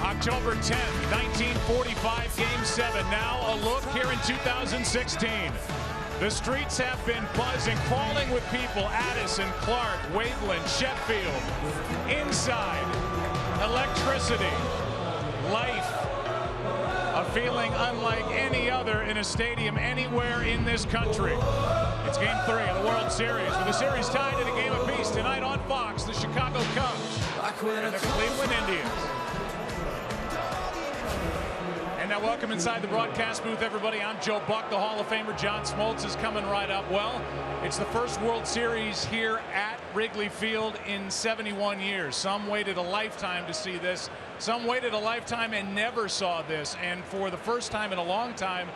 October 10th, 1945, Game 7. Now a look here in 2016. The streets have been buzzing, crawling with people. Addison, Clark, Waveland, Sheffield. Inside, electricity, life. A feeling unlike any other in a stadium anywhere in this country. It's Game 3 of the World Series, with the series tied at a game apiece tonight on Fox. The Chicago Cubs and the Cleveland Indians. And now welcome inside the broadcast booth, everybody. I'm Joe Buck. The Hall of Famer John Smoltz is coming right up. Well, it's the first World Series here at Wrigley Field in 71 years. Some waited a lifetime to see this. Some waited a lifetime and never saw this. And for the first time in a long time,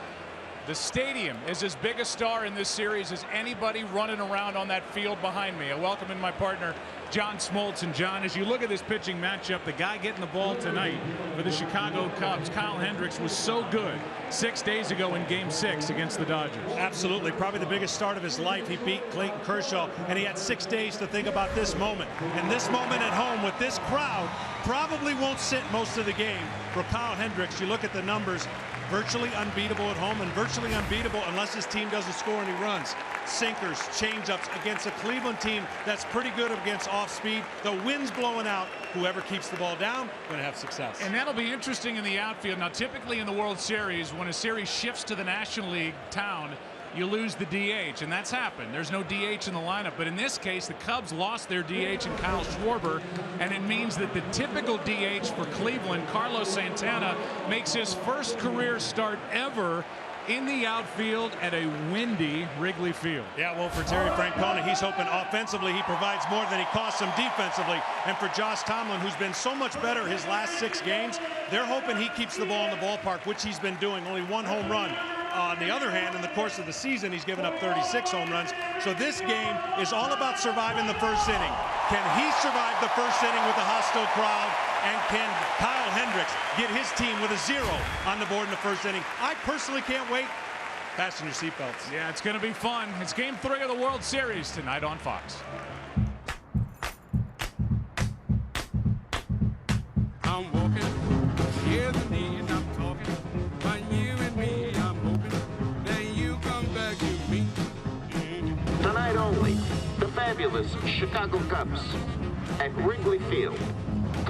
the stadium is as big a star in this series as anybody running around on that field behind me. I welcome in my partner, John Smoltz. And John, as you look at this pitching matchup, the guy getting the ball tonight for the Chicago Cubs, Kyle Hendricks, was so good 6 days ago in Game 6 against the Dodgers. Absolutely. Probably the biggest start of his life. He beat Clayton Kershaw, and he had 6 days to think about this moment. And this moment at home with this crowd probably won't sit most of the game. For Kyle Hendricks, you look at the numbers, virtually unbeatable at home and virtually unbeatable unless his team doesn't score any runs. Sinkers, changeups against a Cleveland team that's pretty good against off-speed. The wind's blowing out. Whoever keeps the ball down going to have success. And that'll be interesting in the outfield. Now, typically in the World Series, when a series shifts to the National League town, you lose the DH, and that's happened. There's no DH in the lineup, but in this case, the Cubs lost their DH in Kyle Schwarber, and it means that the typical DH for Cleveland, Carlos Santana, makes his first career start ever in the outfield at a windy Wrigley Field. Yeah, well, for Terry Francona, he's hoping offensively he provides more than he costs him defensively. And for Josh Tomlin, who's been so much better his last 6 games, they're hoping he keeps the ball in the ballpark, which he's been doing. Only 1 home run. On the other hand, in the course of the season, he's given up 36 home runs. So this game is all about surviving the first inning. Can he survive the first inning with a hostile crowd? And can Kyle Hendricks get his team with a 0 on the board in the first inning? I personally can't wait. Fasten your seatbelts. Yeah, it's going to be fun. It's Game 3 of the World Series tonight on Fox. I'm walking, here's the need, I'm talking, but you and me, I'm hoping that you come back to me. Tonight only, the fabulous Chicago Cubs at Wrigley Field,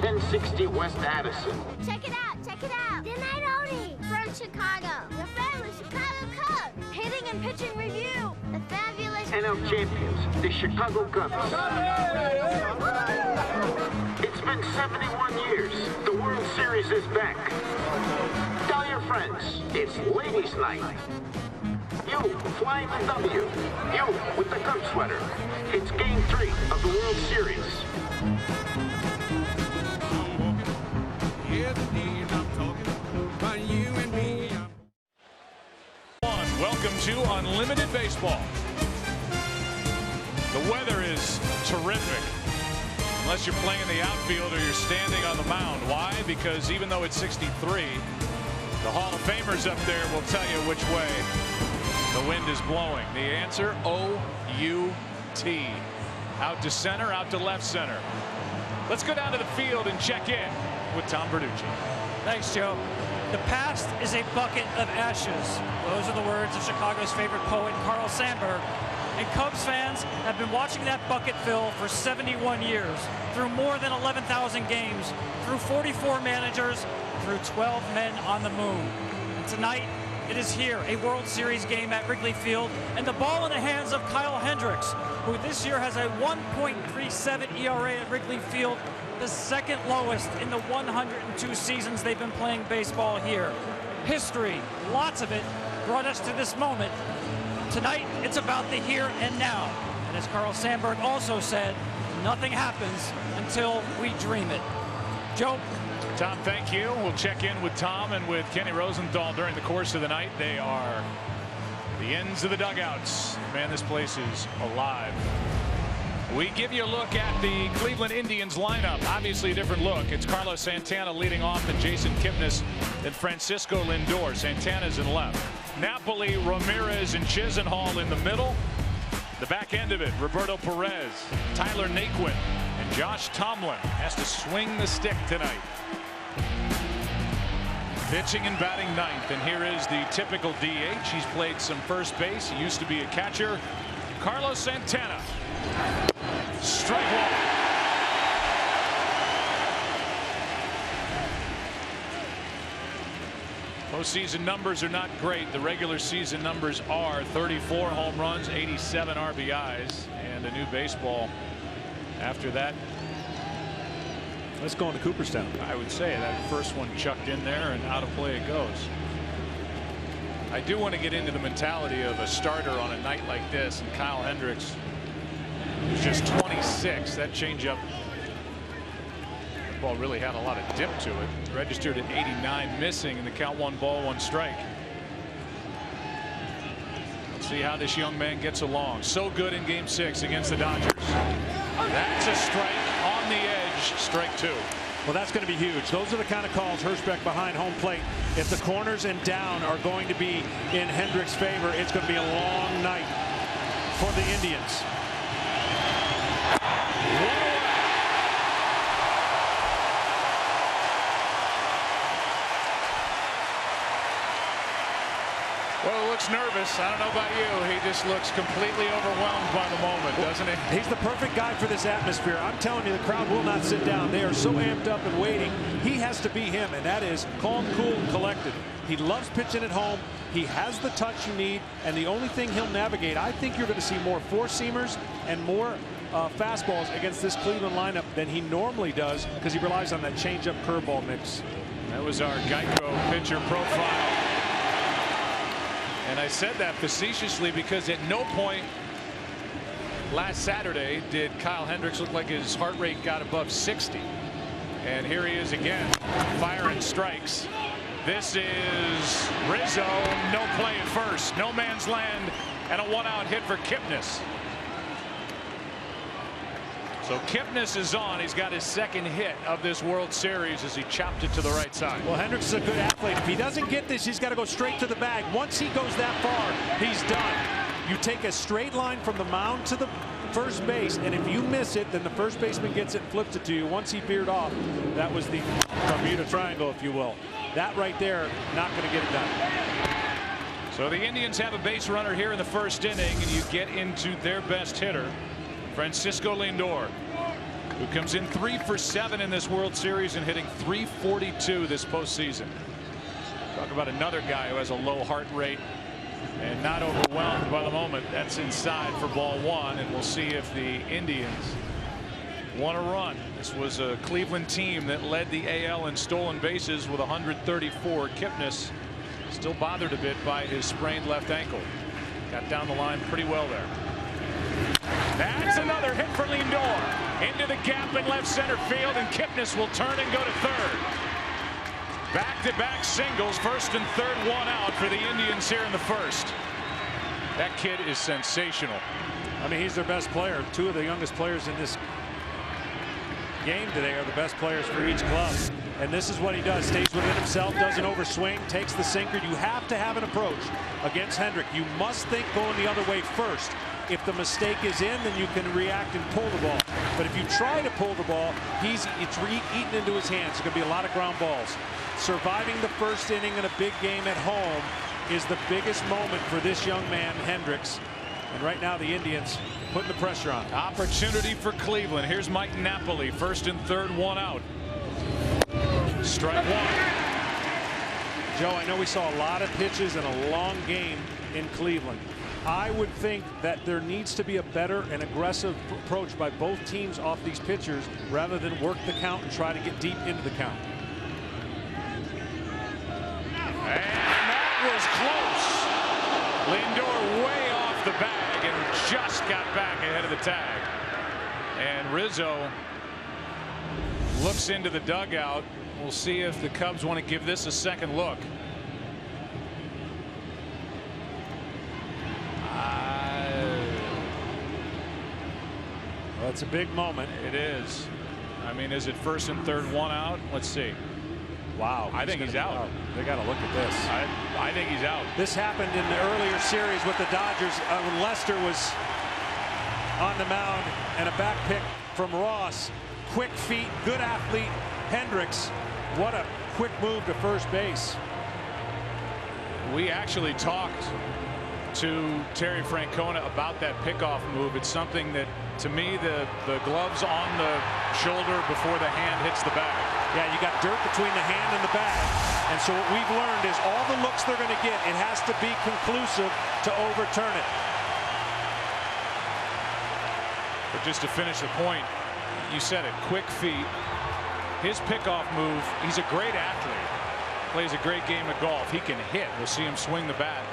1060 West Addison. Check it out, check it out. Tonight only, from Chicago, the fabulous Chicago Cubs. Hitting and pitching review, the fabulous NL champions, the Chicago Cubs. It's been 71 years. The World Series is back. Tell your friends, it's ladies' night. You flying the W. You with the Cubs sweater. It's Game 3 of the World Series. I'm walking, here's the need, I'm talking, but you and me, Welcome to Unlimited Baseball. The weather is terrific. Unless you're playing in the outfield or you're standing on the mound. Why? Because even though it's 63, the Hall of Famers up there will tell you which way the wind is blowing. The answer, O-U-T. Out to center, out to left center. Let's go down to the field and check in with Tom Verducci. Thanks, Joe. The past is a bucket of ashes. Those are the words of Chicago's favorite poet, Carl Sandburg. And Cubs fans have been watching that bucket fill for 71 years, through more than 11,000 games, through 44 managers, through 12 men on the moon. And tonight, it is here, a World Series game at Wrigley Field, and the ball in the hands of Kyle Hendricks, who this year has a 1.37 ERA at Wrigley Field, the second lowest in the 102 seasons they've been playing baseball here. History, lots of it, brought us to this moment. Tonight, it's about the here and now. And as Carl Sandburg also said, nothing happens until we dream it. Joe? Tom, thank you. We'll check in with Tom and with Kenny Rosenthal during the course of the night. They are the ends of the dugouts. Man, this place is alive. We give you a look at the Cleveland Indians lineup. Obviously a different look. It's Carlos Santana leading off, and Jason Kipnis and Francisco Lindor. Santana's in left. Napoli, Ramirez, and Chisenhall in the middle. The back end of it, Roberto Perez, Tyler Naquin, and Josh Tomlin has to swing the stick tonight. Pitching and batting ninth, and here is the typical DH. He's played some first base. He used to be a catcher. Carlos Santana. Strike one. Postseason numbers are not great. The regular season numbers are 34 home runs, 87 RBIs, and a new baseball after that. Let's go into Cooperstown. I would say that first one chucked in there and out of play it goes. I do want to get into the mentality of a starter on a night like this, and Kyle Hendricks, who's just 26. That changeup, the ball really had a lot of dip to it. Registered at 89, missing, and the count 1 ball 1 strike. Let's see how this young man gets along. So good in Game 6 against the Dodgers. That's a strike on the edge. Strike 2. Well, that's going to be huge. Those are the kind of calls Hirschbeck behind home plate. If the corners and down are going to be in Hendricks' favor, it's going to be a long night for the Indians. Well, looks nervous. I don't know about you. He just looks completely overwhelmed by the moment, doesn't he? He's the perfect guy for this atmosphere. I'm telling you, the crowd will not sit down. They are so amped up and waiting. He has to be him, and that is calm, cool, and collected. He loves pitching at home. He has the touch you need, and the only thing he'll navigate, I think you're going to see more four-seamers and more fastballs against this Cleveland lineup than he normally does, because he relies on that changeup curveball mix. That was our Geico pitcher profile. And I said that facetiously because at no point last Saturday did Kyle Hendricks look like his heart rate got above 60. And here he is again, firing strikes. This is Rizzo, no play at first, no man's land, and a 1-out hit for Kipnis. So Kipnis is on. He's got his second hit of this World Series as he chopped it to the right side. Well, Hendricks is a good athlete. If he doesn't get this, he's got to go straight to the bag. Once he goes that far, he's done. You take a straight line from the mound to the first base, and if you miss it, then the first baseman gets it and flips it to you. Once he veered off, that was the Bermuda Triangle, if you will. That right there, not going to get it done. So the Indians have a base runner here in the first inning, and you get into their best hitter, Francisco Lindor, who comes in 3 for 7 in this World Series and hitting .342 this postseason. Talk about another guy who has a low heart rate and not overwhelmed by the moment. That's inside for ball 1, and we'll see if the Indians want to run. This was a Cleveland team that led the AL in stolen bases with 134. Kipnis still bothered a bit by his sprained left ankle. Got down the line pretty well there. That's another hit for Lindor into the gap in left center field, and Kipnis will turn and go to third. Back-to-back singles, first and third, 1 out for the Indians here in the first. That kid is sensational. I mean, he's their best player. 2 of the youngest players in this game today are the best players for each club. And this is what he does. Stays within himself, doesn't overswing, takes the sinker. You have to have an approach against Hendrick. You must think going the other way first. If the mistake is in, then you can react and pull the ball. But if you try to pull the ball, it's eaten into his hands. There's going to be a lot of ground balls. Surviving the first inning in a big game at home is the biggest moment for this young man, Hendricks. And right now the Indians putting the pressure on. Opportunity for Cleveland. Here's Mike Napoli, first and third, 1 out. Strike 1. Joe, I know we saw a lot of pitches and a long game in Cleveland. I would think that there needs to be a better and aggressive approach by both teams off these pitchers rather than work the count and try to get deep into the count. And that was close. Lindor way off the bag and just got back ahead of the tag. And Rizzo looks into the dugout. We'll see if the Cubs want to give this a second look. Well, it's a big moment. It is. I mean, is it first and third, 1 out? Let's see. Wow. I think he's out. They got to look at this. I think he's out. This happened in the earlier series with the Dodgers when Lester was on the mound, and a back pick from Ross. Quick feet, good athlete. Hendricks, what a quick move to first base. We actually talked to Terry Francona about that pickoff move. It's something that, to me, the glove's on the shoulder before the hand hits the bag. Yeah, you got dirt between the hand and the bag. And so what we've learned is all the looks they're going to get, it has to be conclusive to overturn it. But just to finish the point, you said it, quick feet. His pickoff move, he's a great athlete. Plays a great game of golf. He can hit. We'll see him swing the bat.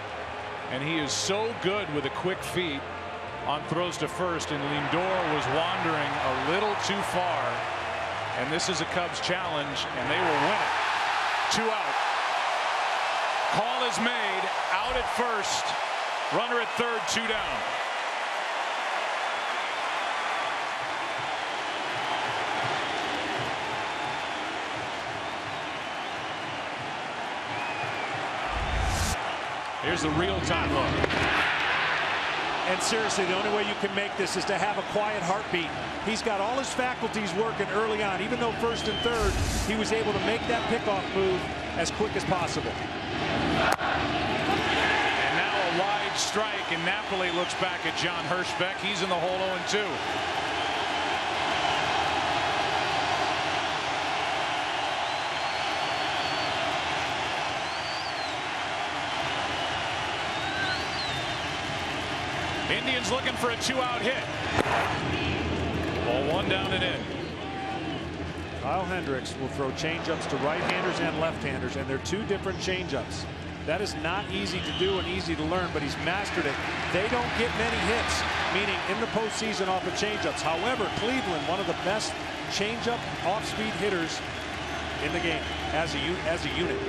And he is so good with the quick feet on throws to first, and Lindor was wandering a little too far. And this is a Cubs challenge, and they will win it. 2 out. Call is made. Out at first. Runner at third, 2 down. Here's the real-time look. And seriously, the only way you can make this is to have a quiet heartbeat. He's got all his faculties working early on. Even though first and third, he was able to make that pickoff move as quick as possible. And now a wide strike, and Napoli looks back at John Hirschbeck. He's in the hole 0-2. Indians looking for a 2-out hit. Ball 1 down and in. Kyle Hendricks will throw changeups to right-handers and left-handers, and they're 2 different changeups. That is not easy to do and easy to learn, but he's mastered it. They don't get many hits, meaning in the postseason off of changeups. However, Cleveland, one of the best changeup off-speed hitters in the game as a unit.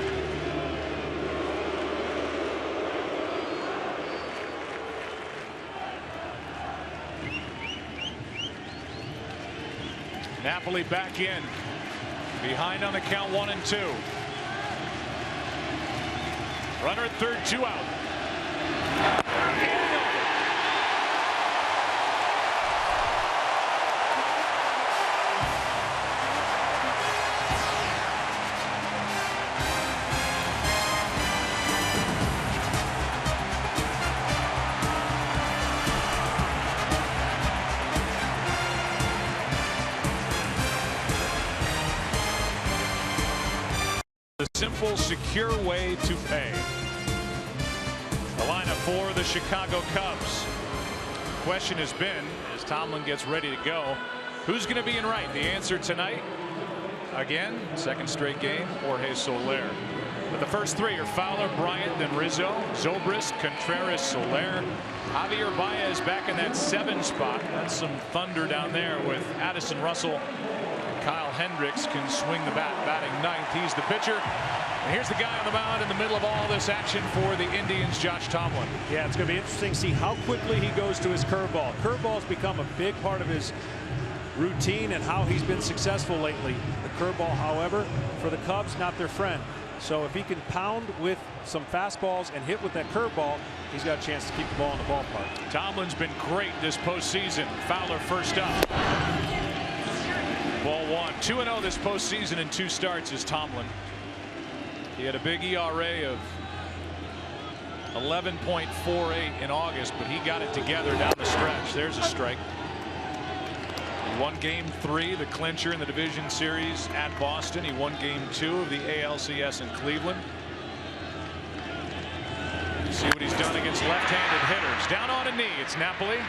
Napoli back in. Behind on the count 1-2. Runner at third, 2 out. The simple, secure way to pay. The lineup for the Chicago Cubs. Question has been, as Tomlin gets ready to go, who's going to be in right? The answer tonight, again, second straight game, Jorge Soler. But the first 3 are Fowler, Bryant, then Rizzo, Zobrist, Contreras, Soler. Javier Baez back in that 7 spot. That's some thunder down there with Addison Russell. Kyle Hendricks can swing the bat, batting 9th. He's the pitcher. And here's the guy on the mound in the middle of all this action for the Indians, Josh Tomlin. Yeah, it's going to be interesting to see how quickly he goes to his curveball. Curveball's become a big part of his routine and how he's been successful lately. The curveball, however, for the Cubs, not their friend. So if he can pound with some fastballs and hit with that curveball, he's got a chance to keep the ball in the ballpark. Tomlin's been great this postseason. Fowler first up. Ball 1. 2-0 this postseason in 2 starts is Tomlin. He had a big ERA of 11.48 in August, but he got it together down the stretch. There's a strike. He won game 3, the clincher in the division series at Boston. He won game 2 of the ALCS in Cleveland. You see what he's done against left-handed hitters. Down on a knee, it's Napoli.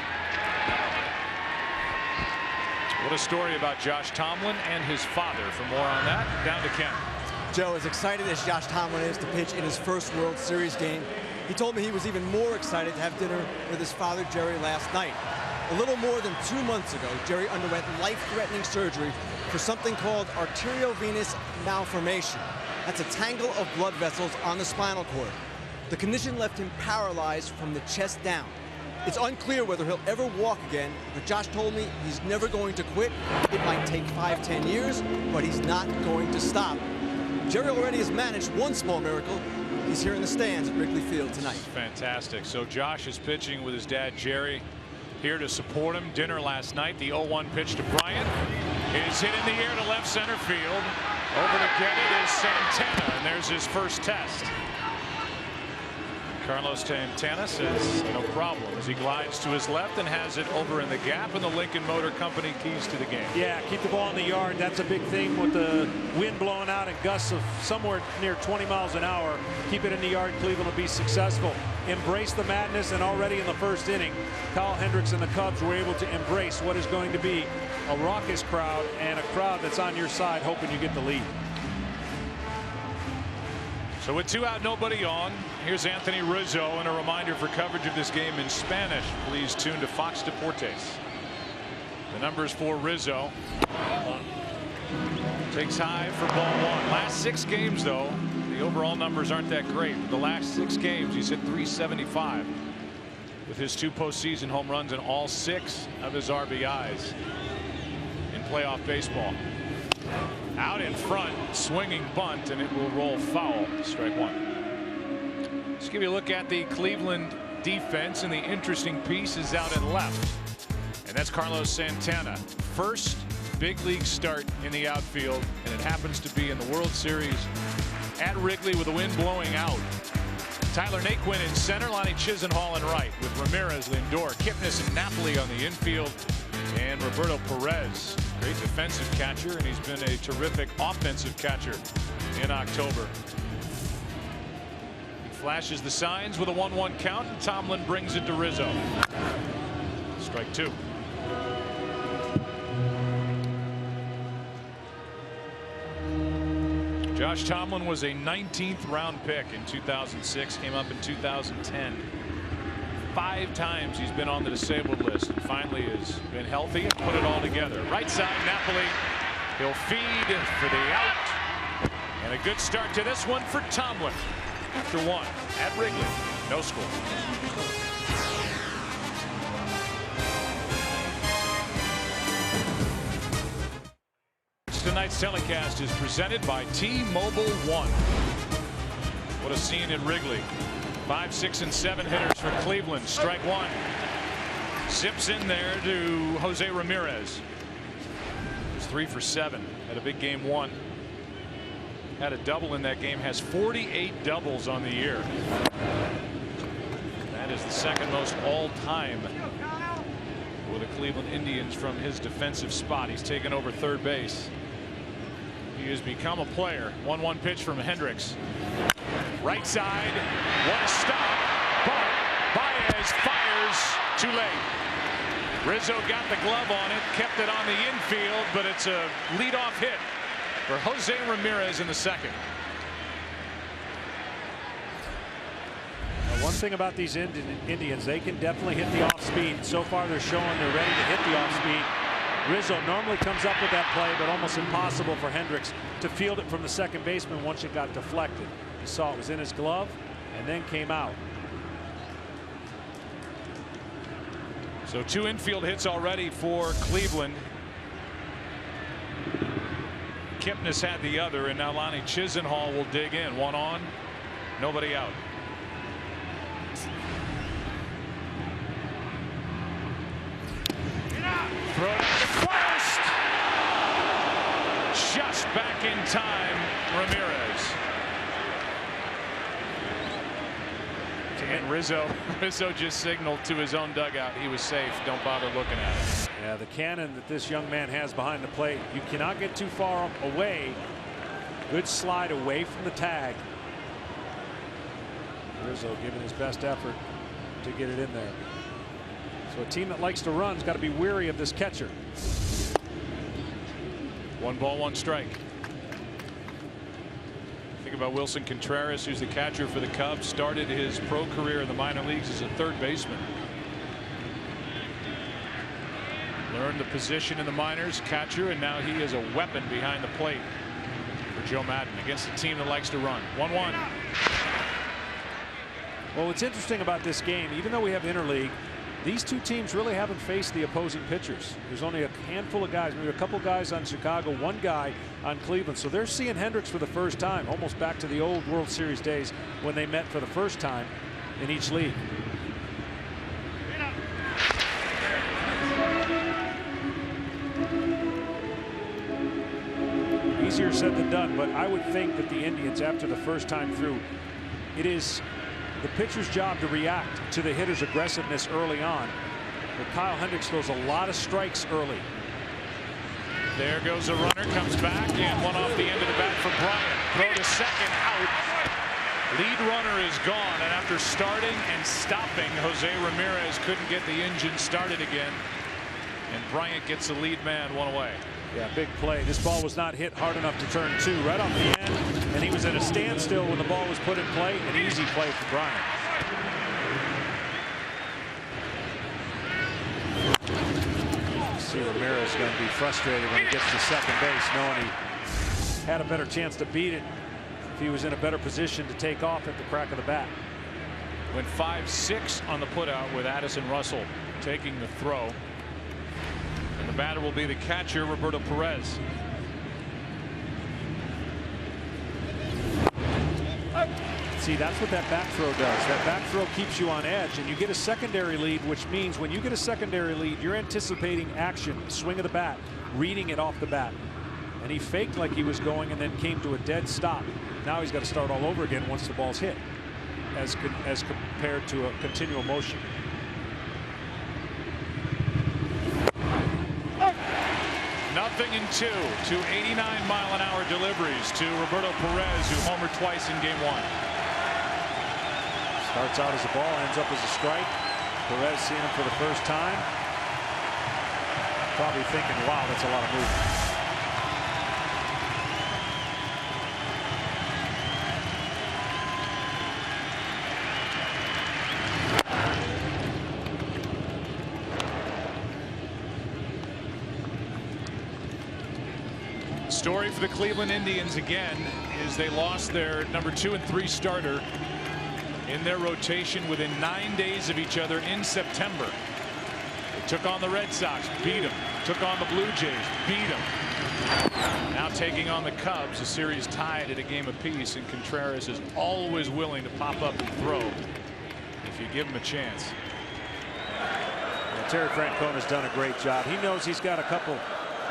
What a story about Josh Tomlin and his father. For more on that, down to Ken. Joe, as excited as Josh Tomlin is to pitch in his first World Series game, he told me he was even more excited to have dinner with his father, Jerry, last night. A little more than 2 months ago, Jerry underwent life-threatening surgery for something called arteriovenous malformation. That's a tangle of blood vessels on the spinal cord. The condition left him paralyzed from the chest down. It's unclear whether he'll ever walk again, but Josh told me he's never going to quit. It might take 5-10 years, but he's not going to stop. Jerry already has managed one small miracle. He's here in the stands at Wrigley Field tonight. Fantastic. So Josh is pitching with his dad, Jerry, here to support him. Dinner last night. The 0-1 pitch to Bryant is hit in the air to left center field. Over to get it is Santana, and there's his first test. Carlos Santana says no problem as he glides to his left and has it over in the gap, and the Lincoln Motor Company keys to the game. Yeah, keep the ball in the yard. That's a big thing with the wind blowing out and gusts of somewhere near 20 miles an hour. Keep it in the yard. Cleveland will be successful. Embrace the madness, and already in the first inning, Kyle Hendricks and the Cubs were able to embrace what is going to be a raucous crowd and a crowd that's on your side hoping you get the lead. So with 2 out, nobody on, here's Anthony Rizzo, and a reminder for coverage of this game in Spanish, please tune to Fox Deportes. The numbers for Rizzo. Takes high for ball 1. Last 6 games, though, the overall numbers aren't that great. The last 6 games, he's hit .375 with his 2 postseason home runs and all 6 of his RBIs in playoff baseball. Out in front, swinging bunt, and it will roll foul. Strike 1. Let's give you a look at the Cleveland defense, and the interesting piece is out at left, and that's Carlos Santana. First big league start in the outfield, and it happens to be in the World Series at Wrigley with the wind blowing out. Tyler Naquin in center, Lonnie Chisenhall in right, with Ramirez, Lindor, Kipnis, and Napoli on the infield, and Roberto Perez. Great defensive catcher, and he's been a terrific offensive catcher in October. He flashes the signs with a 1-1 count, and Tomlin brings it to Rizzo. Strike 2. Josh Tomlin was a 19th round pick in 2006, came up in 2010. 5 times he's been on the disabled list, and finally has been healthy and put it all together. Right side, Napoli. He'll feed for the out. And a good start to this one for Tomlin. After 1 at Wrigley. No score. Tonight's telecast is presented by T-Mobile One. What a scene in Wrigley. 5, 6, and 7 hitters for Cleveland. Strike 1. Zips in there to Jose Ramirez. He's 3 for 7. Had a big game 1. Had a double in that game. Has 48 doubles on the year. That is the second most all-time for the Cleveland Indians from his defensive spot. He's taken over third base. He has become a player. 1-1 pitch from Hendricks. Right side, what a stop, but Baez fires too late. Rizzo got the glove on it, kept it on the infield, but it's a leadoff hit for Jose Ramirez in the second. Now, one thing about these Indians, they can definitely hit the off speed. So far they're showing they're ready to hit the off speed. Rizzo normally comes up with that play, but almost impossible for Hendricks to field it from the second baseman once it got deflected. You saw it was in his glove and then came out. So 2 infield hits already for Cleveland. Kipnis had the other, and now Lonnie Chisenhall will dig in. 1 on, nobody out. Throw it to first. Just back in time, Ramirez. And Rizzo just signaled to his own dugout he was safe. Don't bother looking at it. Yeah, the cannon that this young man has behind the plate, you cannot get too far away. Good slide away from the tag. Rizzo giving his best effort to get it in there. So a team that likes to run has got to be wary of this catcher. 1 ball, 1 strike. Think about Wilson Contreras, who's the catcher for the Cubs. Started his pro career in the minor leagues as a third baseman. Learned the position in the minors, catcher, and now he is a weapon behind the plate for Joe Madden against a team that likes to run. 1-1. Well, what's interesting about this game, even though we have interleague, these 2 teams really haven't faced the opposing pitchers. There's only a handful of guys, maybe a couple guys on Chicago, 1 guy on Cleveland. So they're seeing Hendricks for the first time, almost back to the old World Series days when they met for the first time in each league. Easier said than done, but I would think that the Indians, after the first time through, it is the pitcher's job to react to the hitter's aggressiveness early on. But Kyle Hendricks throws a lot of strikes early. There goes a runner, comes back, and one off the end of the bat for Bryant. Throw to second, out. Lead runner is gone, and after starting and stopping, Jose Ramirez couldn't get the engine started again. And Bryant gets the lead man one away. Yeah, big play. This ball was not hit hard enough to turn two right off the end, and he was at a standstill when the ball was put in play. An easy play for Bryant. See Ramirez going to be frustrated when he gets to second base, knowing he had a better chance to beat it if he was in a better position to take off at the crack of the bat. Went 5-6 on the putout with Addison Russell taking the throw. And the batter will be the catcher, Roberto Perez. See, that's what that back throw does. That back throw keeps you on edge, and you get a secondary lead, which means when you get a secondary lead, you're anticipating action, swing of the bat, reading it off the bat. And he faked like he was going and then came to a dead stop. Now he's got to start all over again once the ball's hit, as compared to a continual motion. Nothing in two. 89-mile-an-hour deliveries to Roberto Perez, who homered twice in game one. Starts out as a ball, ends up as a strike. Perez seeing him for the first time. Probably thinking, wow, that's a lot of movement. Story for the Cleveland Indians again is they lost their number 2 and 3 starter in their rotation within 9 days of each other in September. They took on the Red Sox, beat them. Took on the Blue Jays, beat them. Now taking on the Cubs, a series tied at a game apiece, and Contreras is always willing to pop up and throw if you give him a chance. Well, Terry Francona's done a great job. He knows he's got a couple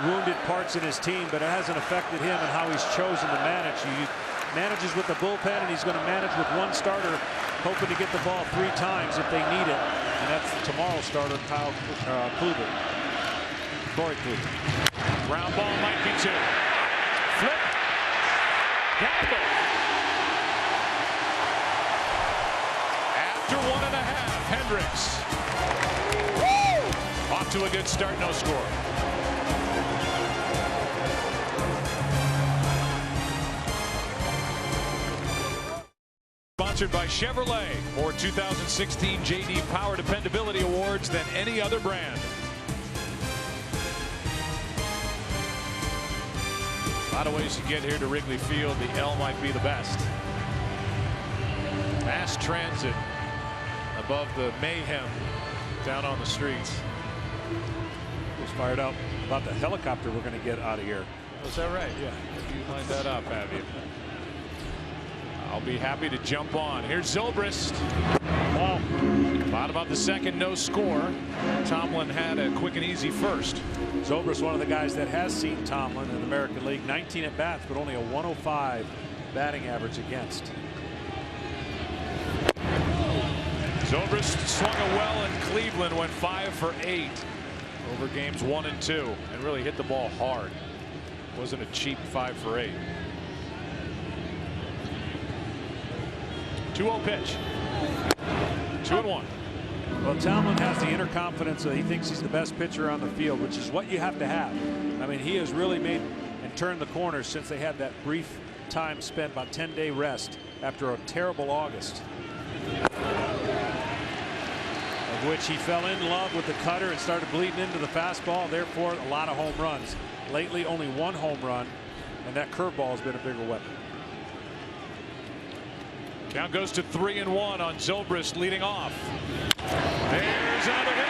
wounded parts in his team, but it hasn't affected him and how he's chosen to manage. He manages with the bullpen, and he's going to manage with one starter, hoping to get the ball 3 times if they need it. And that's tomorrow's starter, Kyle Kluber. Corey Kluber. Ground ball might be 2. Flip. Gamble. After 1.5, Hendricks. Woo! Off to a good start, no score. Sponsored by Chevrolet, more 2016 JD Power Dependability Awards than any other brand. A lot of ways to get here to Wrigley Field. The L might be the best. Mass transit above the mayhem down on the streets. Was fired up about the helicopter we're going to get out of here. Was that right? Yeah. You lined that up, have you? I'll be happy to jump on. Here's Zobrist. Wow. Bottom of the second, no score. Tomlin had a quick and easy first. Zobrist, one of the guys that has seen Tomlin in the American League. 19 at bats, but only a 105 batting average against. Zobrist swung a well in Cleveland, went 5 for 8 over games 1 and 2, and really hit the ball hard. Wasn't a cheap 5 for 8. 2-0 pitch. 2-1. Well, Tomlin has the inner confidence that he thinks he's the best pitcher on the field, which is what you have to have. I mean, he has really made and turned the corner since they had that brief time spent, about 10-day rest after a terrible August, of which he fell in love with the cutter and started bleeding into the fastball. Therefore, a lot of home runs. Lately, only 1 home run, and that curveball has been a bigger weapon. Count goes to 3-1 on Zobrist leading off. There's another hit.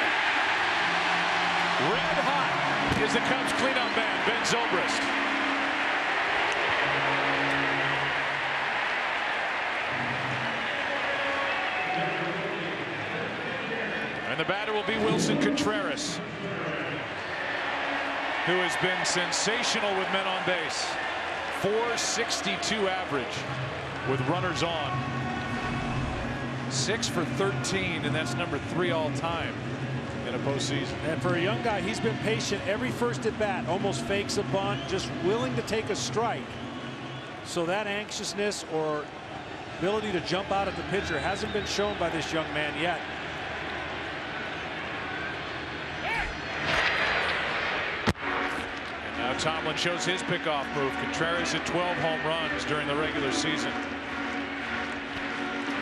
Red hot is the Cubs cleanup man, Ben Zobrist. And the batter will be Wilson Contreras, who has been sensational with men on base. .462 average with runners on. 6 for 13, and that's number 3 all time in a postseason. And for a young guy, he's been patient every first at bat, almost fakes a bunt, just willing to take a strike. So that anxiousness or ability to jump out at the pitcher hasn't been shown by this young man yet. And now Tomlin shows his pickoff move. Contreras hit 12 home runs during the regular season.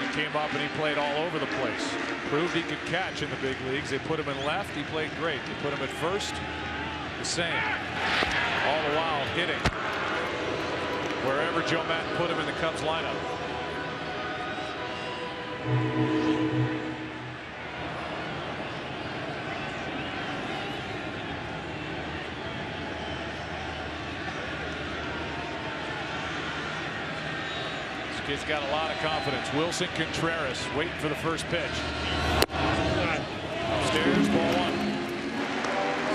He came up and he played all over the place. Proved he could catch in the big leagues. They put him in left. He played great. They put him at first. The same. All the while hitting wherever Joe Maddon put him in the Cubs lineup. This kid's got a lot of confidence. Wilson Contreras waiting for the first pitch. Upstairs, ball 1.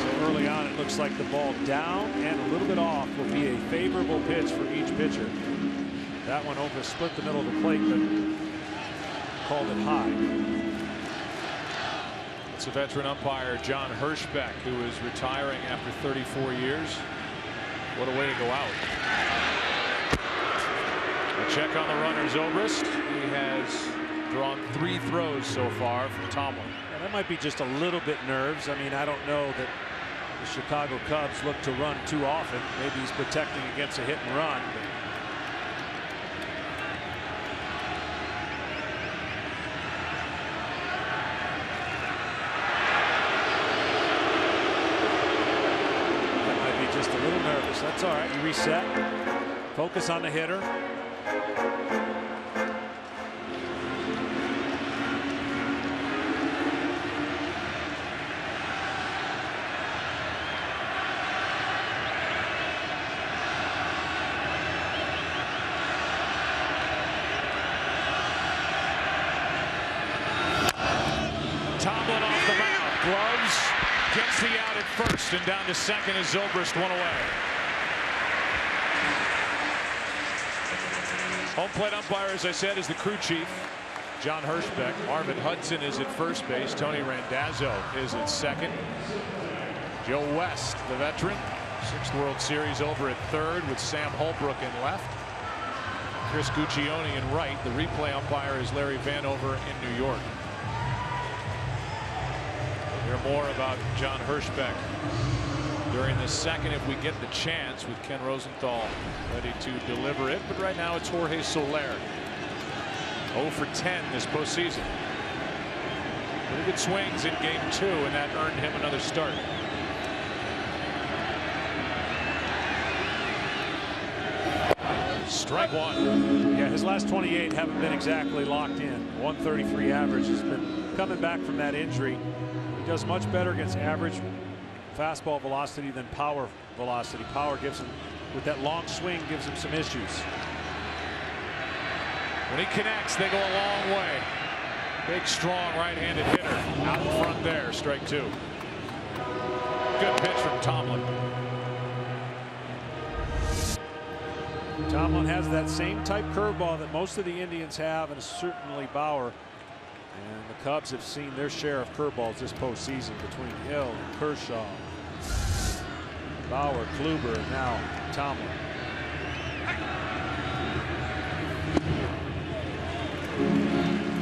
So early on, it looks like the ball down and a little bit off will be a favorable pitch for each pitcher. That one over split the middle of the plate, but called it high. It's a veteran umpire, John Hirschbeck, who is retiring after 34 years. What a way to go out. A check on the runner's Obrist. He has drawn 3 throws so far from Tomlin. Yeah, that might be just a little bit nerves. I mean, I don't know that the Chicago Cubs look to run too often. Maybe he's protecting against a hit and run. But that's all right. You reset. Focus on the hitter. Tomlin off the mound. Gloves. Gets the out at first, and down to second as Zobrist one away. Home plate umpire, as I said, is the crew chief, John Hirschbeck. Marvin Hudson is at first base. Tony Randazzo is at second. Joe West, the veteran, 6th World Series, over at third with Sam Holbrook in left. Chris Guccione in right. The replay umpire is Larry Vanover in New York. We'll hear more about John Hirschbeck during the second if we get the chance, with Ken Rosenthal ready to deliver it. But right now it's Jorge Soler. 0 for 10 this postseason. Pretty good swings in game 2, and that earned him another start. Strike 1. Yeah, his last 28 haven't been exactly locked in. 133 average. Has been coming back from that injury. He does much better against average fastball velocity than power velocity. Power gives him, with that long swing, gives him some issues. When he connects, they go a long way. Big, strong right-handed hitter out in front there. Strike 2. Good pitch from Tomlin. Tomlin has that same type curveball that most of the Indians have, and certainly Bauer. And the Cubs have seen their share of curveballs this postseason between Hill and Kershaw, Bauer, Kluber, and now Tomlin.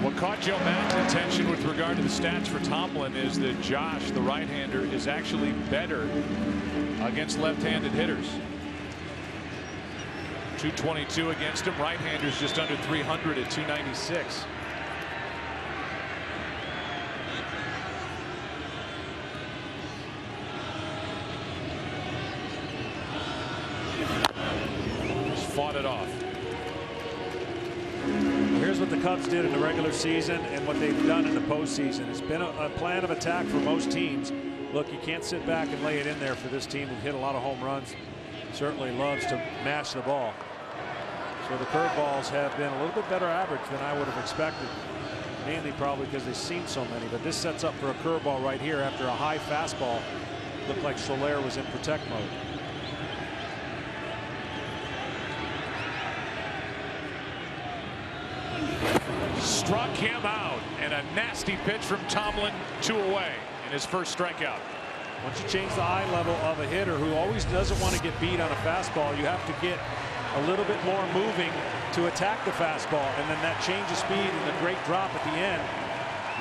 What caught Joe Maddon's attention with regard to the stats for Tomlin is that Josh, the right-hander, is actually better against left-handed hitters. 222 against him. Right-handers just under 300 at 296. Fought it off. Here's what the Cubs did in the regular season and what they've done in the postseason. It's been a plan of attack for most teams. Look, you can't sit back and lay it in there for this team who hit a lot of home runs. Certainly loves to mash the ball. So the curveballs have been a little bit better average than I would have expected. Mainly probably because they've seen so many. But this sets up for a curveball right here after a high fastball. Looked like Soler was in protect mode. struck him out, and a nasty pitch from Tomlin, 2 away, and his first strikeout. Once you change the eye level of a hitter who always doesn't want to get beat on a fastball, you have to get a little bit more moving to attack the fastball, and then that change of speed and the great drop at the end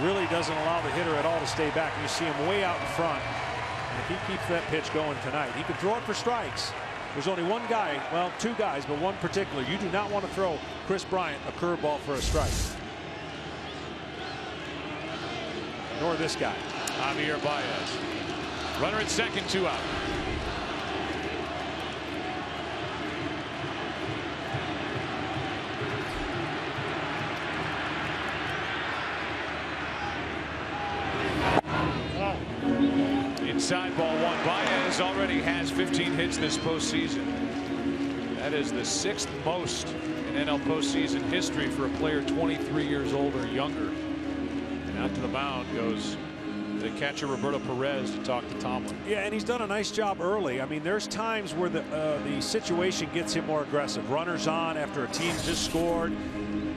really doesn't allow the hitter at all to stay back. You see him way out in front, and if he keeps that pitch going tonight, he could throw it for strikes. There's only one guy, well, 2 guys, but one particular. You do not want to throw Chris Bryant a curveball for a strike. Nor this guy. Javier Baez. Runner at second, 2 out. Inside, ball 1. Baez already has 15 hits this postseason. That is the 6th most in NL postseason history for a player 23 years old or younger. And out to the mound goes the catcher Roberto Perez to talk to Tomlin. Yeah, and he's done a nice job early. I mean, there's times where the situation gets him more aggressive. Runners on after a team just scored.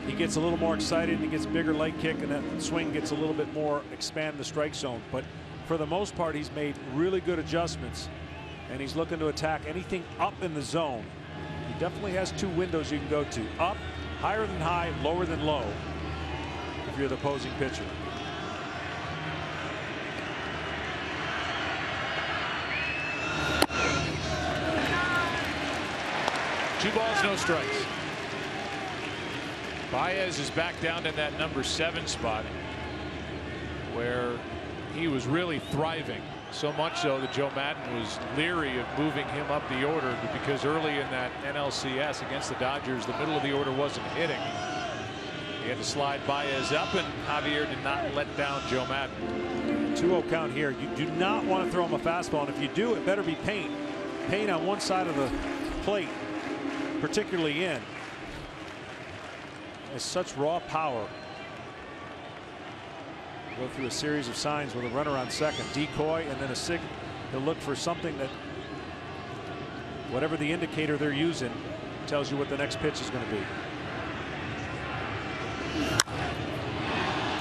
He gets a little more excited, and he gets a bigger leg kick, and that swing gets a little bit more expand the strike zone. But for the most part, he's made really good adjustments, and he's looking to attack anything up in the zone. He definitely has 2 windows you can go to: up, higher than high, lower than low, if you're the opposing pitcher. Two balls, no strikes. Baez is back down in that number 7 spot, where he was really thriving. So much so that Joe Maddon was leery of moving him up the order, because early in that NLCS against the Dodgers, the middle of the order wasn't hitting. He had to slide Baez up, and Javier did not let down Joe Maddon. 2-0 count here. You do not want to throw him a fastball, and if you do, it better be paint. Paint on one side of the plate, particularly in. It's such raw power. Go through a series of signs with a runner on second, decoy, and then a signal. He'll look for something that, whatever the indicator they're using, tells you what the next pitch is going to be.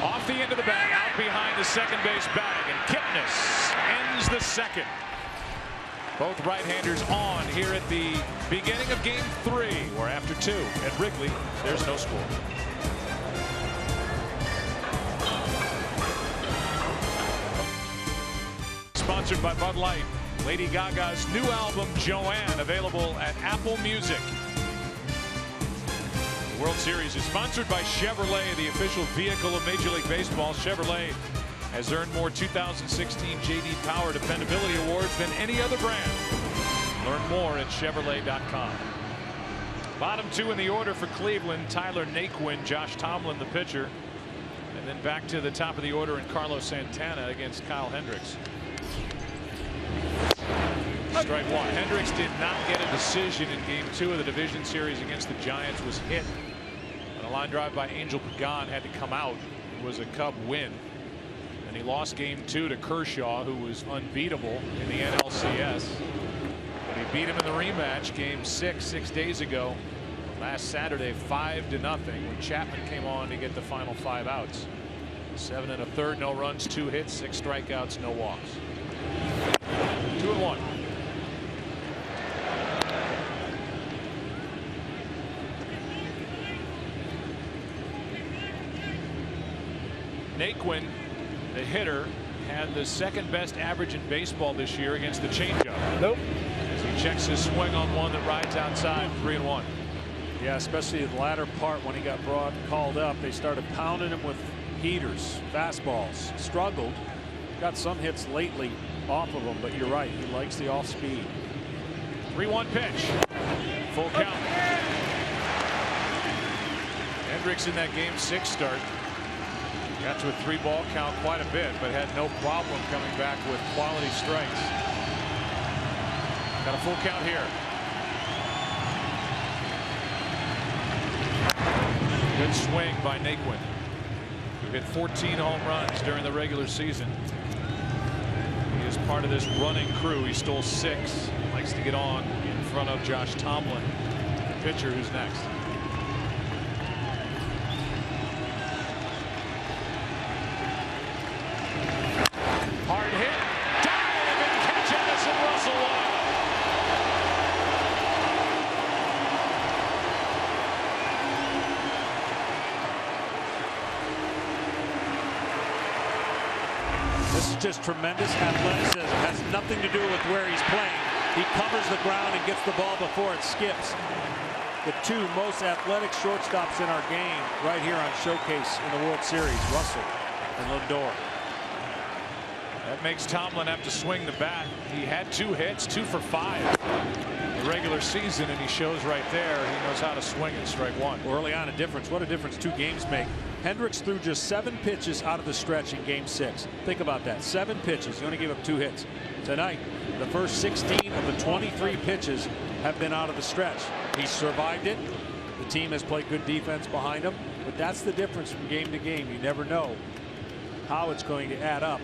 Off the end of the bag, out behind the second base bag, and Kipnis ends the second. Both right-handers on here at the beginning of game 3, where after 2 at Wrigley, there's no score. Sponsored by Bud Light. Lady Gaga's new album, Joanne, available at Apple Music. The World Series is sponsored by Chevrolet, the official vehicle of Major League Baseball. Chevrolet has earned more 2016 J.D. Power Dependability Awards than any other brand. Learn more at Chevrolet.com. Bottom 2 in the order for Cleveland: Tyler Naquin, Josh Tomlin, the pitcher. And then back to the top of the order in Carlos Santana against Kyle Hendricks. Strike 1. Hendricks did not get a decision in game 2 of the division series against the Giants. Was hit on a line drive by Angel Pagan, had to come out. It was a Cub win. And he lost game 2 to Kershaw, who was unbeatable in the NLCS. But he beat him in the rematch, game 6 days ago, last Saturday, 5-0, when Chapman came on to get the final 5 outs. 7 1/3, no runs, 2 hits, 6 strikeouts, no walks. 2-1. Naquin, the hitter, had the second best average in baseball this year against the changeup. Nope. As he checks his swing on one that rides outside, 3-1. Yeah, especially the latter part when he got called up. They started pounding him with heaters, fastballs. Struggled. Got some hits lately off of him, but you're right. He likes the off speed. 3-1 pitch. Full count. Hendricks in that game 6 start got to a 3-ball count quite a bit, but had no problem coming back with quality strikes. Got a full count here. Good swing by Naquin, who hit 14 home runs during the regular season. He is part of this running crew. He stole 6. Likes to get on in front of Josh Tomlin, the pitcher, who's next. just tremendous athleticism. Has nothing to do with where he's playing. He covers the ground and gets the ball before it skips. The two most athletic shortstops in our game right here on Showcase in the World Series, Russell and Lindor. That makes Tomlin have to swing the bat. He had 2 hits, 2 for 5 in the regular season, and he shows right there he knows how to swing and strike one. Early on, a difference. What a difference 2 games make. Hendricks threw just 7 pitches out of the stretch in Game 6. Think about that. 7 pitches. He only gave up 2 hits. Tonight, the first 16 of the 23 pitches have been out of the stretch. He survived it. The team has played good defense behind him, but that's the difference from game to game. You never know how it's going to add up.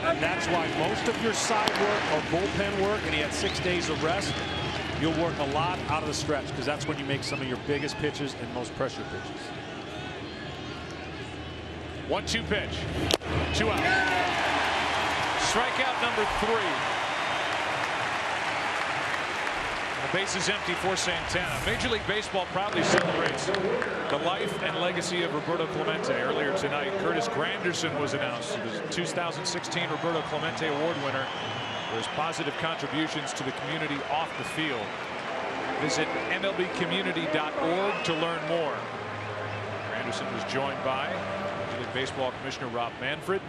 And that's why most of your side work or bullpen work, and he had 6 days of rest, you'll work a lot out of the stretch because that's when you make some of your biggest pitches and most pressure pitches. 1-2 pitch. 2 out. Strikeout number 3. The base is empty for Santana. Major League Baseball proudly celebrates the life and legacy of Roberto Clemente. Earlier tonight, Curtis Granderson was announced as the 2016 Roberto Clemente Award winner for his positive contributions to the community off the field. Visit MLBcommunity.org to learn more. Granderson was joined by Major League Baseball Commissioner Rob Manfred,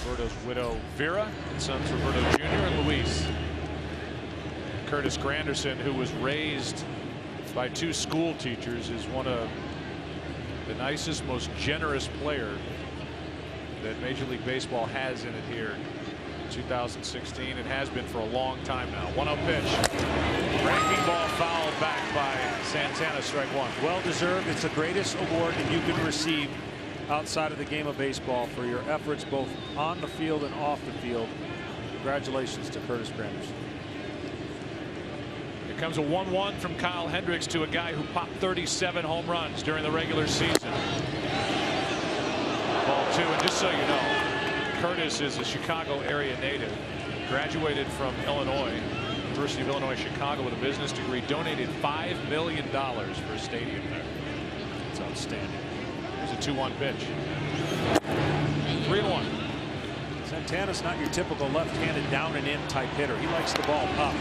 Roberto's widow Vera, and sons Roberto Jr. and Luis. Curtis Granderson, who was raised by 2 school teachers, is one of the nicest, most generous player that Major League Baseball has in it here. 2016. It has been for a long time now. 1-0 pitch. Breaking ball fouled back by Santana. Strike 1. Well deserved. It's the greatest award that you can receive outside of the game of baseball for your efforts both on the field and off the field. Congratulations to Curtis Granderson. Here comes a 1-1 from Kyle Hendricks to a guy who popped 37 home runs during the regular season. Ball 2, and just so you know, Curtis is a Chicago area native. Graduated from Illinois, University of Illinois Chicago, with a business degree. Donated $5 million for a stadium there. It's outstanding. Here's a 2-1 pitch. 3-1. Santana's not your typical left-handed down and in type hitter. He likes the ball up.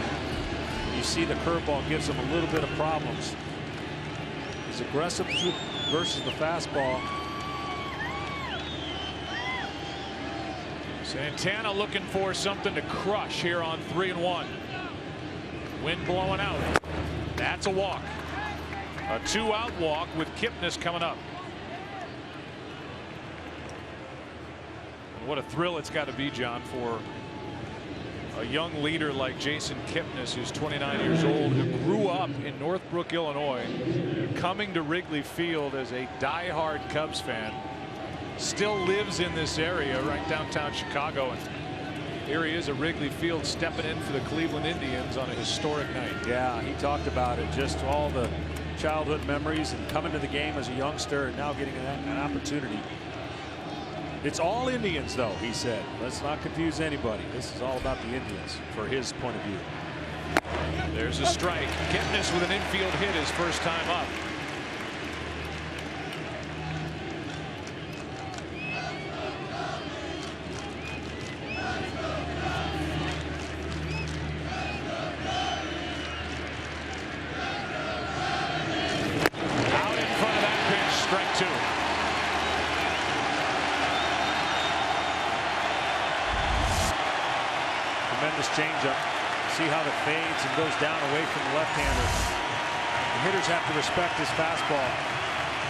You see the curveball gives him a little bit of problems. He's aggressive versus the fastball. Santana looking for something to crush here on 3-1. Wind blowing out. That's a walk. A 2-out walk with Kipnis coming up. And what a thrill it's got to be, John, for a young leader like Jason Kipnis, who's 29 years old, who grew up in Northbrook, Illinois, coming to Wrigley Field as a diehard Cubs fan. Still lives in this area right downtown Chicago, and here he is at Wrigley Field stepping in for the Cleveland Indians on a historic night. Yeah, he talked about it, just all the childhood memories and coming to the game as a youngster and now getting an opportunity. It's all Indians, though, he said. Let's not confuse anybody. This is all about the Indians for his point of view. There's a strike. Kipnis with an infield hit his first time up. Tremendous changeup. See how it fades and goes down away from the left-hander. The hitters have to respect his fastball.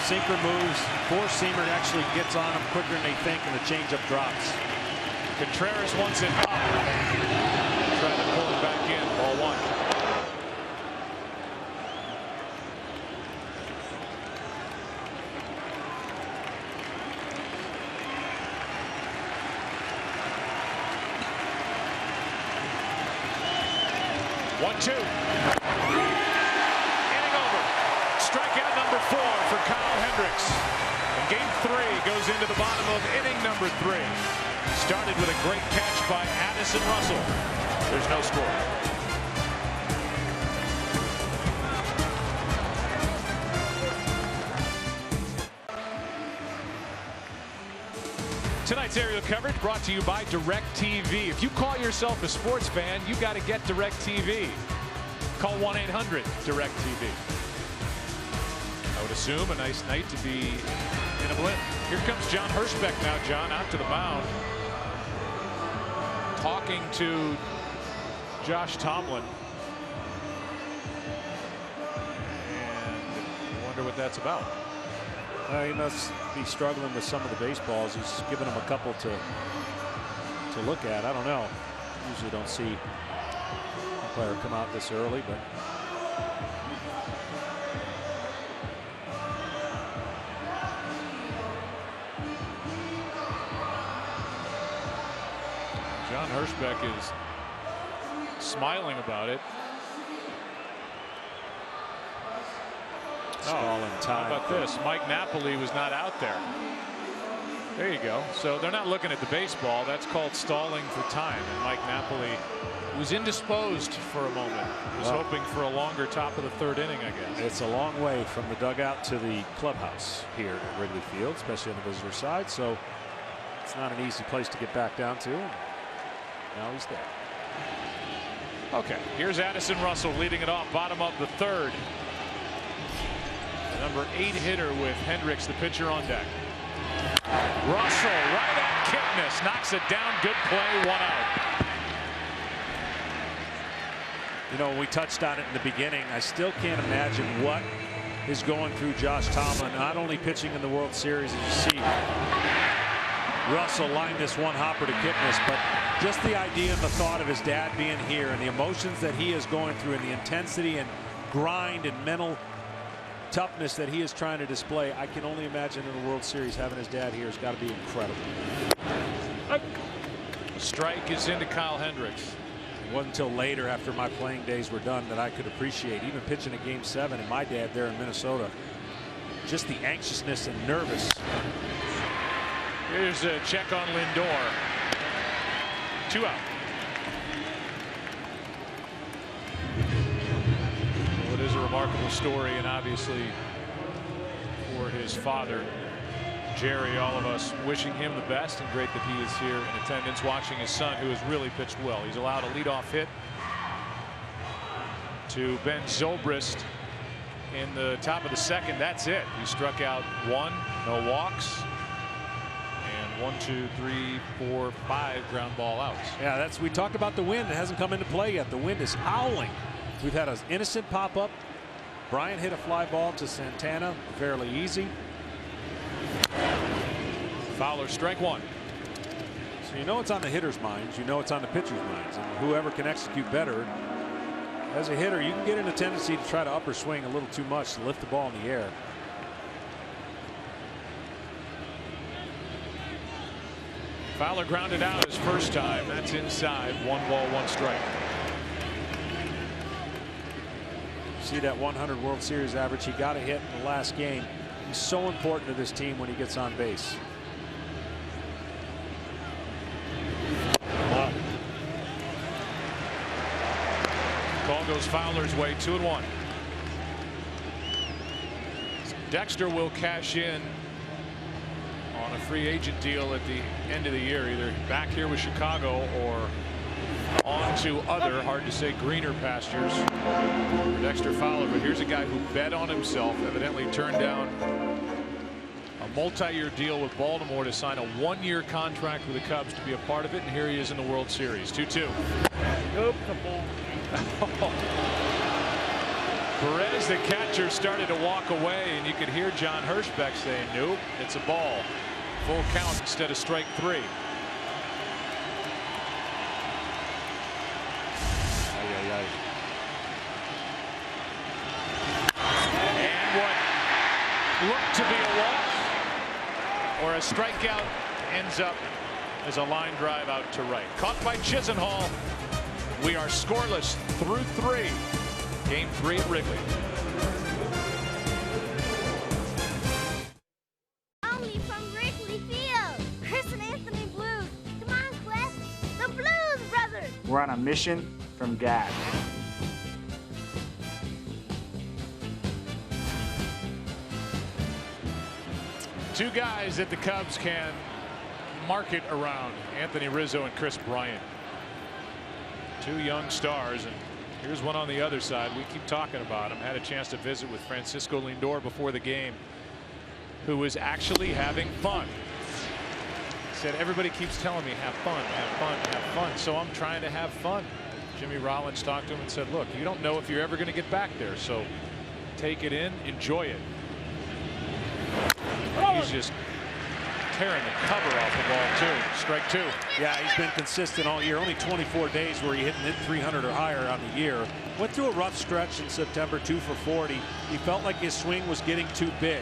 Sinker moves. Four-seamer actually gets on him quicker than they think, and the changeup drops. Contreras wants it up. Trying to pull it back in. Ball 1. One-two. Inning over. Strikeout number 4 for Kyle Hendricks. And game 3 goes into the bottom of inning number 3. Started with a great catch by Addison Russell. There's no score. Tonight's aerial coverage brought to you by DirecTV. If you call yourself a sports fan, you got to get DirecTV. Call 1-800-DirecTV. I would assume a nice night to be in a blend. Here comes John Hirschbeck now. John out to the mound, talking to Josh Tomlin. And I wonder what that's about. He must be struggling with some of the baseballs. He's given them a couple to look at. I don't know. Usually don't see a player come out this early, but John Hirschbeck is smiling about it. all in time. How about this? Mike Napoli was not out there. There you go. So they're not looking at the baseball. That's called stalling for time. And Mike Napoli was indisposed for a moment. Was hoping for a longer top of the third inning, I guess. It's a long way from the dugout to the clubhouse here at Wrigley Field, especially on the visitor side. So it's not an easy place to get back down to. Now he's there. Okay, here's Addison Russell leading it off, bottom of the third. Number 8 hitter with Hendricks, the pitcher, on deck. Russell right at Kipnis, knocks it down. Good play, 1 out. You know, we touched on it in the beginning. I still can't imagine what is going through Josh Tomlin, not only pitching in the World Series, as you see Russell line this one hopper to Kipnis, but just the idea and the thought of his dad being here and the emotions that he is going through and the intensity and grind and mental toughness that he is trying to display. I can only imagine in the World Series having his dad here has got to be incredible. Strike is into Kyle Hendricks. It wasn't until later, after my playing days were done, that I could appreciate, even pitching a Game 7 and my dad there in Minnesota, just the anxiousness and nervous. Here's a check on Lindor. 2 out. Well, it is a remarkable story, and obviously for his father, Jerry, all of us wishing him the best, and great that he is here in attendance watching his son, who has really pitched well. He's allowed a leadoff hit to Ben Zobrist in the top of the second. That's it. He struck out 1, no walks. 1, 2, 3, 4, 5 ground ball outs. Yeah, that's, we talked about the wind. It hasn't come into play yet. The wind is howling. We've had an innocent pop up. Bryant hit a fly ball to Santana, fairly easy. Fowler, strike 1. So you know it's on the hitter's minds. You know it's on the pitcher's minds. And whoever can execute better. As a hitter, you can get in a tendency to try to upper swing a little too much to lift the ball in the air. Fowler grounded out his first time. That's inside. 1 ball, 1 strike. See that 100 World Series average. He got a hit in the last game. He's so important to this team when he gets on base. Call goes Fowler's way. 2-1. Dexter will cash in on a free agent deal at the end of the year, either back here with Chicago or on to other, hard to say, greener pastures for Dexter Fowler. But here's a guy who bet on himself, evidently turned down a multi-year deal with Baltimore to sign a 1-year contract with the Cubs to be a part of it, and here he is in the World Series. 2-2. Nope, the ball. Perez, the catcher, started to walk away, and you could hear John Hirschbeck saying, nope, it's a ball. Full count instead of strike 3. And what looked to be a walk or a strikeout ends up as a line drive out to right. Caught by Chisenhall. We are scoreless through 3. Game 3 at Wrigley. Only from Wrigley Field. Chris and Anthony Blues. Come on, Quest. The Blues Brothers. We're on a mission from Dad. Two guys that the Cubs can market around Anthony Rizzo and Chris Bryant. Two young stars, and here's one on the other side. We keep talking about him. Had a chance to visit with Francisco Lindor before the game, who was actually having fun. He said, everybody keeps telling me have fun, have fun, have fun, so I'm trying to have fun. Jimmy Rollins talked to him and said, look, you don't know if you're ever going to get back there, so take it in, enjoy it. He's just tearing the cover off the ball too. Strike two. Yeah, he's been consistent all year. Only 24 days where he hit 300 or higher on the year. Went through a rough stretch in September, 2 for 40. He felt like his swing was getting too big.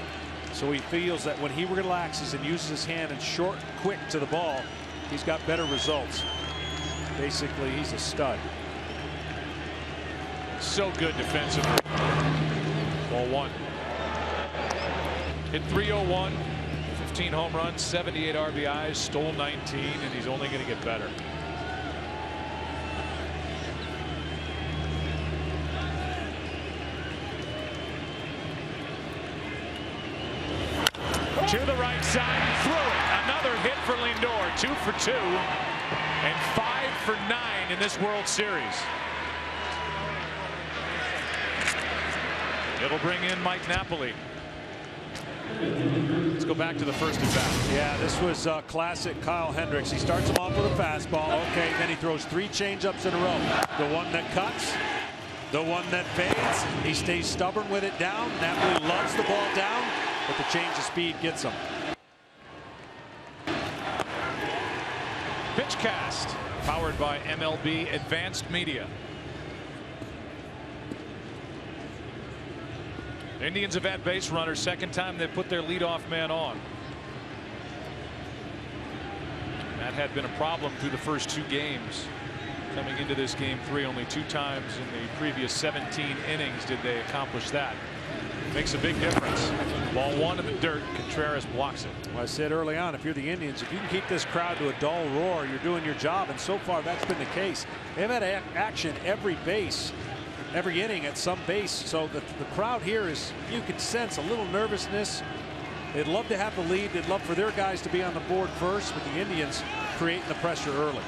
So he feels that when he relaxes and uses his hand and short, quick to the ball, he's got better results. Basically, he's a stud. So good defensively. Ball one. Hit 301. 15 home runs, 78 RBIs, stole 19, and he's only going to get better. To the right side, threw it. Another hit for Lindor. 2 for 2, and 5 for 9 in this World Series. It'll bring in Mike Napoli. Let's go back to the first at bat. Yeah, this was classic Kyle Hendricks. He starts him off with a fastball. Okay, then he throws 3 changeups in a row. The one that cuts, the one that fades. He stays stubborn with it down. Napoli loves the ball down, but the change of speed gets him. Pitchcast, powered by MLB Advanced Media. Indians have had base runners. Second time they put their leadoff man on. That had been a problem through the first 2 games. Coming into this game 3, only 2 times in the previous 17 innings did they accomplish that. Makes a big difference. Ball one in the dirt. Contreras blocks it. Well, I said early on, if you're the Indians, if you can keep this crowd to a dull roar, you're doing your job. And so far, that's been the case. They've had action every base, every inning at some base. So the crowd here is, you can sense a little nervousness. They'd love to have the lead. They'd love for their guys to be on the board first, with the Indians creating the pressure early.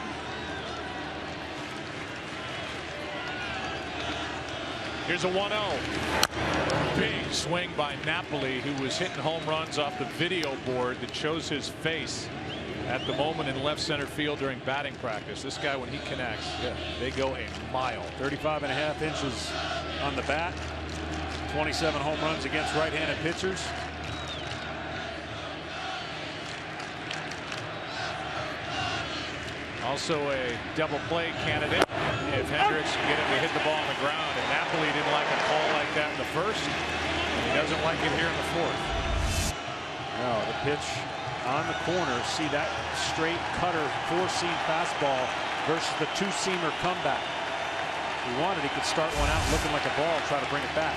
Here's a 1-0. Big swing by Napoli, who was hitting home runs off the video board that shows his face at the moment in left center field during batting practice. This guy, when he connects, they go a mile. 35.5 inches on the bat. 27 home runs against right-handed pitchers. Also a double play candidate if Hendricks can get him to hit the ball on the ground. And Napoli didn't like a call like that in the first. He doesn't like it here in the fourth. No, the pitch on the corner. See that straight cutter 4-seam fastball versus the 2-seamer comeback. If he wanted, he could start one out looking like a ball, try to bring it back.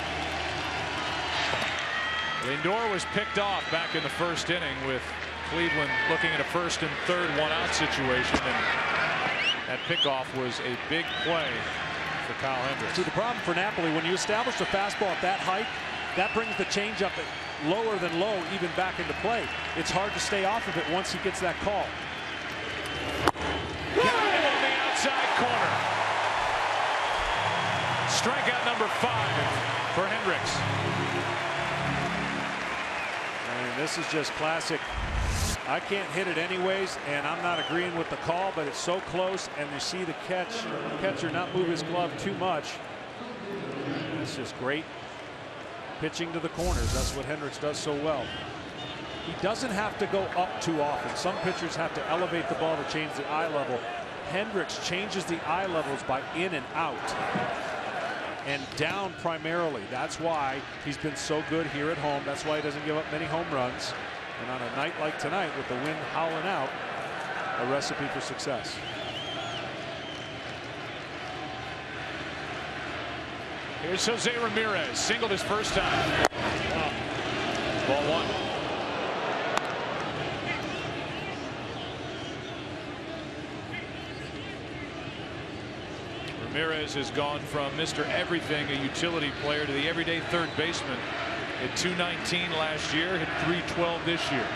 Lindor was picked off back in the first inning with Cleveland looking at a first and third 1-out situation, and that pickoff was a big play for Kyle Hendricks. See, the problem for Napoli, when you establish a fastball at that height, that brings the changeup lower than low even back into play. It's hard to stay off of it once he gets that call. Got him on the outside corner. Strikeout number 5 for Hendricks. And this is just classic. I can't hit it anyways, and I'm not agreeing with the call, but it's so close, and you see the catcher not move his glove too much. It's just great pitching to the corners. That's what Hendricks does so well. He doesn't have to go up too often. Some pitchers have to elevate the ball to change the eye level. Hendricks changes the eye levels by in and out and down primarily. That's why he's been so good here at home. That's why he doesn't give up many home runs. And on a night like tonight, with the wind howling out, a recipe for success. Here's Jose Ramirez, singled his first time. Ball one. Ramirez has gone from Mr. Everything, a utility player, to the everyday third baseman. Hit .219 last year, hit .312 this year.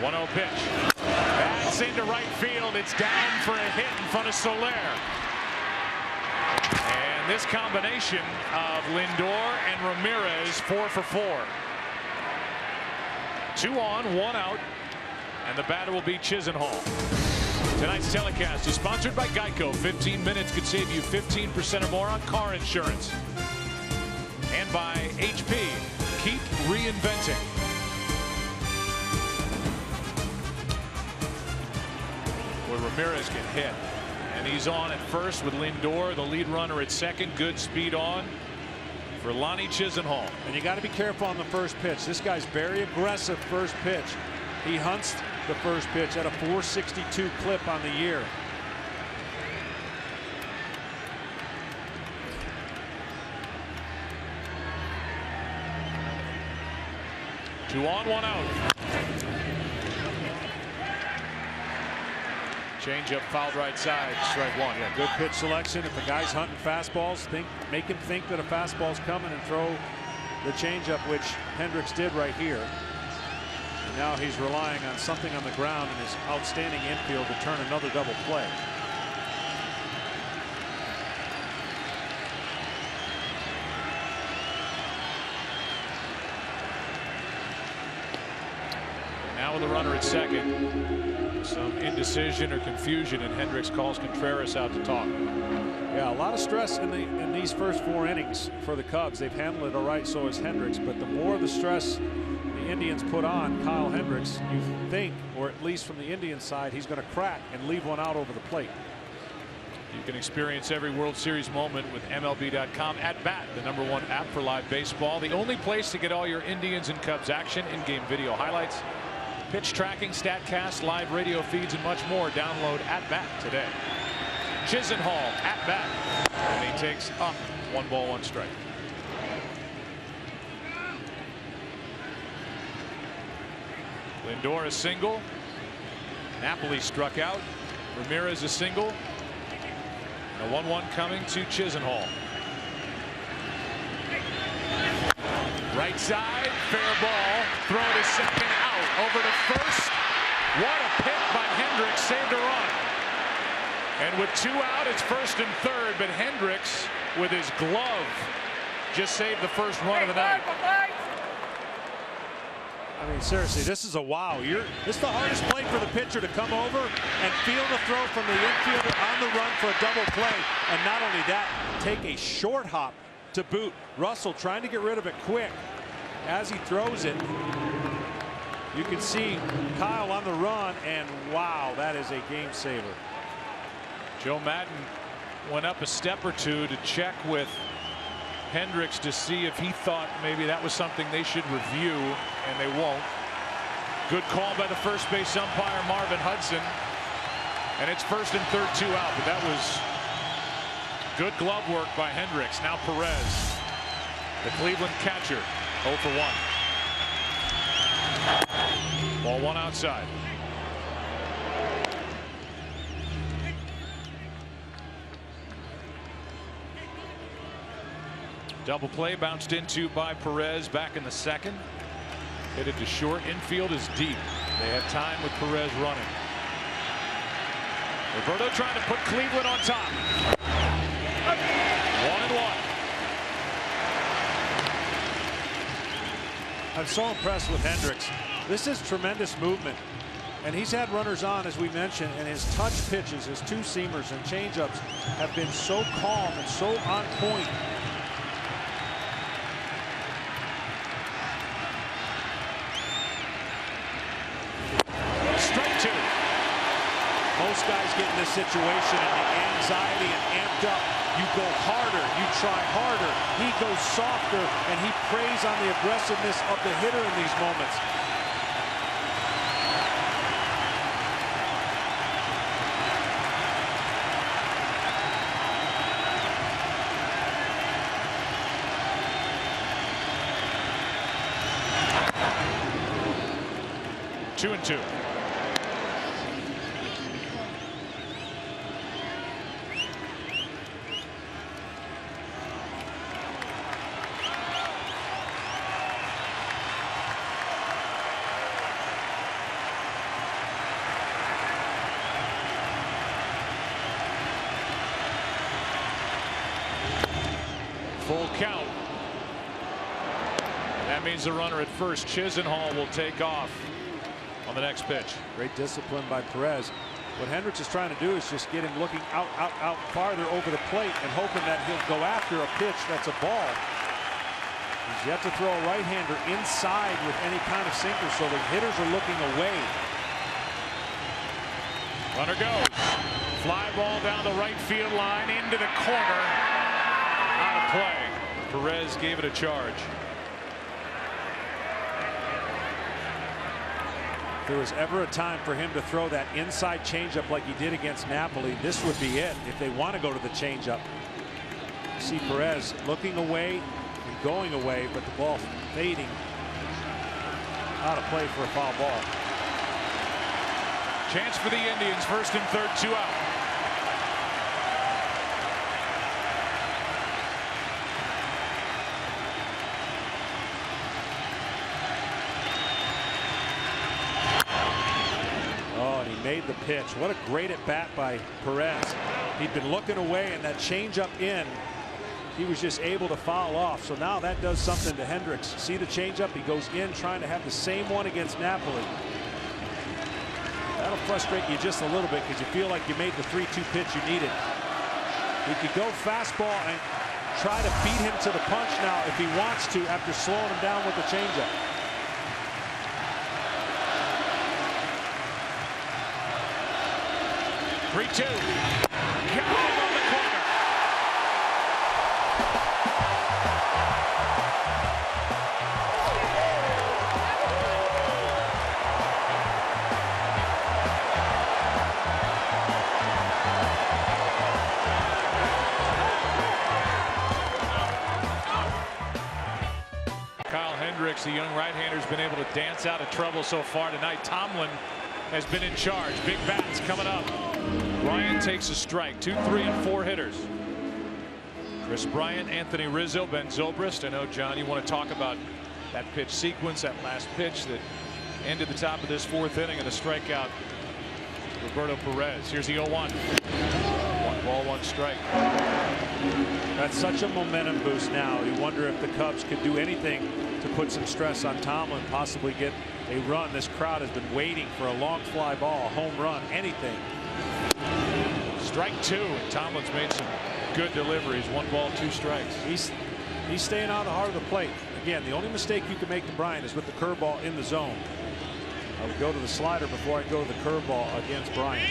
1-0 pitch. That's into right field. It's down for a hit in front of Soler. And this combination of Lindor and Ramirez 4 for 4. 2 on, 1 out, and the batter will be Chisenhall. Tonight's telecast is sponsored by Geico. 15 minutes could save you 15% or more on car insurance. And by HP. Keep reinventing. Where Ramirez can hit. And he's on at first with Lindor, the lead runner at second. Good speed on for Lonnie Chisenhall. And you got to be careful on the first pitch. This guy's very aggressive first pitch. He hunts the first pitch at a 462 clip on the year. Two on, 1 out. Change up fouled right side, strike 1. Yeah, good pitch selection. If the guy's hunting fastballs, make him think that a fastball's coming and throw the changeup, which Hendricks did right here. And now he's relying on something on the ground in his outstanding infield to turn another double play. Now with the runner at second. Some indecision or confusion, and Hendricks calls Contreras out to talk. Yeah, a lot of stress in these first 4 innings for the Cubs. They've handled it all right, so has Hendricks. But the more the stress the Indians put on Kyle Hendricks, you think, or at least from the Indian side, he's going to crack and leave one out over the plate. You can experience every World Series moment with MLB.com At Bat, the #1 app for live baseball. The only place to get all your Indians and Cubs action, in-game video highlights, pitch tracking, StatCast, live radio feeds, and much more. Download At Bat today. Chisenhall at bat, and he takes up 1 ball, 1 strike. Lindor a single. Napoli struck out. Ramirez a single. A 1-1 coming to Chisenhall. Right side, fair ball. Throw to second, out. Over to first. What a pick by Hendricks, saved a run. And with 2 out, it's first and third, but Hendricks, with his glove, just saved the first run of the night. I mean, seriously, this is a wow. This is the hardest play for the pitcher to come over and field a throw from the infielder on the run for a double play. And not only that, take a short hop to boot. Russell trying to get rid of it quick. As he throws it, you can see Kyle on the run, and wow, that is a game saver. Joe Madden went up a step or two to check with Hendricks to see if he thought maybe that was something they should review, and they won't. Good call by the first base umpire Marvin Hudson, and it's first and third, 2 out, but that was good glove work by Hendricks. Now Perez, the Cleveland catcher, 0 for 1. Ball 1 outside. Double play bounced into by Perez back in the second. Hit it to short. Infield is deep. They had time with Perez running. Roberto trying to put Cleveland on top. 1-1. I'm so impressed with Hendricks. This is tremendous movement. And he's had runners on, as we mentioned, and his touch pitches, his 2-seamers and changeups have been so calm and so on point. Most guys get in this situation and the anxiety and amped up. You go harder, you try harder. He goes softer, and he preys on the aggressiveness of the hitter in these moments. Two and 2. That means the runner at first, Chisenhall, will take off on the next pitch. Great discipline by Perez. What Hendricks is trying to do is just get him looking out farther over the plate and hoping that he'll go after a pitch that's a ball. He's yet to throw a right-hander inside with any kind of sinker, so the hitters are looking away. Runner goes. Fly ball down the right field line into the corner. Out of play. Perez gave it a charge. If there was ever a time for him to throw that inside changeup like he did against Napoli, this would be it if they want to go to the changeup. See Perez looking away and going away, but the ball fading out of play for a foul ball. Chance for the Indians, first and third, 2 out. Made the pitch. What a great at bat by Perez. He'd been looking away, and that changeup in, he was just able to foul off. So now that does something to Hendricks. See the changeup? He goes in trying to have the same one against Napoli. That'll frustrate you just a little bit because you feel like you made the 3-2 pitch you needed. He could go fastball and try to beat him to the punch now if he wants to after slowing him down with the changeup. 3-2. Got it on the corner. Kyle Hendricks, the young right-hander, has been able to dance out of trouble so far tonight. Tomlin has been in charge. Big bats coming up. Bryant takes a strike. 2, 3, and 4 hitters. Chris Bryant, Anthony Rizzo, Ben Zobrist. I know, John, you want to talk about that pitch sequence, that last pitch that ended the top of this 4th inning and a strikeout. Roberto Perez. Here's the 0-1. 1 ball, 1 strike. That's such a momentum boost now. You wonder if the Cubs could do anything to put some stress on Tomlin, possibly get a run. This crowd has been waiting for a long fly ball, a home run, anything. Strike 2, and Tomlin's made some good deliveries. 1 ball, 2 strikes. He's staying out of the heart of the plate. Again, the only mistake you can make to Bryant is with the curveball in the zone. I would go to the slider before I go to the curveball against Bryant.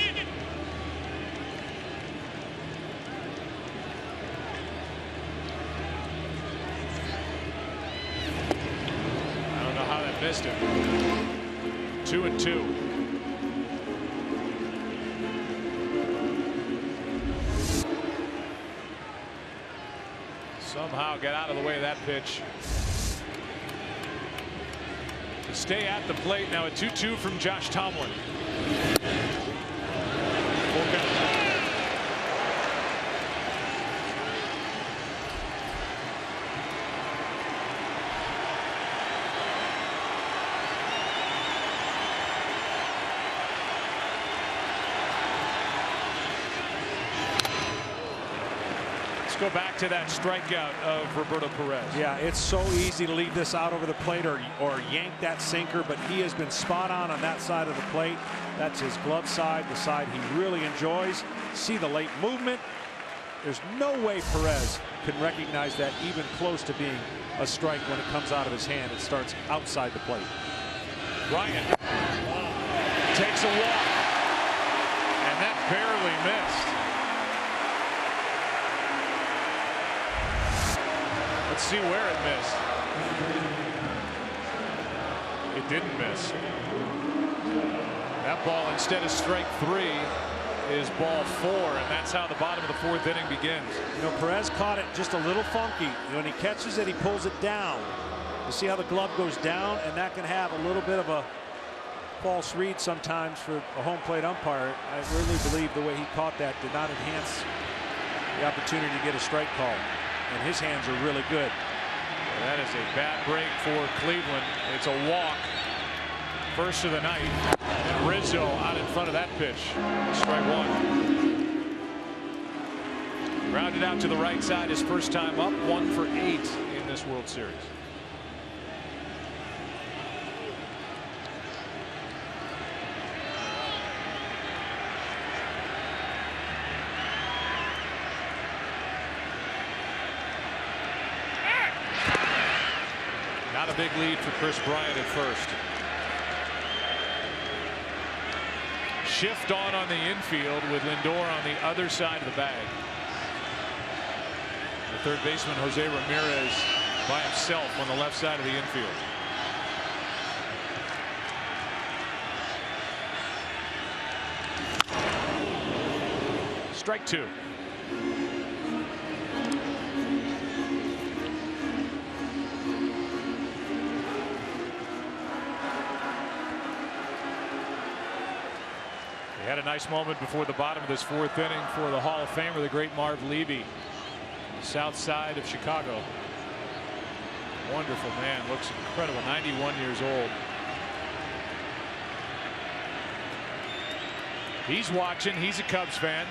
I don't know how that missed him. 2-2. Somehow get out of the way of that pitch. To stay at the plate now, a 2-2 from Josh Tomlin. Go back to that strikeout of Roberto Perez. Yeah, it's so easy to leave this out over the plate or yank that sinker, but he has been spot on that side of the plate. That's his glove side, the side he really enjoys. See the late movement. There's no way Perez can recognize that even close to being a strike when it comes out of his hand. It starts outside the plate. Bryant takes a walk, and that barely missed. Let's see where it missed. It didn't miss. That ball, instead of strike 3, is ball 4, and that's how the bottom of the 4th inning begins. You know, Perez caught it just a little funky. When he catches it, he pulls it down. You see how the glove goes down, and that can have a little bit of a false read sometimes for a home plate umpire. I really believe the way he caught that did not enhance the opportunity to get a strike call. And his hands are really good. Well, that is a bad break for Cleveland. It's a walk. First of the night. And Rizzo out in front of that pitch. Strike 1. Grounded out to the right side his first time up. 1 for 8 in this World Series. Not a big lead for Chris Bryant at first. Shift on the infield with Lindor on the other side of the bag. The third baseman Jose Ramirez by himself on the left side of the infield. Strike two. He had a nice moment before the bottom of this fourth inning for the Hall of Famer, the great Marv Levy, south side of Chicago. Wonderful man, looks incredible, 91 years old. He's watching, he's a Cubs fan.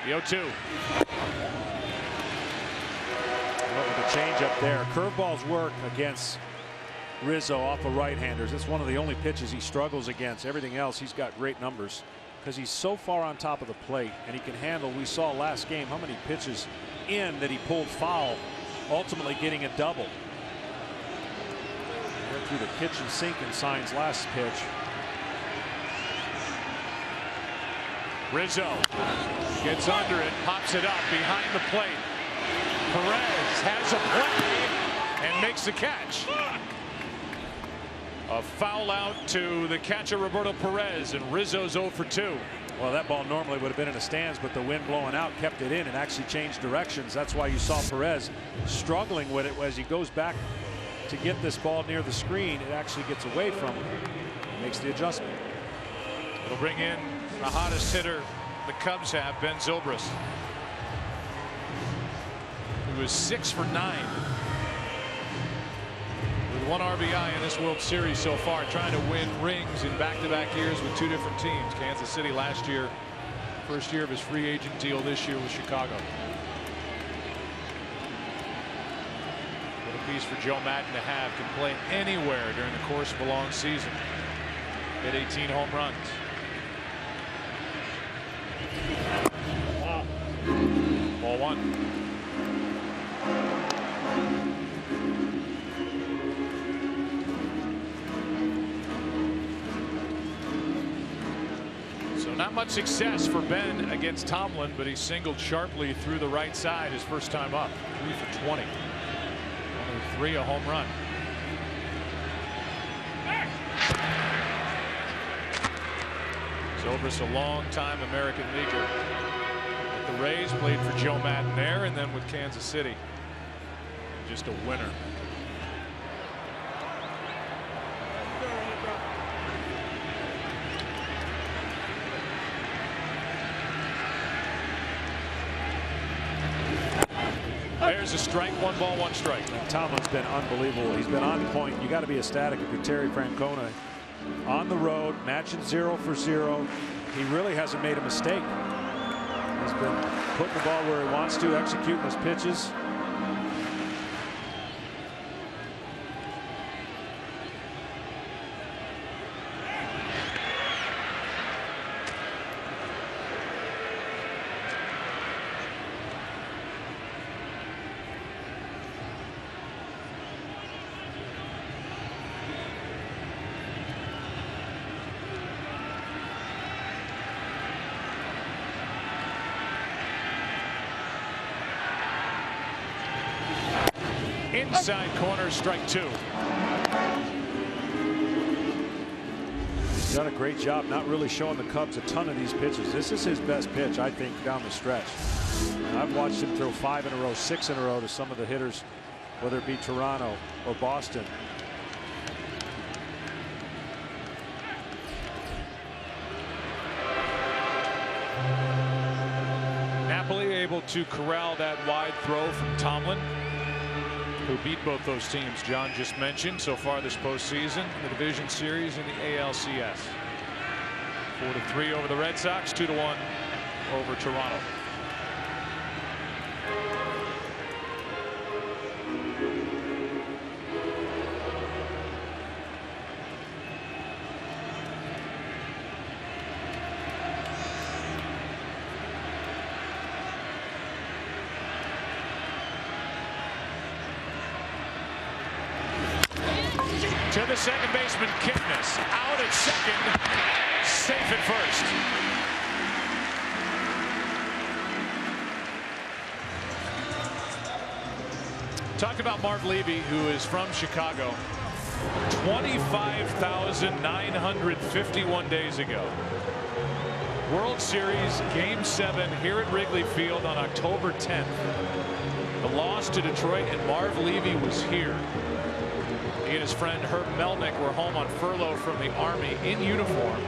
The 0-2. Look at the change up there. Curveballs work against Rizzo off of right-handers. It's one of the only pitches he struggles against. Everything else, he's got great numbers because he's so far on top of the plate and he can handle. We saw last game how many pitches in that he pulled foul, ultimately getting a double. Went through the kitchen sink in Signs' last pitch. Rizzo gets under it, pops it up behind the plate. Perez has a play and makes the catch. A foul out to the catcher Roberto Perez, and Rizzo's 0 for 2. Well, that ball normally would have been in the stands, but the wind blowing out kept it in and actually changed directions. That's why you saw Perez struggling with it as he goes back to get this ball near the screen. It actually gets away from him, makes the adjustment. It'll bring in the hottest hitter the Cubs have, Ben Zobrist, who is 6 for 9 with 1 RBI in this World Series so far, trying to win rings in back-to-back years with 2 different teams. Kansas City last year, first year of his free agent deal, this year with Chicago. What a piece for Joe Madden to have. Can play anywhere during the course of a long season. Hit 18 home runs. Ball 1. So not much success for Ben against Tomlin, but he singled sharply through the right side his first time up. 3 for 20. Only 3 a home run. Zobrist, a long-time American leaguer. With the Rays, played for Joe Madden there, and then with Kansas City. Just a winner. There's a strike, 1 ball, 1 strike. And Tomlin's been unbelievable. He's been on point. You got to be ecstatic if you're Terry Francona. On the road, matching 0 for 0. He really hasn't made a mistake. He's been putting the ball where he wants to, executing his pitches. Inside corner, strike 2. He's done a great job not really showing the Cubs a ton of these pitches. This is his best pitch, I think, down the stretch. I've watched him throw 5 in a row, 6 in a row to some of the hitters, whether it be Toronto or Boston. Napoli able to corral that wide throw from Tomlin, who beat both those teams John just mentioned so far this postseason, the division series in the ALCS. 4-3 over the Red Sox, 2-1 over Toronto. To the second baseman, Kipnis. Out at second. Safe at first. Talk about Marv Levy, who is from Chicago. 25,951 days ago. World Series Game 7 here at Wrigley Field on October 10th. The loss to Detroit, and Marv Levy was here. He and his friend Herb Melnick were home on furlough from the Army in uniform.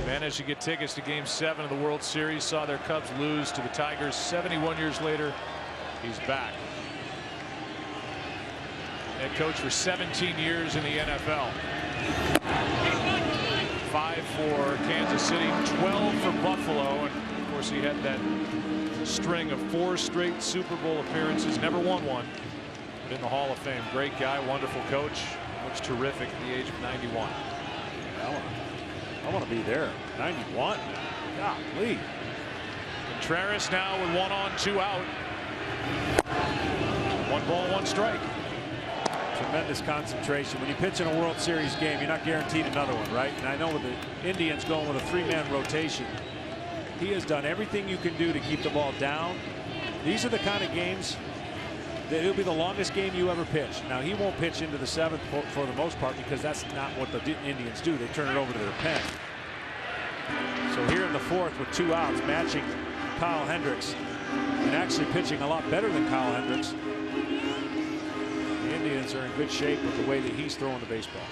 Managed to get tickets to Game 7 of the World Series. Saw their Cubs lose to the Tigers. 71 years later, he's back. Head coach for 17 years in the NFL. 5 for Kansas City, 12 for Buffalo, and of course he had that string of 4 straight Super Bowl appearances. Never won one, but in the Hall of Fame. Great guy, wonderful coach. Looks terrific at the age of 91. I want to be there. 91. Golly. Contreras now with 1 on, 2 out. 1 ball, 1 strike. Tremendous concentration. When you pitch in a World Series game, you're not guaranteed another one, right? And I know with the Indians going with a 3-man rotation, he has done everything you can do to keep the ball down. These are the kind of games that it'll be the longest game you ever pitch. Now, he won't pitch into the 7th for the most part, because that's not what the Indians do. They turn it over to their pen. So here in the 4th with 2 outs, matching Kyle Hendricks, and actually pitching a lot better than Kyle Hendricks. The Indians are in good shape with the way that he's throwing the baseball.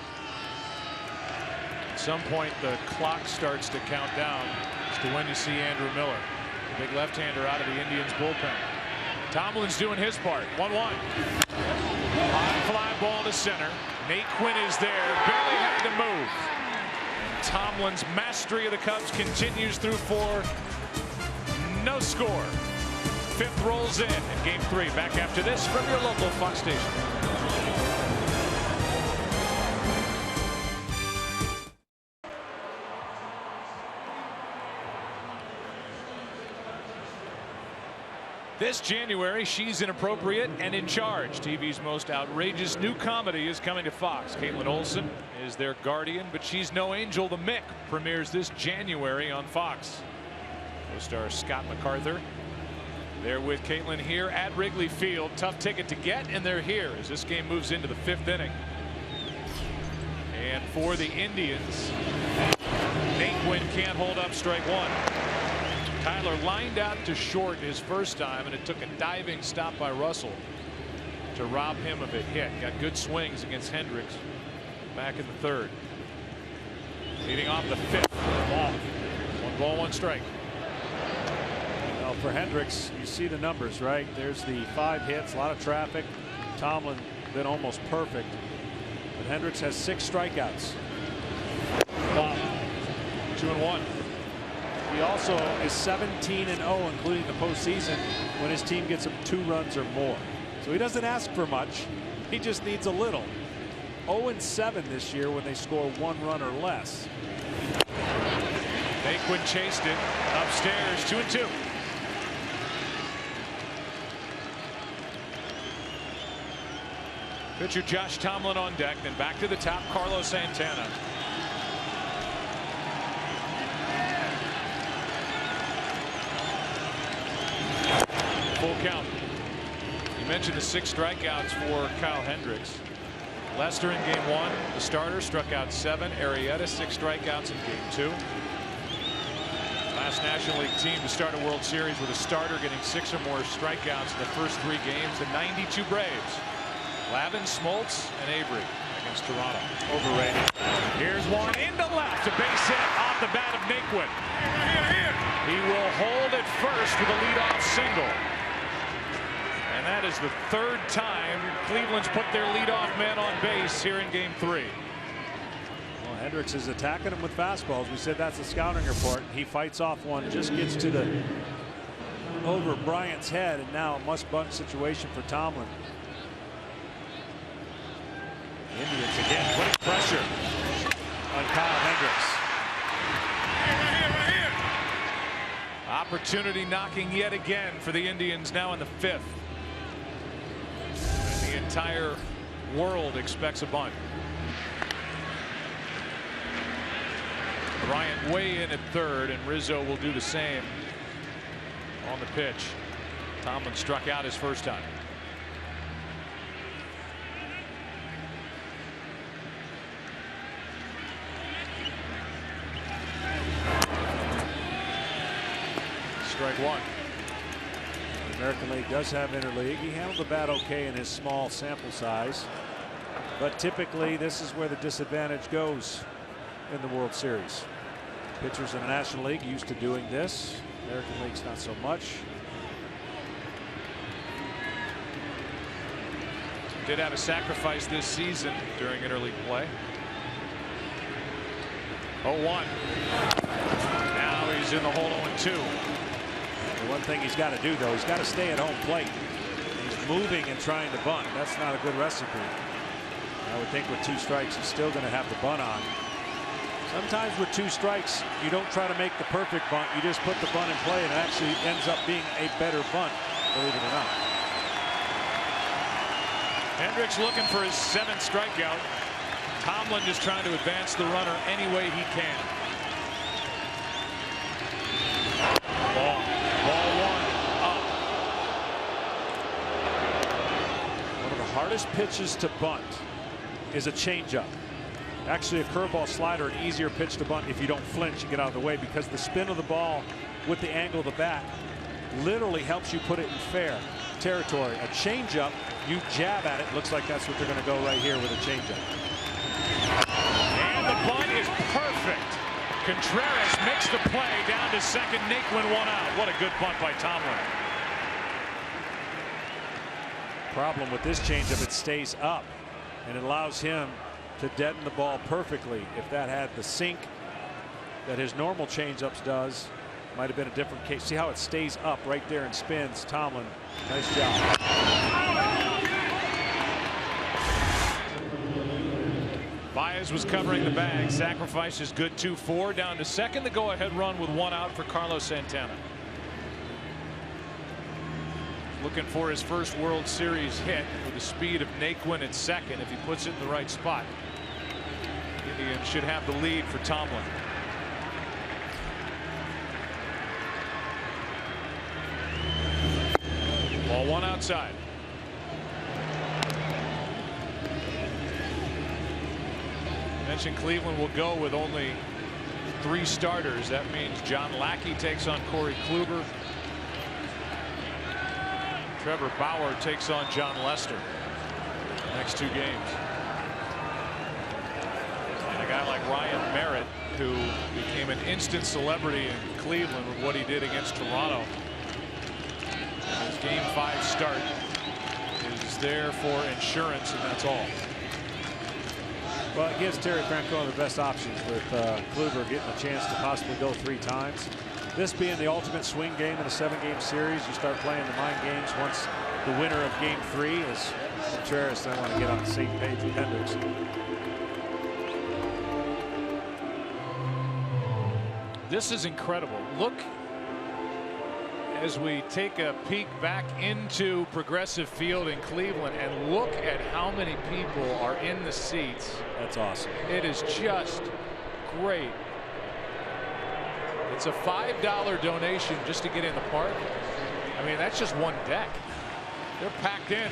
At some point, the clock starts to count down as to when you see Andrew Miller, the big left-hander out of the Indians bullpen. Tomlin's doing his part. 1-1. High fly ball to center. Nate Quinn is there. Barely had to move. Tomlin's mastery of the Cubs continues through 4. No score. 5th rolls in Game 3. Back after this from your local Fox station. This January, She's Inappropriate and in Charge. TV's most outrageous new comedy is coming to Fox. Caitlin Olsen is their guardian, but she's no angel. The Mick premieres this January on Fox. Co-star Scott MacArthur there with Caitlin here at Wrigley Field. Tough ticket to get, and they're here as this game moves into the 5th inning. And for the Indians, Nate Quinn can't hold up strike 1. Tyler lined out to short his first time, and it took a diving stop by Russell to rob him of a hit. Got good swings against Hendricks back in the 3rd. Leading off the 5th. Ball. 1 ball, 1 strike. Well, for Hendricks, you see the numbers, right? There's the 5 hits, a lot of traffic. Tomlin been almost perfect, but Hendricks has 6 strikeouts. Ball. 2-1. He also is 17-0, including the postseason, when his team gets him 2 runs or more. So he doesn't ask for much. He just needs a little. 0-7 this year when they score 1 run or less. Naquin chased it upstairs. 2-2. Pitcher Josh Tomlin on deck. Then back to the top, Carlos Santana. Full count. You mentioned the 6 strikeouts for Kyle Hendricks. Lester in Game 1, the starter, struck out 7. Arrieta 6 strikeouts in Game 2. Last National League team to start a World Series with a starter getting 6 or more strikeouts in the first 3 games. The 92 Braves. Lavin, Smoltz, and Avery against Toronto. Overrated. Here's one into left. A base hit off the bat of Naquin. He will hold at first with a leadoff single. And that is the 3rd time Cleveland's put their leadoff man on base here in Game 3. Well, Hendricks is attacking him with fastballs. We said that's the scouting report. He fights off one, just gets to the over Bryant's head, and now a must-bunt situation for Tomlin. The Indians again putting pressure on Kyle Hendricks. Opportunity knocking yet again for the Indians now in the 5th. And the entire world expects a bunt. Bryant way in at third, and Rizzo will do the same on the pitch. Tomlin struck out his first time. Strike one. The American League does have interleague. He handled the bat okay in his small sample size, but typically this is where the disadvantage goes in the World Series. Pitchers in the National League used to doing this. American League's not so much. Did have a sacrifice this season during interleague play. 0-1. Now he's in the hole 0-2. The one thing he's got to do, though, he's got to stay at home plate. He's moving and trying to bunt. That's not a good recipe. I would think with 2 strikes, he's still going to have the bunt on. Sometimes with 2 strikes, you don't try to make the perfect bunt. You just put the bunt in play, and it actually ends up being a better bunt, believe it or not. Hendricks looking for his 7th strikeout. Tomlin just trying to advance the runner any way he can. Ball 1 up. One of the hardest pitches to bunt is a changeup. Actually, a curveball slider, an easier pitch to bunt if you don't flinch and get out of the way, because the spin of the ball with the angle of the bat literally helps you put it in fair territory. A changeup, you jab at it. Looks like that's what they're going to go right here with a changeup. And the bunt is perfect. Contreras makes the play down to second. Naquin 1 out. What a good bunt by Tomlin. Problem with this changeup, it stays up, and it allows him to deaden the ball perfectly. If that had the sink that his normal changeups does, might have been a different case. See how it stays up right there and spins. Tomlin, nice job. Baez was covering the bag. Sacrifice is good. 2-4 down to second. The go-ahead run with 1 out for Carlos Santana. Looking for his first World Series hit with the speed of Naquin at second. If he puts it in the right spot, Indians should have the lead for Tomlin. Ball 1 outside. Mentioned Cleveland will go with only 3 starters. That means John Lackey takes on Corey Kluber. Trevor Bauer takes on John Lester. Next 2 games. And a guy like Ryan Merritt, who became an instant celebrity in Cleveland with what he did against Toronto. His Game 5 start is there for insurance, and that's all. Well, it gives Terry Francona the best options, with Kluber getting a chance to possibly go 3 times. This being the ultimate swing game in a 7-game series, you start playing the mind games once the winner of Game 3 is Contreras. Then want to get on the same page with Hendricks. This is incredible. Look, as we take a peek back into Progressive Field in Cleveland, and look at how many people are in the seats. That's awesome. It is just great. It's a $5 donation just to get in the park. I mean, that's just one deck. They're packed in.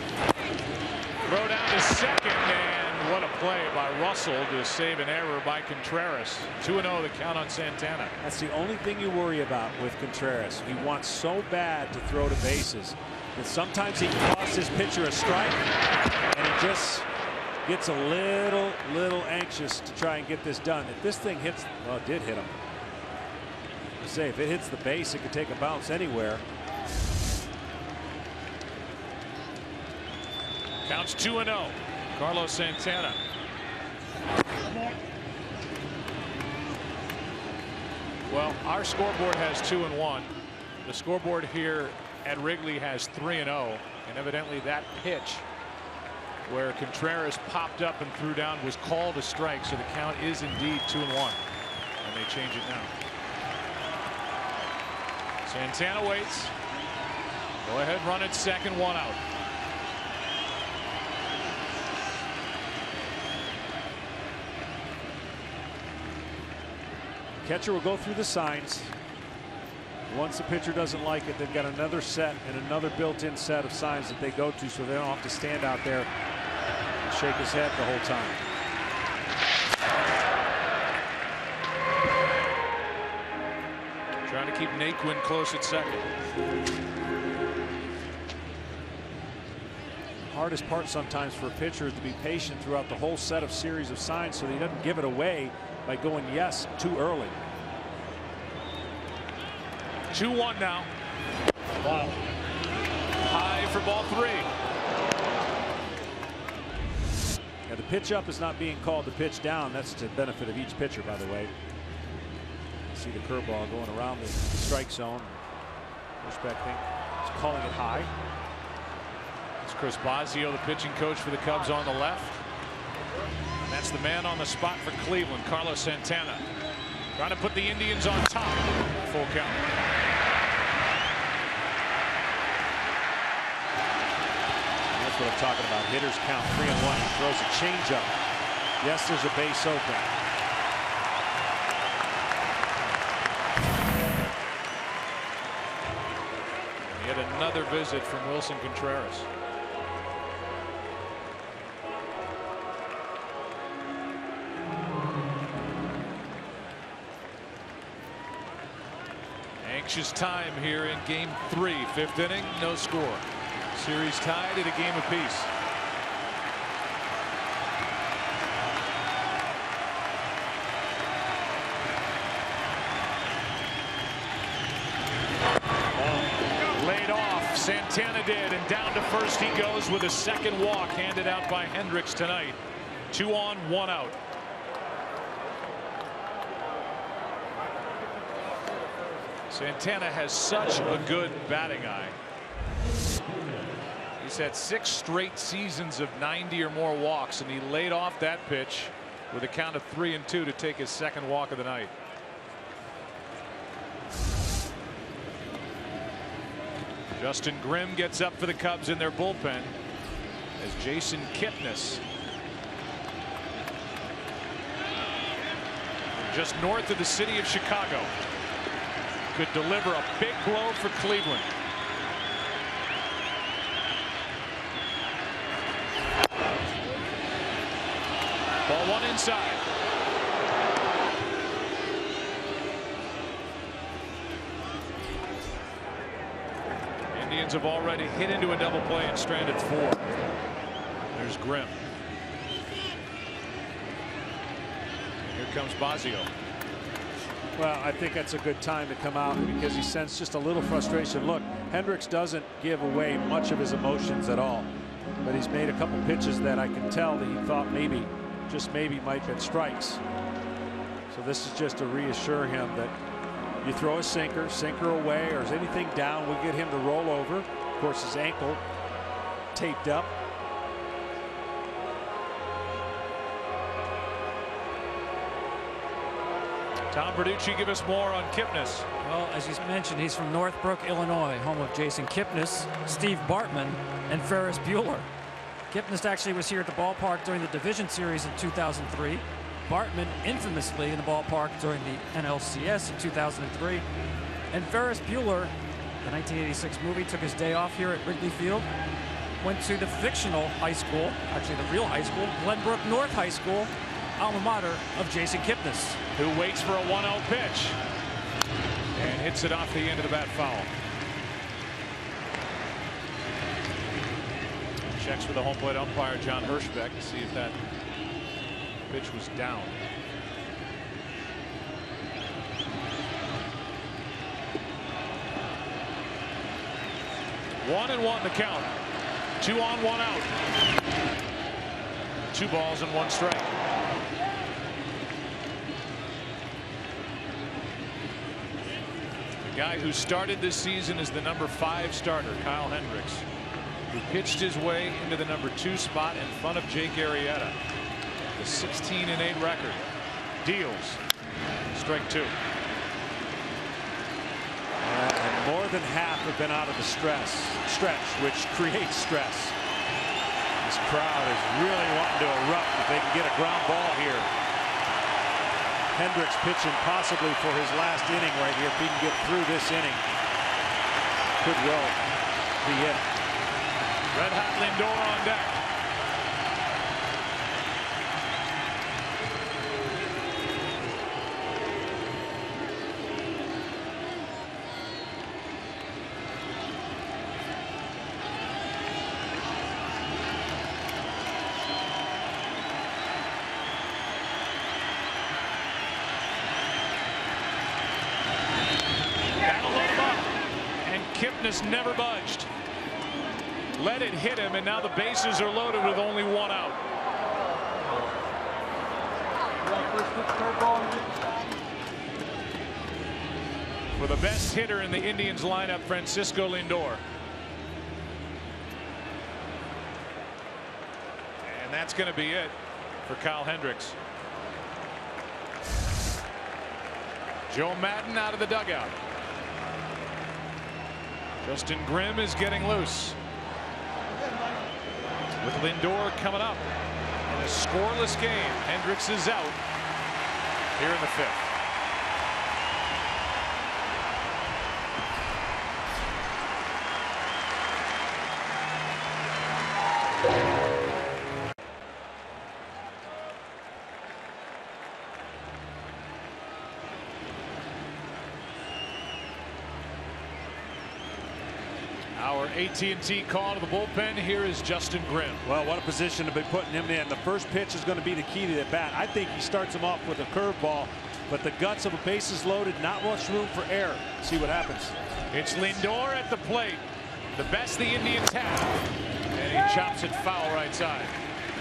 Throw down to second, and what a play by Russell to save an error by Contreras. 2-0 the count on Santana. That's the only thing you worry about with Contreras. He wants so bad to throw to bases that sometimes he costs his pitcher a strike, and he just gets a little anxious to try and get this done. If this thing hits, well, it did hit him. Say if it hits the base, it could take a bounce anywhere. Counts 2-0. Carlos Santana. Well, our scoreboard has 2-1. The scoreboard here at Wrigley has 3-0, and evidently that pitch where Contreras popped up and threw down was called a strike, so the count is indeed 2-1, and they change it now. Santana waits. Go ahead, run at second, 1 out. Catcher will go through the signs. Once the pitcher doesn't like it, they've got another set and another built-in set of signs that they go to, so they don't have to stand out there and shake his head the whole time. Trying to keep Naquin close at second. Hardest part sometimes for a pitcher is to be patient throughout the whole set of series of signs so that he doesn't give it away by going yes too early. 2-1 now. Wow. High for ball 3. Now the pitch up is not being called the pitch down. That's to the benefit of each pitcher, by the way. You see the curveball going around the strike zone. Respecting. He's calling it high. It's Chris Bosio, the pitching coach for the Cubs, on the left. And that's the man on the spot for Cleveland, Carlos Santana. Trying to put the Indians on top. Full count. That's what I'm talking about. Hitters count 3-1. He throws a changeup. Yes, there's a base open. Yet another visit from Wilson Contreras. Anxious time here in game 3, 5th inning, no score. Series tied at a game apiece. Laid off, Santana did, and down to first he goes with a second walk handed out by Hendricks tonight. 2 on, 1 out. Santana has such a good batting eye. He's had 6 straight seasons of 90 or more walks, and he laid off that pitch with a count of 3-2 to take his second walk of the night. Justin Grimm gets up for the Cubs in their bullpen as Jason Kipnis, just north of the city of Chicago, could deliver a big blow for Cleveland. Ball 1 inside. Indians have already hit into a double play and stranded 4. There's Grimm. And here comes Bosio. Well, I think that's a good time to come out because he sensed just a little frustration. Look, Hendricks doesn't give away much of his emotions at all, but he's made a couple pitches that I can tell that he thought maybe, just maybe, might get strikes. So this is just to reassure him that you throw a sinker away, or is anything down, we'll get him to roll over. Of course, his ankle taped up. Tom Verducci, give us more on Kipnis. Well, as you mentioned, he's from Northbrook, Illinois, home of Jason Kipnis, Steve Bartman, and Ferris Bueller. Kipnis actually was here at the ballpark during the division series in 2003. Bartman infamously in the ballpark during the NLCS in 2003. And Ferris Bueller, the 1986 movie, took his day off here at Wrigley Field, went to the fictional high school, actually the real high school, Glenbrook North High School, alma mater of Jason Kipnis, who waits for a 1-0 pitch and hits it off the end of the bat foul. Checks with the home plate umpire John Hirschbeck to see if that pitch was down. One and one the count. 2 on, 1 out. 2 balls and 1 strike. The guy who started this season as the number 5 starter, Kyle Hendricks, who pitched his way into the number 2 spot in front of Jake Arrieta. The 16-8 record. Deals. Strike 2. And more than half have been out of the stretch, which creates stress. This crowd is really wanting to erupt if they can get a ground ball here. Hendricks pitching possibly for his last inning right here. If he can get through this inning, could well be it. Red hot Lindor on deck. Kipnis never budged. Let it hit him, and now the bases are loaded with only one out. For the best hitter in the Indians lineup, Francisco Lindor. And that's going to be it for Kyle Hendricks. Joe Madden out of the dugout. Justin Grimm is getting loose. With Lindor coming up in a scoreless game, Hendricks is out here in the fifth. Our AT&T call to the bullpen. Here is Justin Grimm. Well, what a position to be putting him in. The first pitch is going to be the key to the bat. I think he starts him off with a curveball, but the guts of a bases loaded, not much room for error. See what happens. It's Lindor at the plate. The best the Indians have. And he chops it foul right side.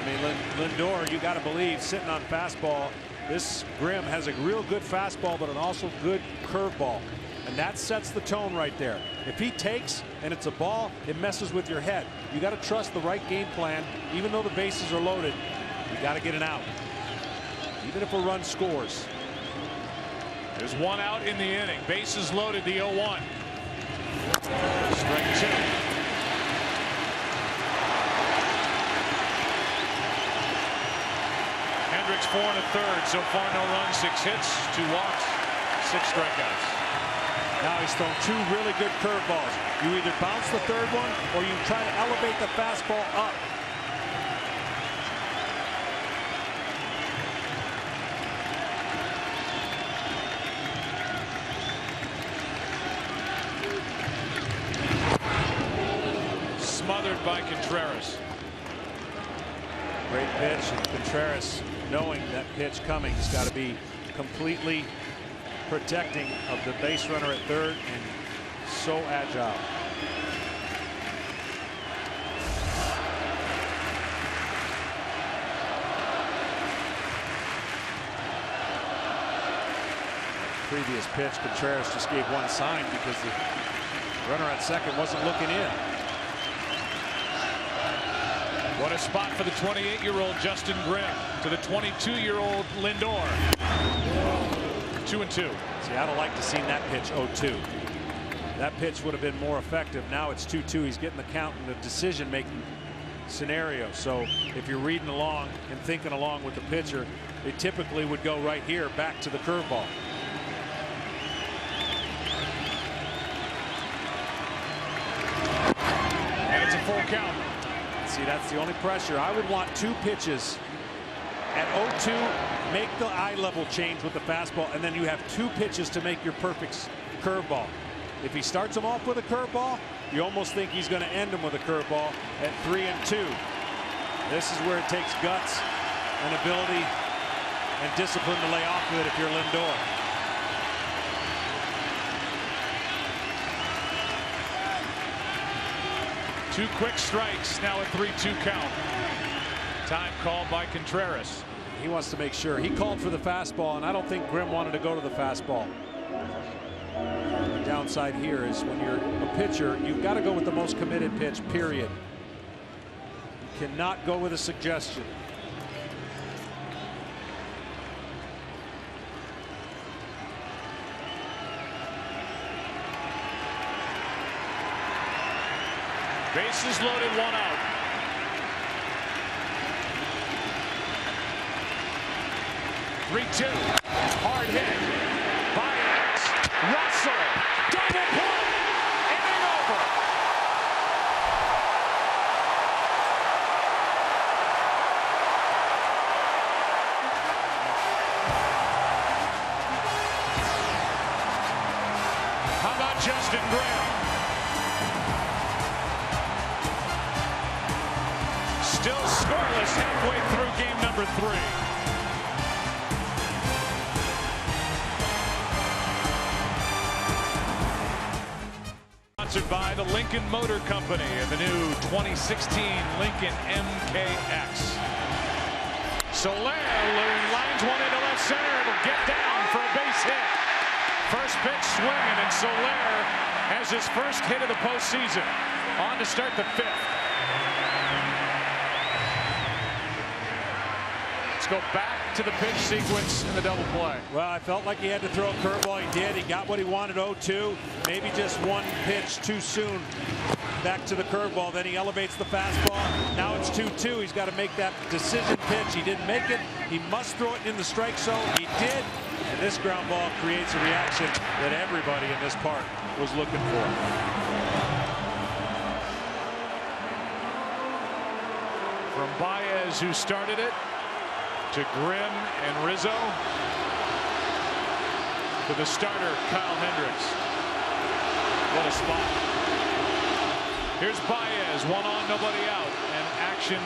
I mean, Lindor, you got to believe, sitting on fastball. This Grimm has a real good fastball, but an also good curveball. And that sets the tone right there. If he takes and it's a ball, it messes with your head. You got to trust the right game plan. Even though the bases are loaded, you got to get an out. Even if a run scores. There's one out in the inning. Bases loaded, the 0-1. Strike two. Hendricks 4 1/3. So far, no runs, 6 hits, 2 walks, 6 strikeouts. Now he's thrown 2 really good curveballs. You either bounce the third one or you try to elevate the fastball up. Smothered by Contreras. Great pitch, and Contreras, knowing that pitch coming, has got to be completely protecting of the base runner at third, and so agile. Previous pitch, Contreras just gave one sign because the runner at second wasn't looking in. What a spot for the 28-year-old Justin Grimm to the 22-year-old Lindor. 2-2. See, I'd have liked to seen that pitch 0-2. That pitch would have been more effective. Now it's 2-2. He's getting the count in the decision-making scenario. So if you're reading along and thinking along with the pitcher, they typically would go right here back to the curveball. And it's a full count. See, that's the only pressure. I would want 2 pitches at 0-2, make the eye level change with the fastball, and then you have 2 pitches to make your perfect curveball. If he starts him off with a curveball, you almost think he's going to end him with a curveball at 3-2. This is where it takes guts and ability and discipline to lay off of it if you're Lindor. Two quick strikes, now a 3-2 count. Time called by Contreras. He wants to make sure. He called for the fastball, and I don't think Grimm wanted to go to the fastball. The downside here is when you're a pitcher, you've got to go with the most committed pitch, period. You cannot go with a suggestion. Bases loaded, 1 out. Three-two. hard hit. Baez, Russell, double play, inning over. How about Justin Graham? Still scoreless halfway through game number 3. Sponsored by the Lincoln Motor Company and the new 2016 Lincoln MKX. Soler lines one into left center. It'll get down for a base hit. First pitch swinging, and Soler has his first hit of the postseason. On to start the 5th. Let's go back to the pitch sequence in the double play. Well, I felt like he had to throw a curveball. He did. He got what he wanted, 0-2. Maybe just one pitch too soon. Back to the curveball. Then he elevates the fastball. Now it's 2-2. He's got to make that decision pitch. He didn't make it. He must throw it in the strike zone. He did. And this ground ball creates a reaction that everybody in this park was looking for. From Baez, who started it, to Grimm and Rizzo, to the starter, Kyle Hendricks. What a spot. Here's Baez, 1 on, nobody out, and action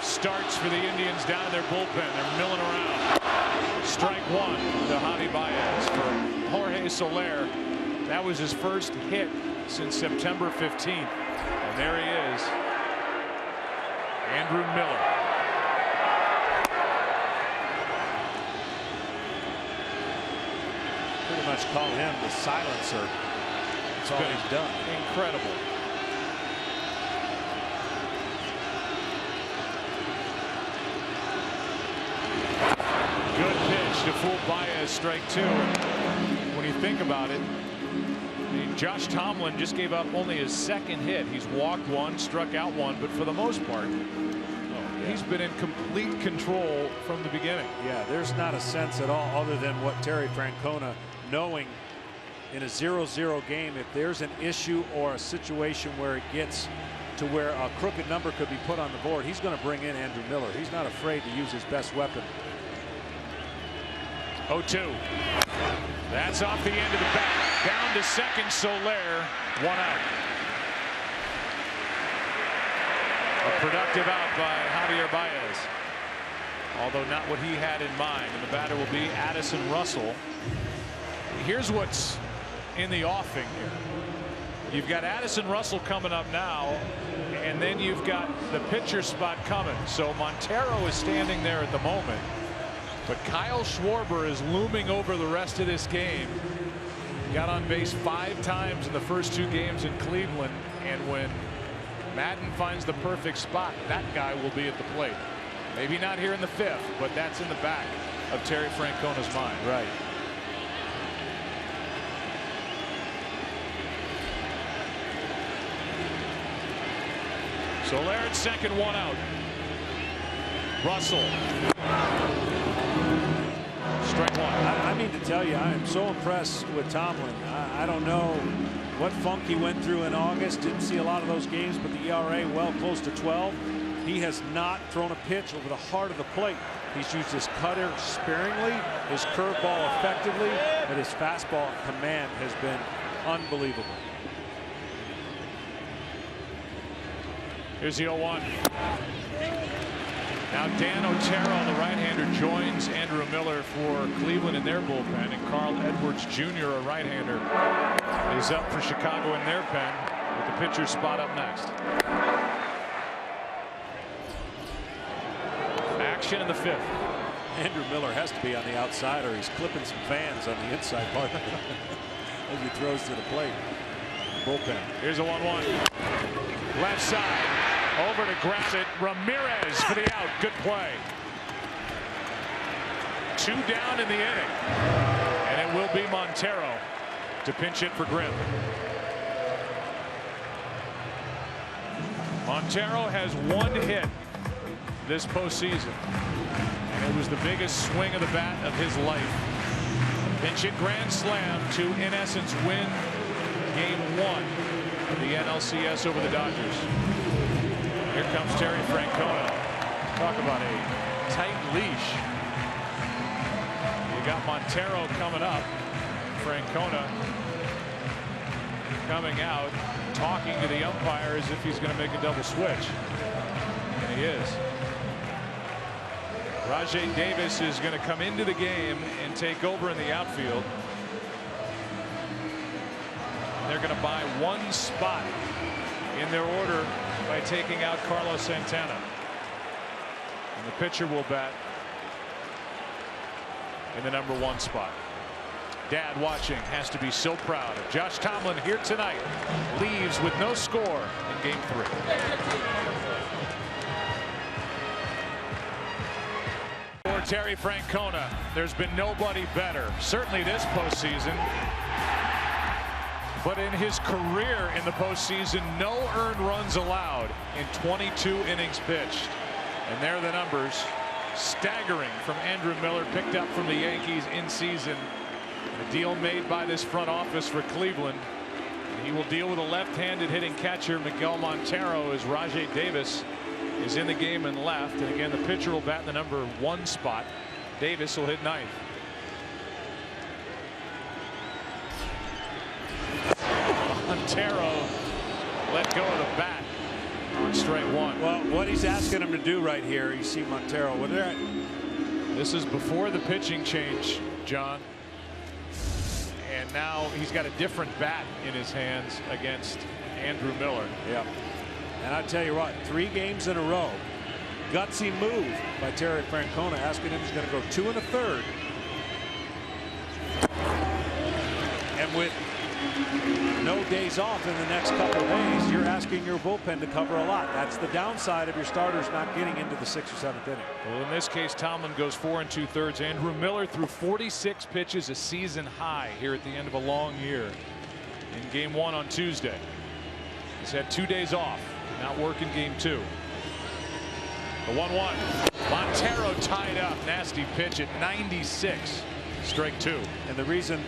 starts for the Indians down in their bullpen. They're milling around. Strike 1 to Javi Baez for Jorge Soler. That was his first hit since September 15th. And there he is, Andrew Miller. Pretty much call him the silencer. That's all he's done. Incredible. Good pitch to fool Baez, strike 2. When you think about it, I mean, Josh Tomlin just gave up only his 2nd hit. He's walked 1, struck out 1, but for the most part, he's been in complete control from the beginning. Yeah, there's not a sense at all other than what Terry Francona, knowing in a 0-0 game, if there's an issue or a situation where it gets to where a crooked number could be put on the board, he's going to bring in Andrew Miller. He's not afraid to use his best weapon. 0-2. That's off the end of the bat. Down to second, Soler, 1 out. A productive out by Javier Baez, although not what he had in mind. And the batter will be Addison Russell. Here's what's in the offing here. You've got Addison Russell coming up now, and then you've got the pitcher spot coming. So Montero is standing there at the moment, but Kyle Schwarber is looming over the rest of this game. Got on base 5 times in the first 2 games in Cleveland, and when Madden finds the perfect spot, that guy will be at the plate. Maybe not here in the 5th, but that's in the back of Terry Francona's mind. Right. Soler at second, 1 out. Russell. Strike 1. I mean to tell you, I am so impressed with Tomlin. I don't know what funk he went through in August. Didn't see a lot of those games, but the ERA well close to 12. He has not thrown a pitch over the heart of the plate. He's used his cutter sparingly, his curveball effectively, but his fastball command has been unbelievable. Here's the 0-1. Now Dan Otero, the right-hander, joins Andrew Miller for Cleveland in their bullpen, and Carl Edwards Jr., a right-hander, is up for Chicago in their pen with the pitcher spot up next. Action in the 5th. Andrew Miller has to be on the outside, or he's clipping some fans on the inside part as he throws to the plate. Bullpen. Here's a 1-1. Left side. Over to grab it. Ramirez for the out. Good play. 2 down in the inning. And it will be Montero to pinch it for Grimm. Montero has 1 hit this postseason. It was the biggest swing of the bat of his life. Pinch hit grand slam to, in essence, win game 1 of the NLCS over the Dodgers. Here comes Terry Francona. Talk about a tight leash. You got Montero coming up. Francona coming out, talking to the umpire as if he's going to make a double switch. And he is. Rajai Davis is going to come into the game and take over in the outfield. They're going to buy 1 spot in their order by taking out Carlos Santana. And the pitcher will bat in the number 1 spot. Dad watching has to be so proud of Josh Tomlin here tonight. Leaves with no score in game 3. For Terry Francona, there's been nobody better, certainly this postseason. But in his career in the postseason, no earned runs allowed in 22 innings pitched. And there are the numbers, staggering from Andrew Miller, picked up from the Yankees in season. A deal made by this front office for Cleveland. And he will deal with a left-handed hitting catcher, Miguel Montero, as Rajai Davis is in the game and left. And again, the pitcher will bat in the number 1 spot. Davis will hit 9th. Montero let go of the bat on strike 1. Well, what he's asking him to do right here, you see Montero. This is before the pitching change, John. And now he's got a different bat in his hands against Andrew Miller. Yeah. And I tell you what, 3 games in a row, gutsy move by Terry Francona, asking him he's going to go 2 1/3. And with no days off in the next couple of days, you're asking your bullpen to cover a lot. That's the downside of your starters not getting into the 6th or 7th inning. Well, in this case, Tomlin goes 4 2/3. Andrew Miller threw 46 pitches, a season high here at the end of a long year. In game 1 on Tuesday, he's had 2 days off, not working game 2. The 1-1. Montero tied up, nasty pitch at 96, strike 2. And the reason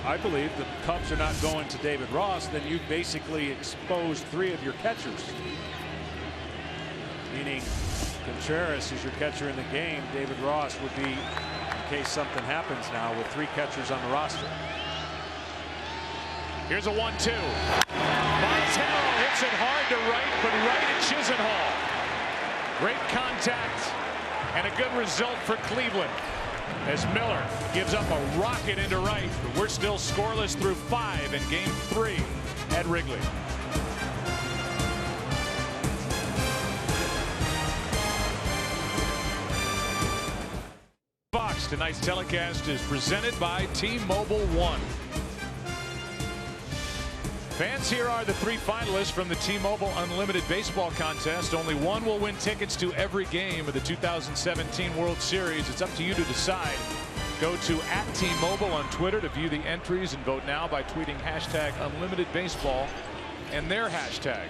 I believe the Cubs are not going to David Ross, then you basically exposed 3 of your catchers. Meaning Contreras is your catcher in the game. David Ross would be, in case something happens now, with 3 catchers on the roster. Here's a 1-2. Montero hits it hard to right, but right at Chisenhall. Great contact and a good result for Cleveland, as Miller gives up a rocket into right. But we're still scoreless through 5 in game 3 at Wrigley. Fox, tonight's telecast is presented by T-Mobile One. Fans, here are the 3 finalists from the T-Mobile Unlimited Baseball Contest. Only one will win tickets to every game of the 2017 World Series. It's up to you to decide. Go to @T-Mobile on Twitter to view the entries and vote now by tweeting #UnlimitedBaseball and their hashtag.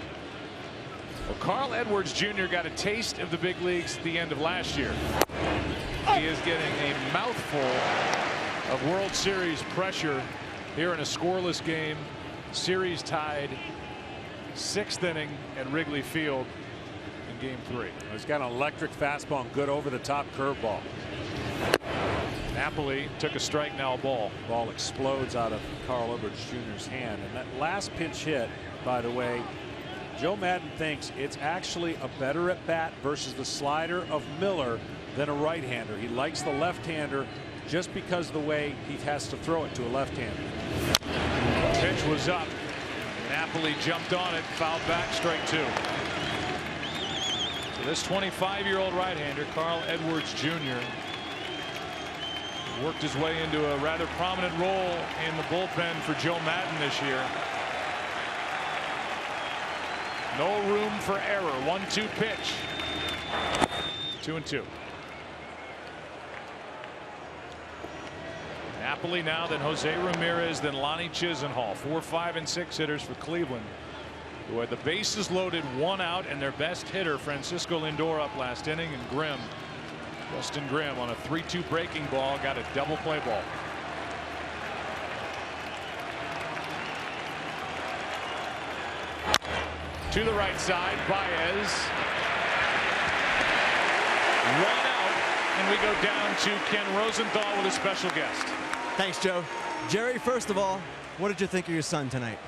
Well, Carl Edwards Jr. got a taste of the big leagues at the end of last year. He is getting a mouthful of World Series pressure here in a scoreless game. Series tied, 6th inning at Wrigley Field in game 3. He's got an electric fastball and good over the top curveball. Napoli took a strike, now a ball. Ball explodes out of Carl Edwards Jr.'s hand. And that last pitch hit, by the way, Joe Maddon thinks it's actually a better at bat versus the slider of Miller than a right-hander. He likes the left-hander just because of the way he has to throw it to a left-hander. Pitch was up. Napoli jumped on it, fouled back, strike 2. So this 25-year-old right-hander, Carl Edwards Jr., worked his way into a rather prominent role in the bullpen for Joe Maddon this year. No room for error. 1-2 pitch. 2-2. Napoli now, then Jose Ramirez, then Lonnie Chisenhall. 4, 5, and 6 hitters for Cleveland, who had the bases loaded, 1 out, and their best hitter, Francisco Lindor, up last inning, and Grimm Justin Grimm on a 3-2 breaking ball got a double play ball. To the right side, Baez. 1 out, and we go down to Ken Rosenthal with a special guest. Thanks, Joe. Jerry, first of all, what did you think of your son tonight?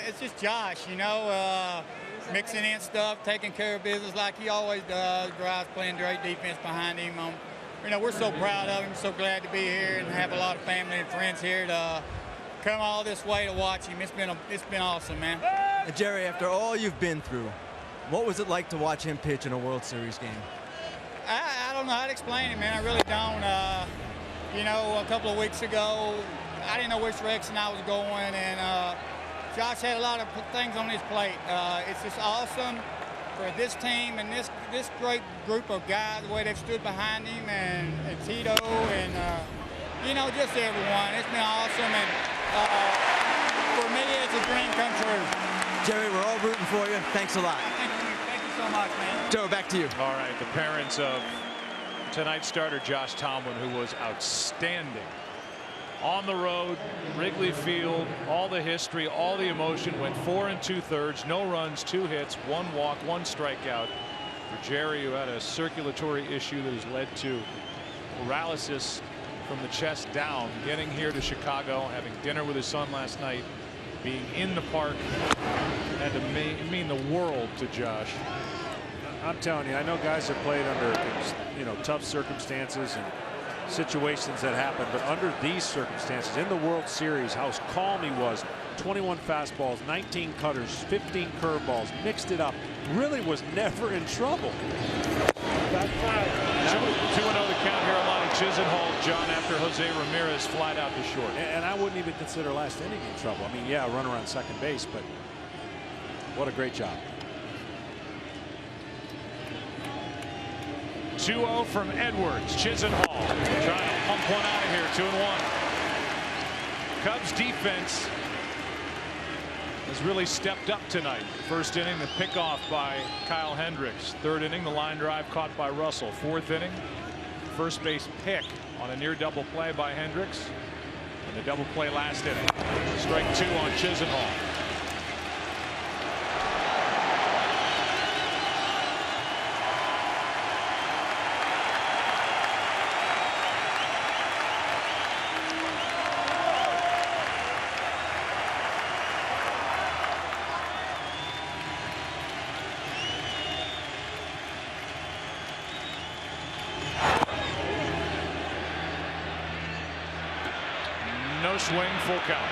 It's just Josh, you know, mixing in stuff, taking care of business like he always does. Drives playing great defense behind him. You know, we're so proud of him, so glad to be here and have a lot of family and friends here to come all this way to watch him. It's been awesome, man. And Jerry, after all you've been through, what was it like to watch him pitch in a World Series game? I don't know how to explain it, man. I really don't. You know, a couple of weeks ago, I didn't know which direction I was going, and Josh had a lot of things on his plate. It's just awesome for this team and this great group of guys, the way they've stood behind him, and Tito, and you know, just everyone. It's been awesome, and for me, it's a dream come true. Jerry, we're all rooting for you. Thanks a lot. Thank you so much, man. Joe, back to you. All right, the parents of tonight's starter Josh Tomlin, who was outstanding on the road, Wrigley Field, all the history, all the emotion, went 4 2/3, no runs, 2 hits, 1 walk, 1 strikeout for Jerry, who had a circulatory issue that has led to paralysis from the chest down. Getting here to Chicago, having dinner with his son last night, being in the park, had to mean the world to Josh. I'm telling you, I know guys have played under, you know, tough circumstances and situations that happen, but under these circumstances in the World Series, how calm he was. 21 fastballs, 19 cutters, 15 curveballs, mixed it up, really was never in trouble. 2-0 the count here on Lonnie Chisenhall, John, after Jose Ramirez flied out to short. And I wouldn't even consider last inning in trouble. I mean, yeah, a runner on second base, but what a great job. 2-0 from Edwards. Chisenhall trying to pump one out of here. 2-1. Cubs defense has really stepped up tonight. First inning, the pickoff by Kyle Hendricks. Third inning, the line drive caught by Russell. Fourth inning, first base pick on a near double play by Hendricks. And the double play last inning. Strike 2 on Chisenhall. No swing, full count.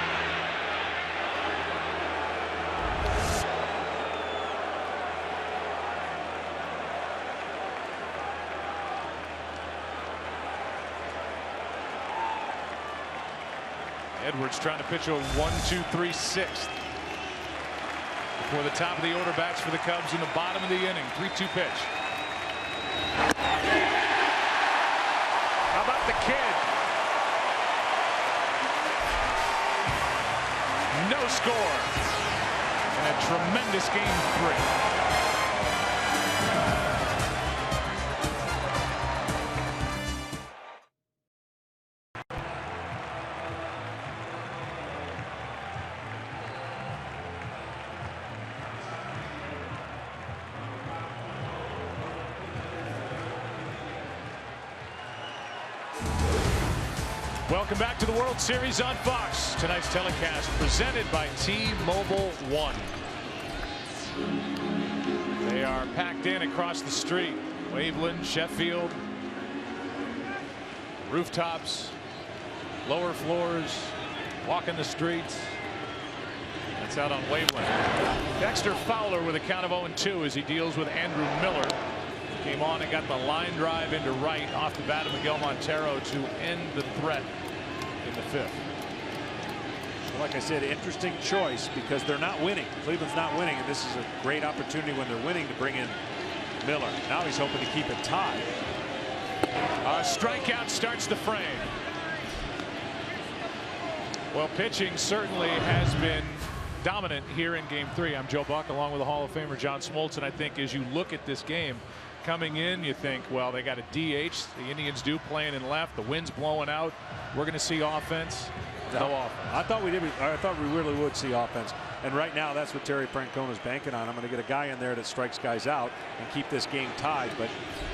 Edwards trying to pitch a 1-2-3 sixth. Before the top of the order bats for the Cubs in the bottom of the inning. 3-2 pitch. How about the kid? No score. And a tremendous game 3. Welcome back to the World Series on Fox. Tonight's telecast presented by T-Mobile One. They are packed in across the street. Waveland, Sheffield, rooftops, lower floors, walking the streets. That's out on Waveland. Dexter Fowler with a count of 0-2 as he deals with Andrew Miller. Came on and got the line drive into right off the bat of Miguel Montero to end the threat in the 5th. Well, like I said, interesting choice because they're not winning. Cleveland's not winning, and this is a great opportunity when they're winning to bring in Miller. Now he's hoping to keep it tied. A strikeout starts the frame. Well, pitching certainly has been dominant here in Game 3. I'm Joe Buck along with the Hall of Famer John Smoltz, and I think as you look at this game, coming in, you think, well, they got a DH. The Indians do playing in left. The wind's blowing out. We're going to see offense. No offense. I thought we really would see offense. And right now, that's what Terry Francona's banking on. I'm going to get a guy in there that strikes guys out and keep this game tied. But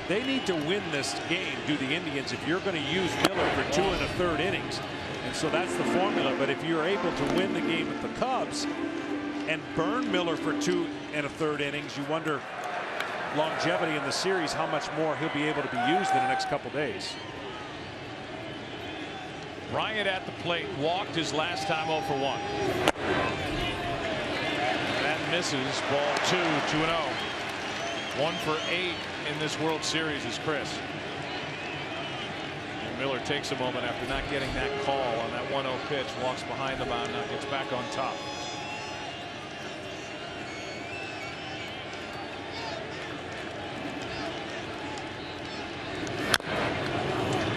they need to win this game, do the Indians, if you're going to use Miller for 2 1/3 innings. And so that's the formula. But if you're able to win the game with the Cubs and burn Miller for 2 1/3 innings, you wonder longevity in the series, how much more he'll be able to be used in the next couple days. Bryant at the plate, walked his last time 0 for 1. That misses. Ball 2, 2-0. 1 for 8 in this World Series is Chris. And Miller takes a moment after not getting that call on that 1-0 pitch, walks behind the mound, now gets back on top.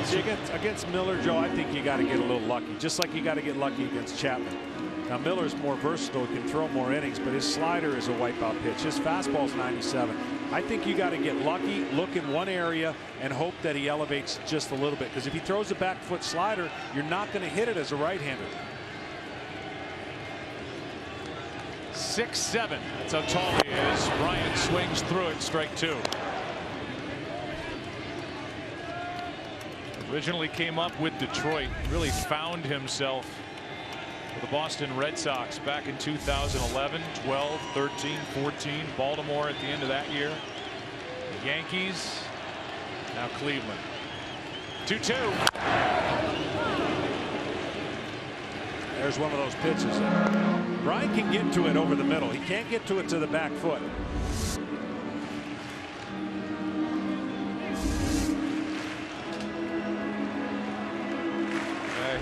See, against Miller, Joe, I think you got to get a little lucky, just like you got to get lucky against Chapman. Now, Miller's more versatile, can throw more innings, but his slider is a wipeout pitch. His fastball's 97. I think you got to get lucky, look in one area, and hope that he elevates just a little bit. Because if he throws a back foot slider, you're not going to hit it as a right-hander. 6'7". That's how tall he is. Bryant swings through it. Strike 2. Originally came up with Detroit, really found himself with the Boston Red Sox back in 2011, 12, 13, 14. Baltimore at the end of that year. The Yankees, now Cleveland. 2-2. There's one of those pitches. Bryant can get to it over the middle. He can't get to it to the back foot.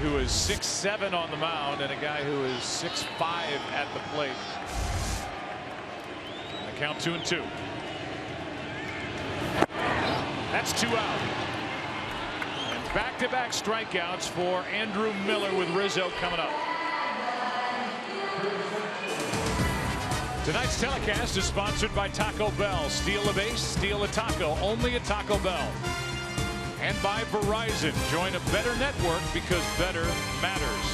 Who is 6'7" on the mound, and a guy who is 6'5" at the plate. And the count 2-2. That's 2 out. And back-to-back strikeouts for Andrew Miller with Rizzo coming up. Tonight's telecast is sponsored by Taco Bell. Steal a base, steal a taco, only at Taco Bell. And by Verizon. Join a better network because better matters.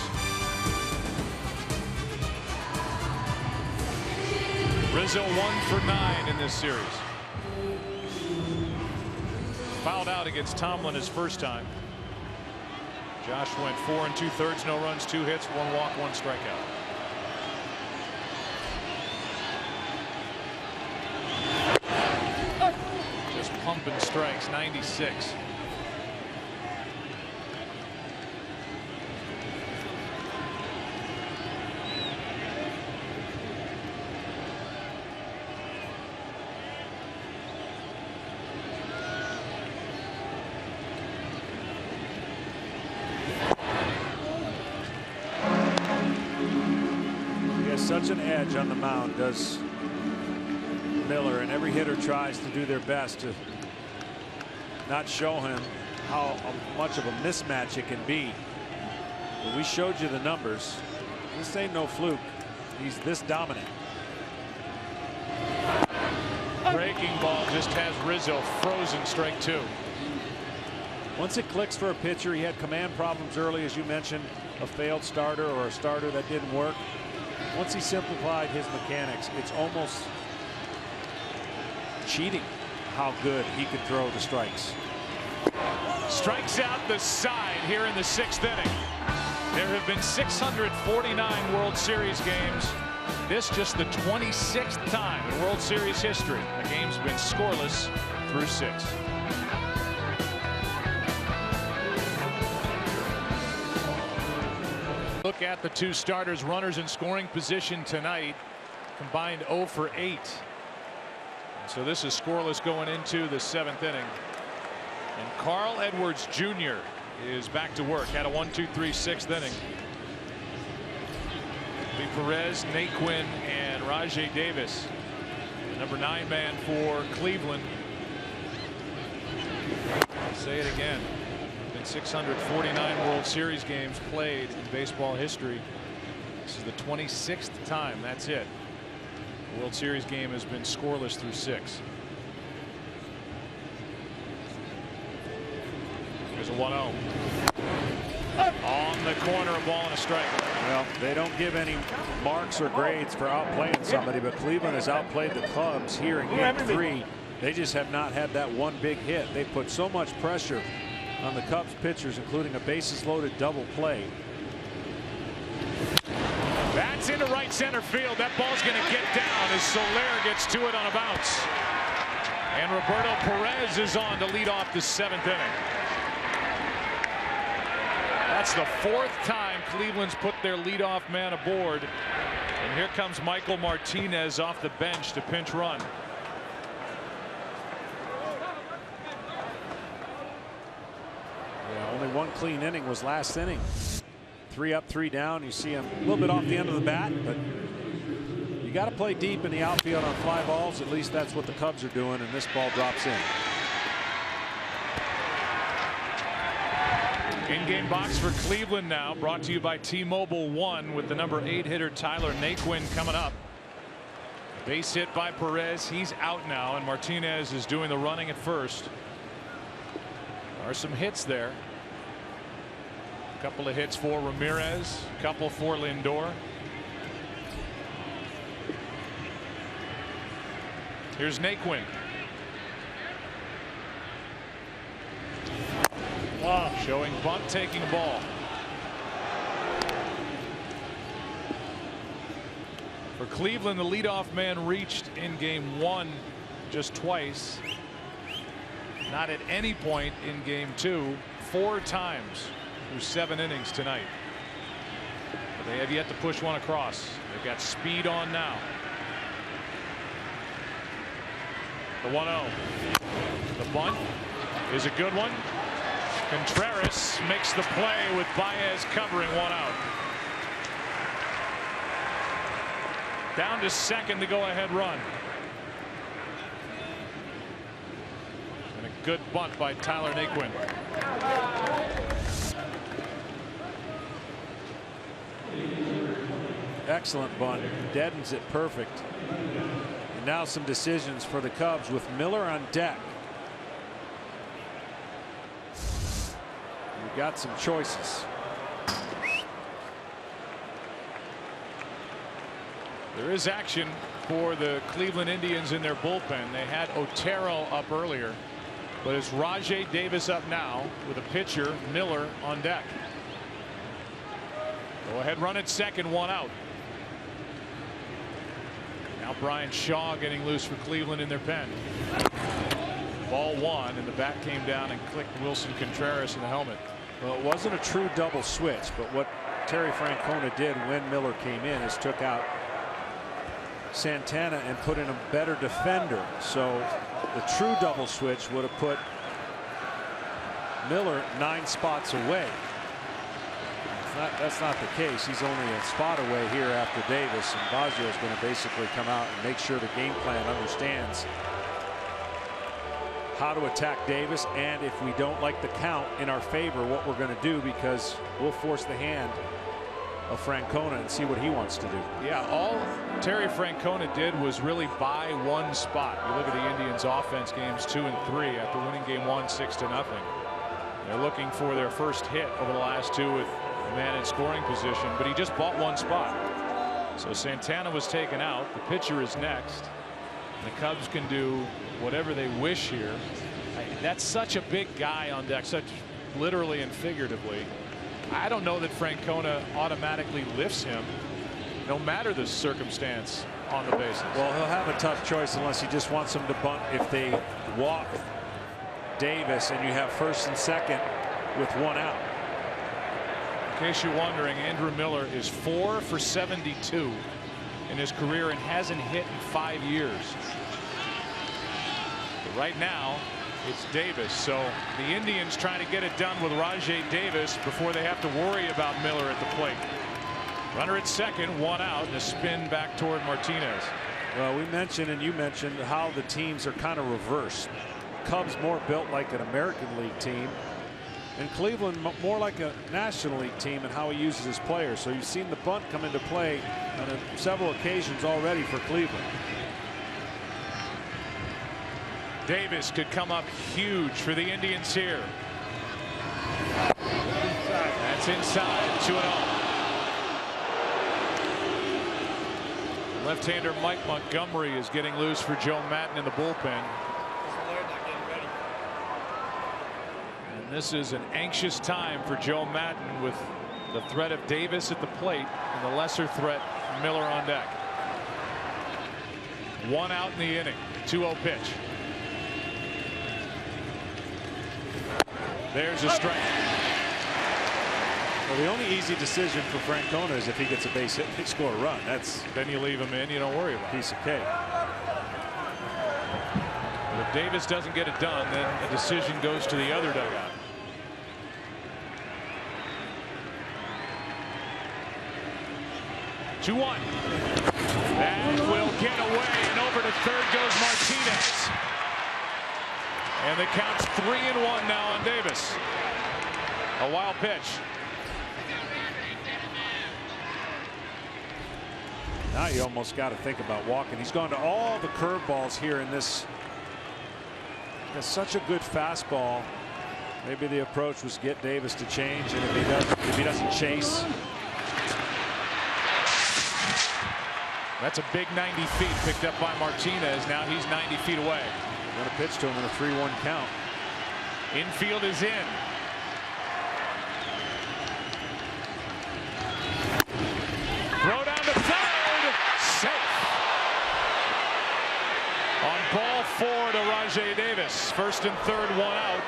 Rizzo 1 for 9 in this series. Fouled out against Tomlin his first time. Josh went 4 2/3, no runs, 2 hits, 1 walk, 1 strikeout. Just pumping strikes, 96. Such an edge on the mound, does Miller, and every hitter tries to do their best to not show him how much of a mismatch it can be. But we showed you the numbers. This ain't no fluke. He's this dominant. Breaking ball just has Rizzo frozen. Strike 2. Once it clicks for a pitcher, he had command problems early, as you mentioned, a failed starter or a starter that didn't work. Once he simplified his mechanics, it's almost cheating how good he could throw the strikes. Strikes out the side here in the 6th inning. There have been 649 World Series games. This just the 26th time in World Series history. The game's been scoreless through 6. Look at the 2 starters, runners in scoring position tonight, combined 0 for 8. So this is scoreless going into the 7th inning. And Carl Edwards Jr. is back to work. Had a 1-2-3 6th inning. Lee Perez, Naquin, and Rajai Davis. The number 9 man for Cleveland. I'll say it again. Been 649 World Series games played in baseball history. This is the 26th time. That's it. The World Series game has been scoreless through 6. There's a 1-0. On the corner, a ball and a strike. Well, they don't give any marks or grades for outplaying somebody, but Cleveland has outplayed the Cubs here in Game 3. They just have not had that one big hit. They put so much pressure on the Cubs pitchers, including a bases loaded double play. That's into right center field. That ball's going to get down as Soler gets to it on a bounce. And Roberto Perez is on to lead off the 7th inning. That's the 4th time Cleveland's put their leadoff man aboard. And here comes Michael Martinez off the bench to pinch run. Yeah, only one clean inning was last inning. 3 up, 3 down. You see him a little bit off the end of the bat, but you got to play deep in the outfield on fly balls. At least that's what the Cubs are doing, and this ball drops in. In-game box for Cleveland now, brought to you by T-Mobile One, with the number 8 hitter Tyler Naquin coming up. Base hit by Perez. He's out now, and Martinez is doing the running at first. There are some hits there. A couple of hits for Ramirez, a couple for Lindor. Here's Naquin. Showing bunt, taking ball. For Cleveland, the leadoff man reached in Game 1 just twice. Not at any point in Game 2, 4 times through 7 innings tonight. But they have yet to push one across. They've got speed on now. The 1-0. The bunt is a good one. Contreras makes the play with Baez covering, 1 out. Down to second, the go-ahead run. And a good bunt by Tyler Naquin. Excellent bunt. Deadens it perfect. And now some decisions for the Cubs with Miller on deck. We've got some choices. There is action for the Cleveland Indians in their bullpen. They had Otero up earlier, but it's Rajay Davis up now with a pitcher, Miller, on deck. Go ahead run at second, 1 out. Now Brian Shaw getting loose for Cleveland in their pen. Ball 1, and the bat came down and clicked Wilson Contreras in the helmet. Well, it wasn't a true double switch, but what Terry Francona did when Miller came in is took out Santana and put in a better defender. So the true double switch would have put Miller 9 spots away. That's not the case. He's only a spot away here after Davis, and Baggio is going to basically come out and make sure the game plan understands how to attack Davis, and if we don't like the count in our favor, what we're going to do, because we'll force the hand of Francona and see what he wants to do. Yeah, all Terry Francona did was really buy 1 spot. You look at the Indians offense games 2 and 3 after winning Game 1 6-0. They're looking for their first hit over the last 2 with a man in scoring position, but he just bought 1 spot. So Santana was taken out. The pitcher is next. The Cubs can do whatever they wish here. That's such a big guy on deck, such literally and figuratively. I don't know that Francona automatically lifts him, no matter the circumstance on the bases. Well, he'll have a tough choice unless he just wants him to bunt if they walk Davis and you have first and second with 1 out. In case you're wondering, Andrew Miller is 4 for 72 in his career and hasn't hit in 5 years. But right now, it's Davis. So the Indians trying to get it done with Rajay Davis before they have to worry about Miller at the plate. Runner at second, 1 out, and a spin back toward Martinez. Well, we mentioned and you mentioned how the teams are kind of reversed. Cubs more built like an American League team, and Cleveland more like a National League team and how he uses his players. So you've seen the bunt come into play on several occasions already for Cleveland. Davis could come up huge for the Indians here. That's inside, 2-0. Left-hander Mike Montgomery is getting loose for Joe Maddon in the bullpen. And this is an anxious time for Joe Maddon with the threat of Davis at the plate and the lesser threat Miller on deck. 1 out in the inning. 2-0 pitch. There's a strike. Well, the only easy decision for Francona is if he gets a base hit, they score a run. Then you leave him in. You don't worry about it. Piece of cake. But if Davis doesn't get it done, then the decision goes to the other dugout. Two-1. That will get away, and over to third goes Martinez. And the count's 3-1 now on Davis. A wild pitch. Now you almost got to think about walking. He's gone to all the curveballs here in this. Has such a good fastball. Maybe the approach was get Davis to change, and if he doesn't chase. That's a big 90 feet picked up by Martinez. Now he's 90 feet away. Going to pitch to him in a 3-1 count. Infield is in. Throw down to third. Safe. On ball 4 to Rajai Davis. First and third, 1 out.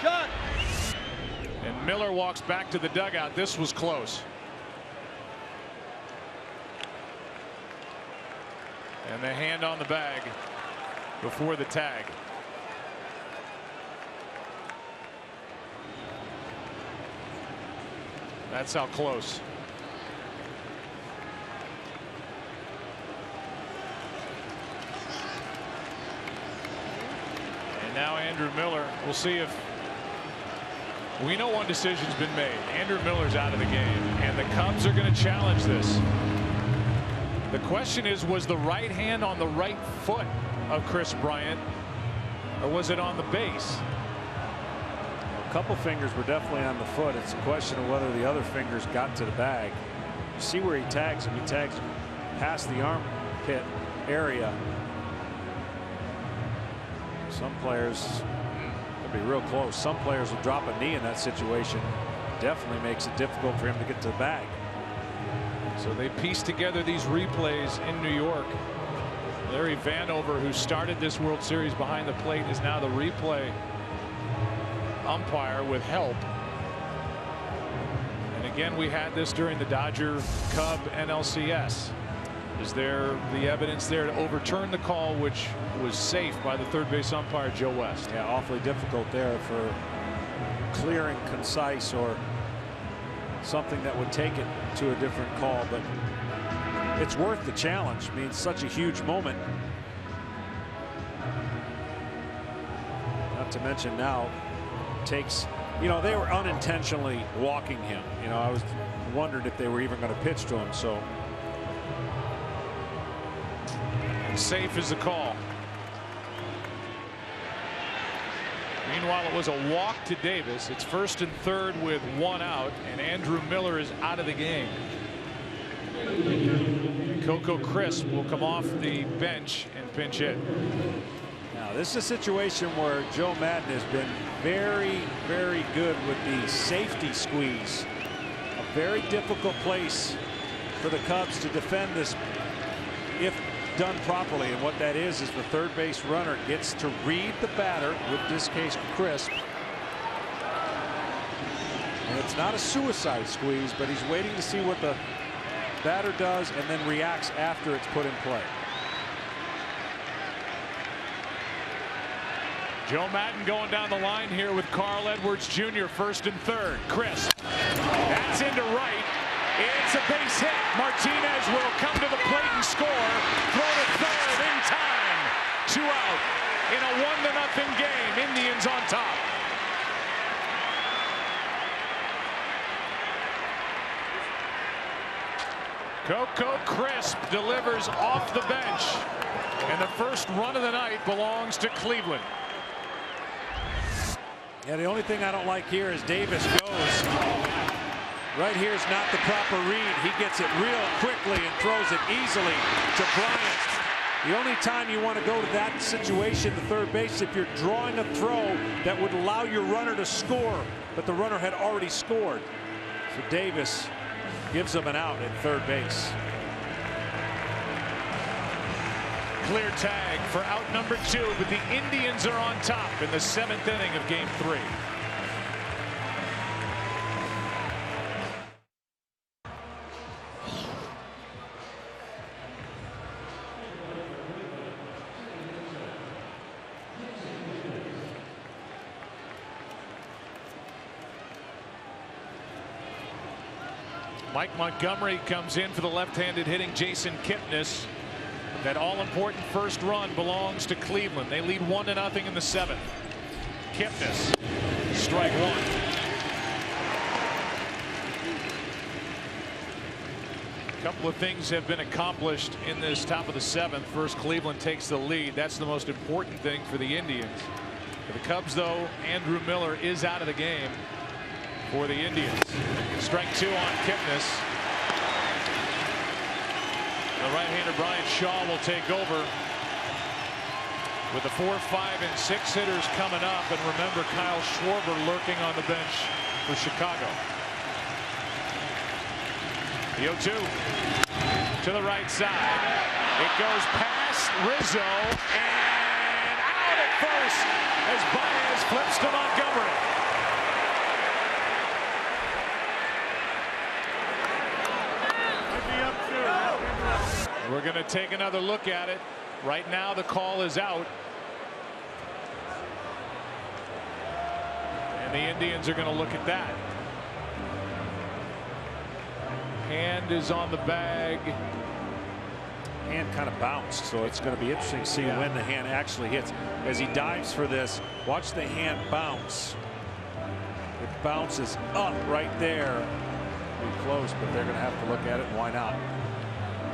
Shot. And Miller walks back to the dugout. This was close. And the hand on the bag before the tag. That's how close. And now Andrew Miller. We'll see if we know one decision's been made. Andrew Miller's out of the game, and the Cubs are going to challenge this. The question is, was the right hand on the right foot of Chris Bryant, or was it on the base? A couple fingers were definitely on the foot. It's a question of whether the other fingers got to the bag. You see where he tags him. He tags him past the armpit area. Some players could be real close. Some players will drop a knee in that situation. Definitely makes it difficult for him to get to the bag. So they pieced together these replays in New York. Larry Vanover, who started this World Series behind the plate, is now the replay umpire with help. And again, we had this during the Dodger Cub NLCS. Is there the evidence there to overturn the call, which was safe by the third base umpire Joe West? Yeah, awfully difficult there for clear and concise, or something that would take it to a different call, but it's worth the challenge. I mean, it's such a huge moment. Not to mention now takes, you know, they were unintentionally walking him. You know, I was wondered if they were even going to pitch to him. So safe is the call. Meanwhile, it was a walk to Davis. It's first and third with 1 out, and Andrew Miller is out of the game. Coco Crisp will come off the bench and pinch hit. Now this is a situation where Joe Maddon has been very, very good with the safety squeeze. A very difficult place for the Cubs to defend this if done properly, and what that is the third base runner gets to read the batter, with this case Crisp. And it's not a suicide squeeze, but he's waiting to see what the batter does and then reacts after it's put in play. Joe Maddon going down the line here with Carl Edwards Jr. first and third. Crisp. That's into right. It's a base hit. Martinez will come to the plate and score. Throw to third in time. 2 out in a 1-0 game. Indians on top. Coco Crisp delivers off the bench, and the first run of the night belongs to Cleveland. Yeah, the only thing I don't like here is Davis goes. Right here is not the proper read. He gets it real quickly and throws it easily to Bryant. The only time you want to go to that situation, the third base, if you're drawing a throw that would allow your runner to score, but the runner had already scored. So Davis gives him an out at third base. Clear tag for out number 2, but the Indians are on top in the 7th inning of Game 3. Mike Montgomery comes in for the left-handed hitting Jason Kipnis. That all-important first run belongs to Cleveland. They lead 1-0 in the 7th. Kipnis, strike 1. A couple of things have been accomplished in this top of the 7th. First, Cleveland takes the lead. That's the most important thing for the Indians. For the Cubs, though, Andrew Miller is out of the game for the Indians. Strike 2 on Kipnis. The right-hander Brian Shaw will take over with the 4, 5, and 6 hitters coming up. And remember, Kyle Schwarber lurking on the bench for Chicago. The 0-2 to the right side. It goes past Rizzo and out at first as Baez flips to Montgomery. We're going to take another look at it. Right now, the call is out. And the Indians are going to look at that. Hand is on the bag. Hand kind of bounced, so it's going to be interesting to see when the hand actually hits. As he dives for this, watch the hand bounce. It bounces up right there. Pretty close, but they're going to have to look at it, and why not?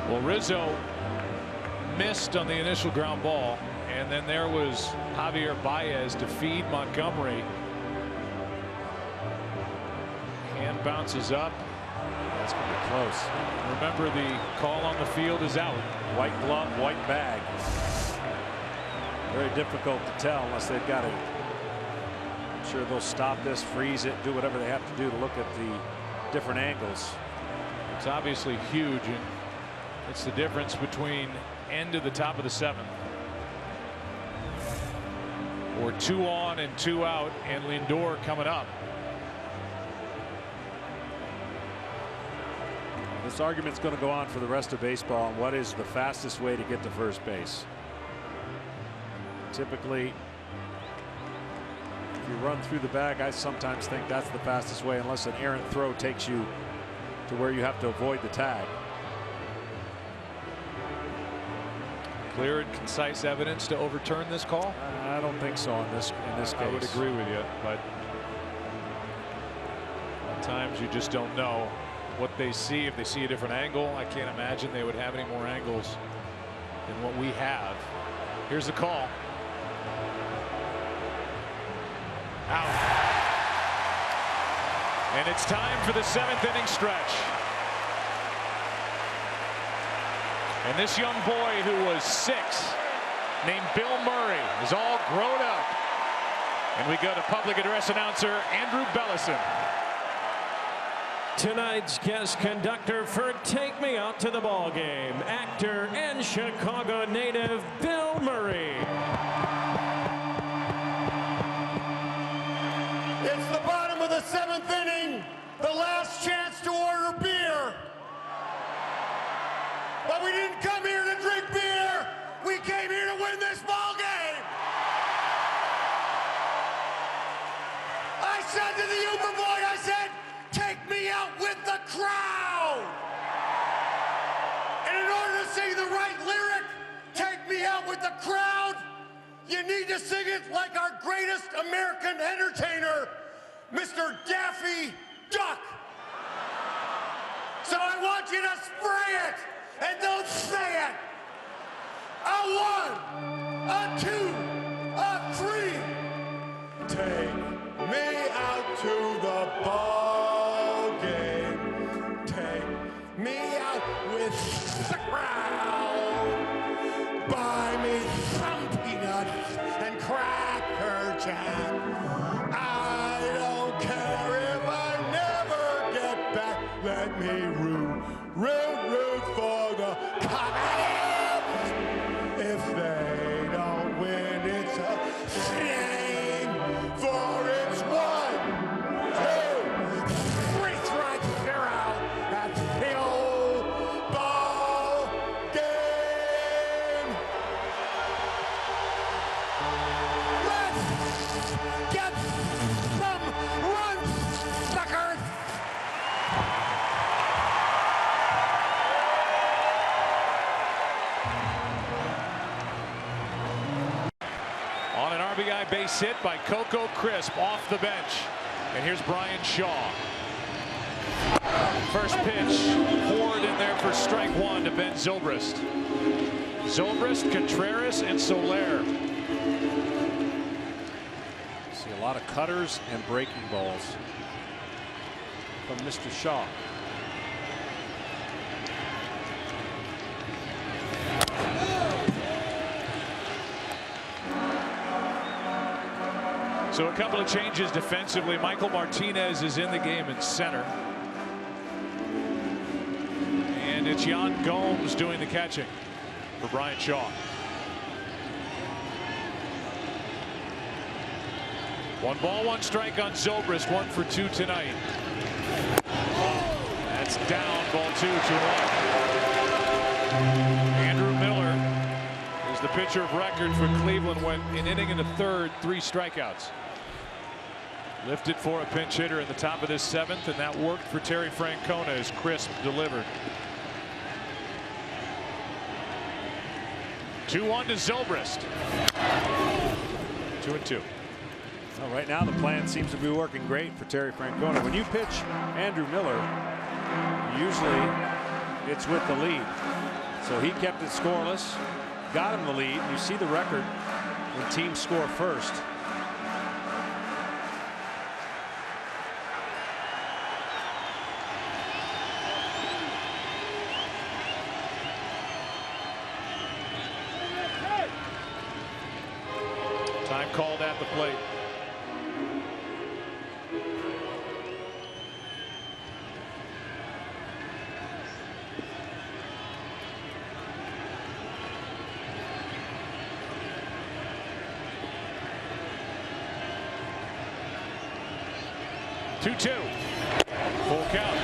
Well, Rizzo missed on the initial ground ball, and then there was Javier Baez to feed Montgomery. Hand bounces up. That's going to be close. Remember, the call on the field is out. White glove, white bag. Very difficult to tell unless they've got it. I'm sure they'll stop this, freeze it, do whatever they have to do to look at the different angles. It's obviously huge, and it's the difference between end of the top of the 7th. Or 2 on and 2 out, and Lindor coming up. This argument's going to go on for the rest of baseball on what is the fastest way to get to first base. Typically, if you run through the bag, I sometimes think that's the fastest way, unless an errant throw takes you to where you have to avoid the tag. Clear and concise evidence to overturn this call? I don't think so in this case. I would agree with you, but sometimes you just don't know what they see. If they see a different angle, I can't imagine they would have any more angles than what we have. Here's the call. Out. And it's time for the 7th inning stretch. And this young boy who was 6, named Bill Murray, is all grown up. And we go to public address announcer Andrew Bellison. Tonight's guest conductor for Take Me Out to the Ball Game, actor and Chicago native Bill Murray. It's the bottom of the 7th inning, the last chance to order beer. But we didn't come here to drink beer. We came here to win this ball game. I said to the Uber boy, I said, take me out with the crowd. And in order to sing the right lyric, take me out with the crowd, you need to sing it like our greatest American entertainer, Mr. Daffy Duck. So I want you to spray it and don't say it. A 1, a 2, a 3. Take me out to the ball game. Take me out with the crowd. Buy me some peanuts and Cracker Jack. I don't care if I never get back. Let me root for the Cubs. If they don't win, it's a shame. For it's 1, 2, 3 strikes, they're out. That's the old ball game. Let's get some runs, suckers. On an RBI base hit by Coco Crisp off the bench. And here's Brian Shaw. First pitch poured in there for strike 1 to Ben Zobrist. Zobrist, Contreras, and Soler. See a lot of cutters and breaking balls from Mr. Shaw. So a couple of changes defensively. Michael Martinez is in the game in center. And it's Yan Gomes doing the catching for Brian Shaw. 1 ball, 1 strike on Zobrist. 1 for 2 tonight. That's down. Ball 2, 2-1. Andrew Miller is the pitcher of record for Cleveland. Went an inning in the 3rd, 3 strikeouts. Lifted for a pinch hitter in the top of this 7th, and that worked for Terry Francona as Crisp delivered. 2-1 to Zobrist. 2-2. Well, right now the plan seems to be working great for Terry Francona. When you pitch Andrew Miller, usually it's with the lead. So he kept it scoreless, got him the lead. You see the record when teams score first. Time called at the plate. Two. Full count.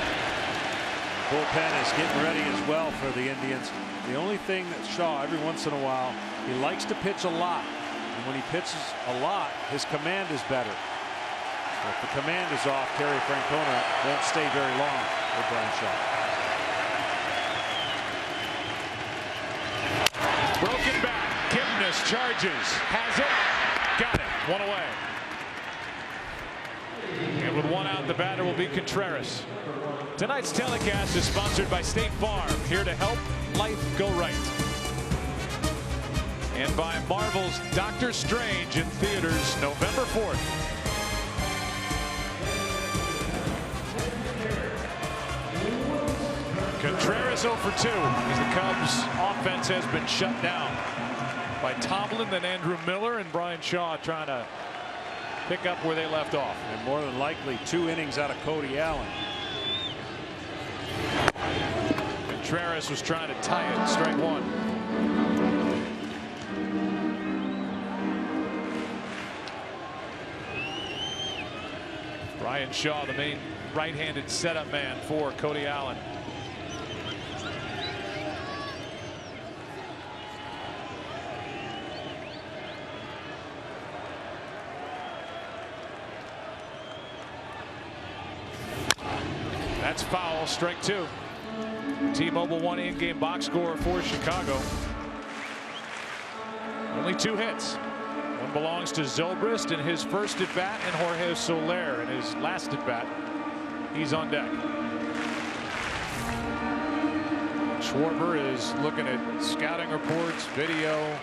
Bullpen is getting ready as well for the Indians. The only thing that Shaw, every once in a while, he likes to pitch a lot. And when he pitches a lot, his command is better. So if the command is off, Terry Francona won't stay very long with Brian Shaw. Broken back. Kipnis charges. Has it. Got it. 1 away. And with 1 out, the batter will be Contreras. Tonight's telecast is sponsored by State Farm, here to help life go right. And by Marvel's Doctor Strange in theaters November 4th. Contreras 0 for 2 as the Cubs offense has been shut down by Tomlin, then Andrew Miller, and Brian Shaw trying to pick up where they left off. And more than likely 2 innings out of Cody Allen. Contreras was trying to tie it. Strike 1. Brian Shaw, the main right-handed setup man for Cody Allen. That's foul. Strike 2. T-Mobile 1 in-game box score for Chicago. Only 2 hits. One belongs to Zobrist in his first at bat, and Jorge Soler in his last at bat. He's on deck. Schwarber is looking at scouting reports, video,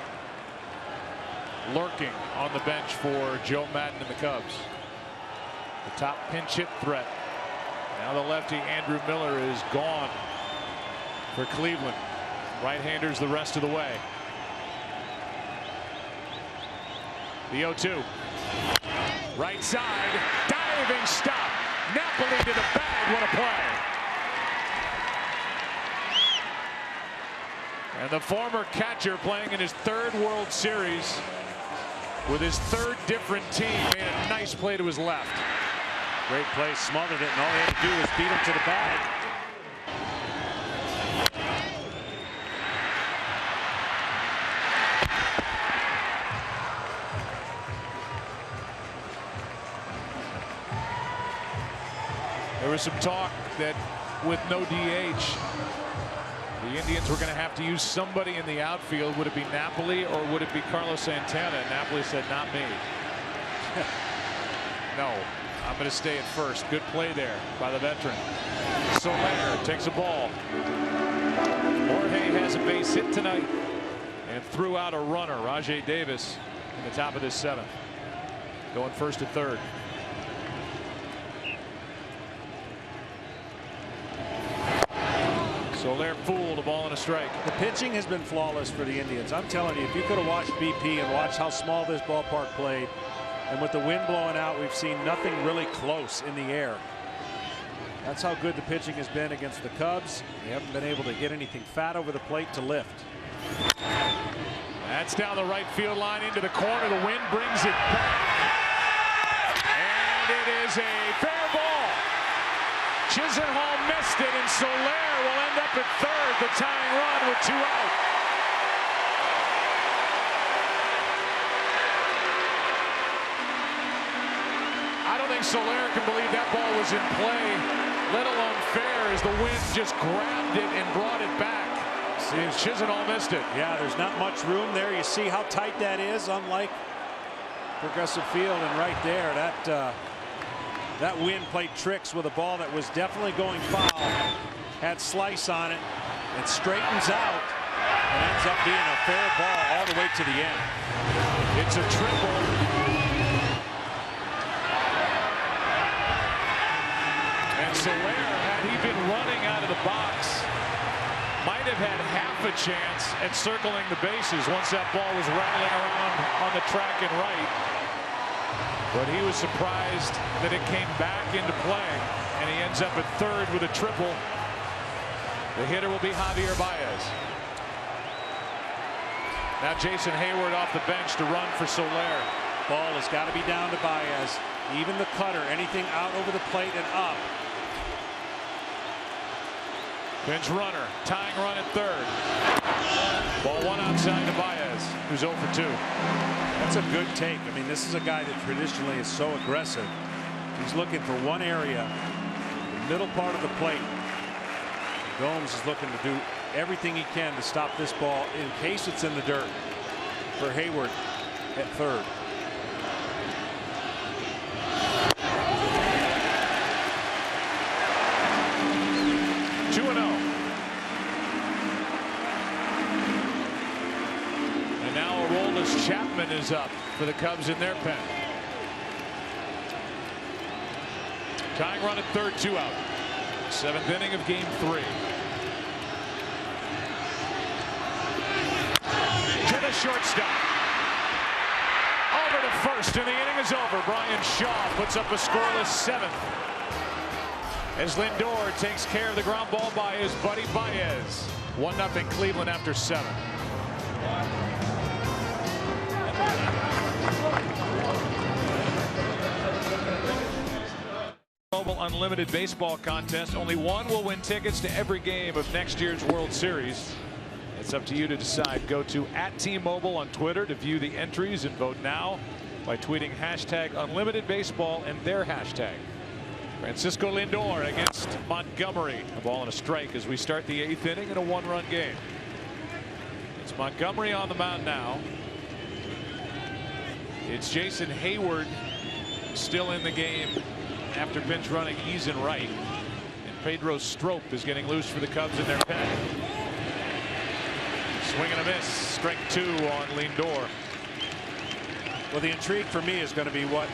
lurking on the bench for Joe Madden and the Cubs. the top pinch hit threat. Now the lefty Andrew Miller is gone for Cleveland. Right-handers the rest of the way. The 0-2. Right side, diving stop. Napoli to the bag. What a play. And the former catcher playing in his 3rd World Series with his 3rd different team made a nice play to his left. Great play, smothered it, and all he had to do was beat him to the bag. There was some talk that with no DH, the Indians were going to have to use somebody in the outfield. Would it be Napoli or would it be Carlos Santana? And Napoli said, not me. No, I'm going to stay at first. Good play there by the veteran. Soler takes a ball. Jorge has a base hit tonight and threw out a runner. Rajai Davis in the top of this 7th. Going first to third. Soler fooled, a ball and a strike. The pitching has been flawless for the Indians. I'm telling you, if you could have watched BP and watched how small this ballpark played, and with the wind blowing out, we've seen nothing really close in the air. That's how good the pitching has been against the Cubs. They haven't been able to get anything fat over the plate to lift. That's down the right field line into the corner. The wind brings it back. And it is a fair ball. Chisenhall missed it, and Soler will end up at third, the tying run with 2 out. I don't think Soler can believe that ball was in play, let alone fair, as the wind just grabbed it and brought it back. See, Chisenhall missed it. Yeah, there's not much room there. You see how tight that is, unlike Progressive Field, and right there, that wind played tricks with a ball that was definitely going foul. Had slice on it. It straightens out and ends up being a fair ball all the way to the end. It's a triple. And Soler, had he been running out of the box, might have had half a chance at circling the bases once that ball was rattling around on the track and right. But he was surprised that it came back into play, and he ends up at third with a triple. The hitter will be Javier Baez. Now Jason Hayward off the bench to run for Soler. Ball has got to be down to Baez. Even the cutter, anything out over the plate and up. Bench runner, tying run at third. Ball 1 outside to Baez, who's 0 for 2. That's a good take. I mean, this is a guy that traditionally is so aggressive. He's looking for one area, the middle part of the plate. Gomes is looking to do everything he can to stop this ball in case it's in the dirt for Hayward at third. Chapman is up for the Cubs in their pen. Tying run at third, 2 out. 7th inning of game 3. To the shortstop. Over to first, and the inning is over. Brian Shaw puts up a scoreless 7th as Lindor takes care of the ground ball by his buddy Baez. 1-0 Cleveland after 7. Mobile Unlimited Baseball Contest. Only one will win tickets to every game of next year's World Series. It's up to you to decide. Go to @T-Mobile on Twitter to view the entries and vote now by tweeting #UnlimitedBaseball and their hashtag. Francisco Lindor against Montgomery. A ball and a strike as we start the 8th inning in a 1-run game. It's Montgomery on the mound now. It's Jason Hayward still in the game after pinch running ease and right. And Pedro Strop is getting loose for the Cubs in their pen. Swing and a miss. Strike 2 on Lindor. Well, the intrigue for me is going to be what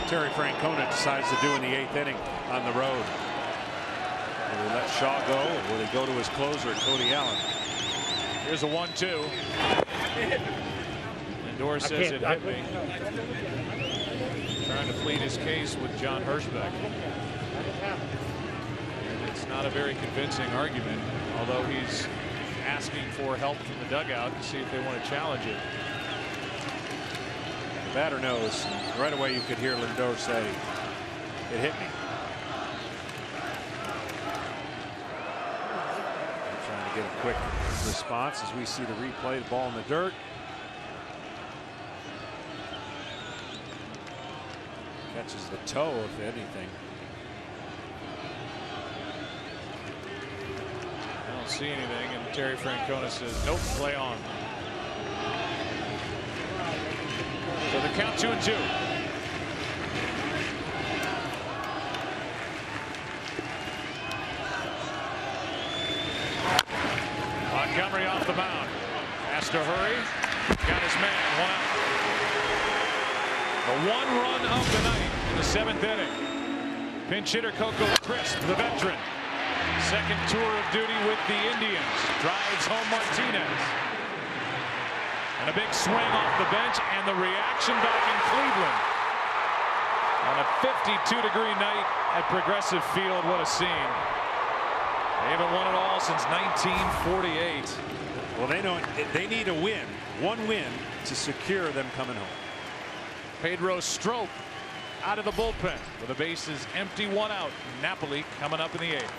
Terry Francona decides to do in the 8th inning on the road. Will they let Shaw go, or will they go to his closer, Cody Allen? Here's a 1-2. Lindor says it hit me. Trying to plead his case with John Hirschbeck. And it's not a very convincing argument, although he's asking for help from the dugout to see if they want to challenge it. The batter knows. Right away you could hear Lindor say, "It hit me." Trying to get a quick response as we see the replay. The ball in the dirt. Catches the toe, if anything. I don't see anything, and Terry Francona says, "Nope, play on." So the count 2-2. Montgomery off the mound. Has to hurry. Got his man. 1 out. The 1 run of the night in the 7th inning. Pinch hitter Coco Crisp, the veteran. Second tour of duty with the Indians. Drives home Martinez. And a big swing off the bench, and the reaction back in Cleveland. On a 52-degree night at Progressive Field. What a scene. They haven't won it all since 1948. Well, they know they need a win, 1 win, to secure them coming home. Pedro Strop out of the bullpen with the bases empty, 1 out. Napoli coming up in the 8th.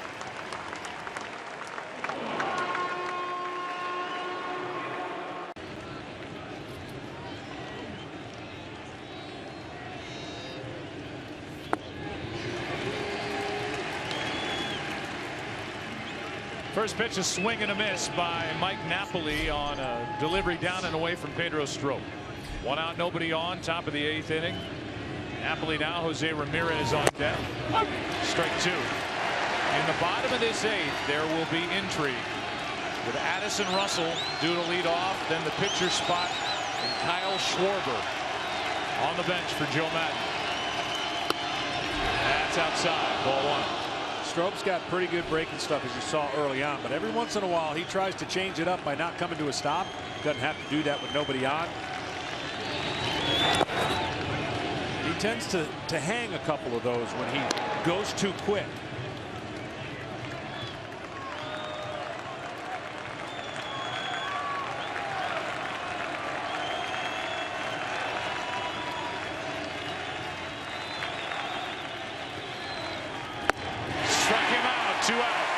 First pitch, a swing and a miss by Mike Napoli on a delivery down and away from Pedro Strop. 1 out, nobody on, top of the 8th inning. Napoli now, Jose Ramirez on deck. Strike 2. In the bottom of this 8th, there will be intrigue with Addison Russell due to lead off, then the pitcher spot, and Kyle Schwarber on the bench for Joe Madden. That's outside, ball 1. Strope's got pretty good breaking stuff, as you saw early on, but every once in a while he tries to change it up by not coming to a stop. Doesn't have to do that with nobody on. He tends to hang a couple of those when he goes too quick. Struck him out, 2 out.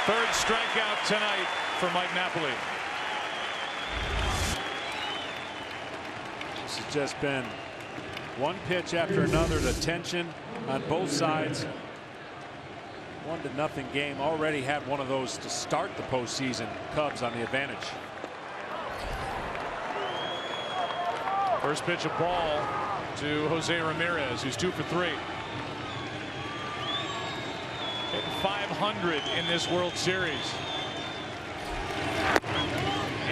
Third strikeout tonight for Mike Napoli. This has just been one pitch after another. The tension on both sides. 1-0 game. Already had one of those to start the postseason. Cubs on the advantage. First pitch of ball to Jose Ramirez, who's 2 for 3. Hitting 500 in this World Series.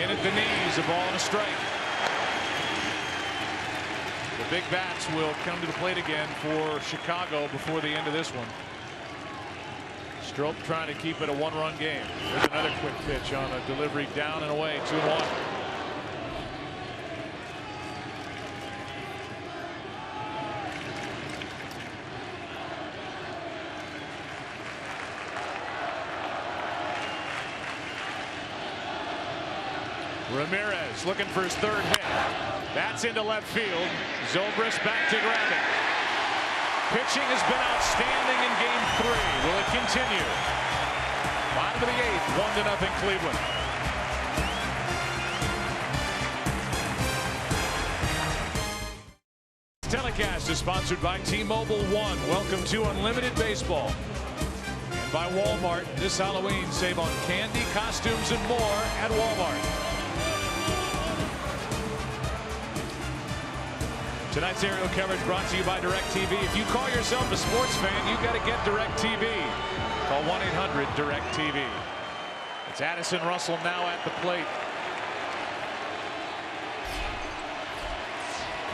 In at the knees, a ball and a strike. The big bats will come to the plate again for Chicago before the end of this one. Strop trying to keep it a 1-run game. There's another quick pitch on a delivery down and away, 2-1. Ramirez looking for his 3rd hit. That's into left field. Zobrist back to grab it. Pitching has been outstanding in game 3. Will it continue? Bottom of the 8th, 1-0 Cleveland. This telecast is sponsored by T-Mobile One. Welcome to Unlimited Baseball. And by Walmart. This Halloween, save on candy, costumes, and more at Walmart. Tonight's aerial coverage brought to you by DirecTV. If you call yourself a sports fan, you got to get DirecTV. Call 1-800-DirecTV. It's Addison Russell now at the plate.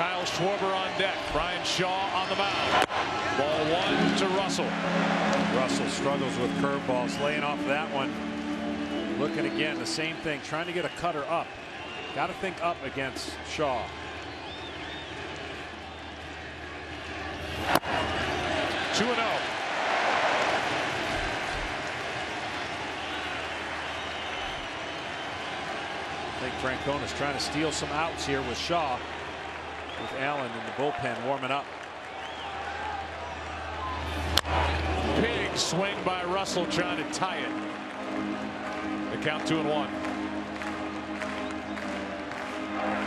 Kyle Schwarber on deck. Brian Shaw on the mound. Ball 1 to Russell. Russell struggles with curveballs, laying off that one. Looking again, the same thing, trying to get a cutter up. Got to think up against Shaw. Two and 0. I think Francona's trying to steal some outs here with Shaw, with Allen in the bullpen warming up. Big swing by Russell trying to tie it. The count 2-1.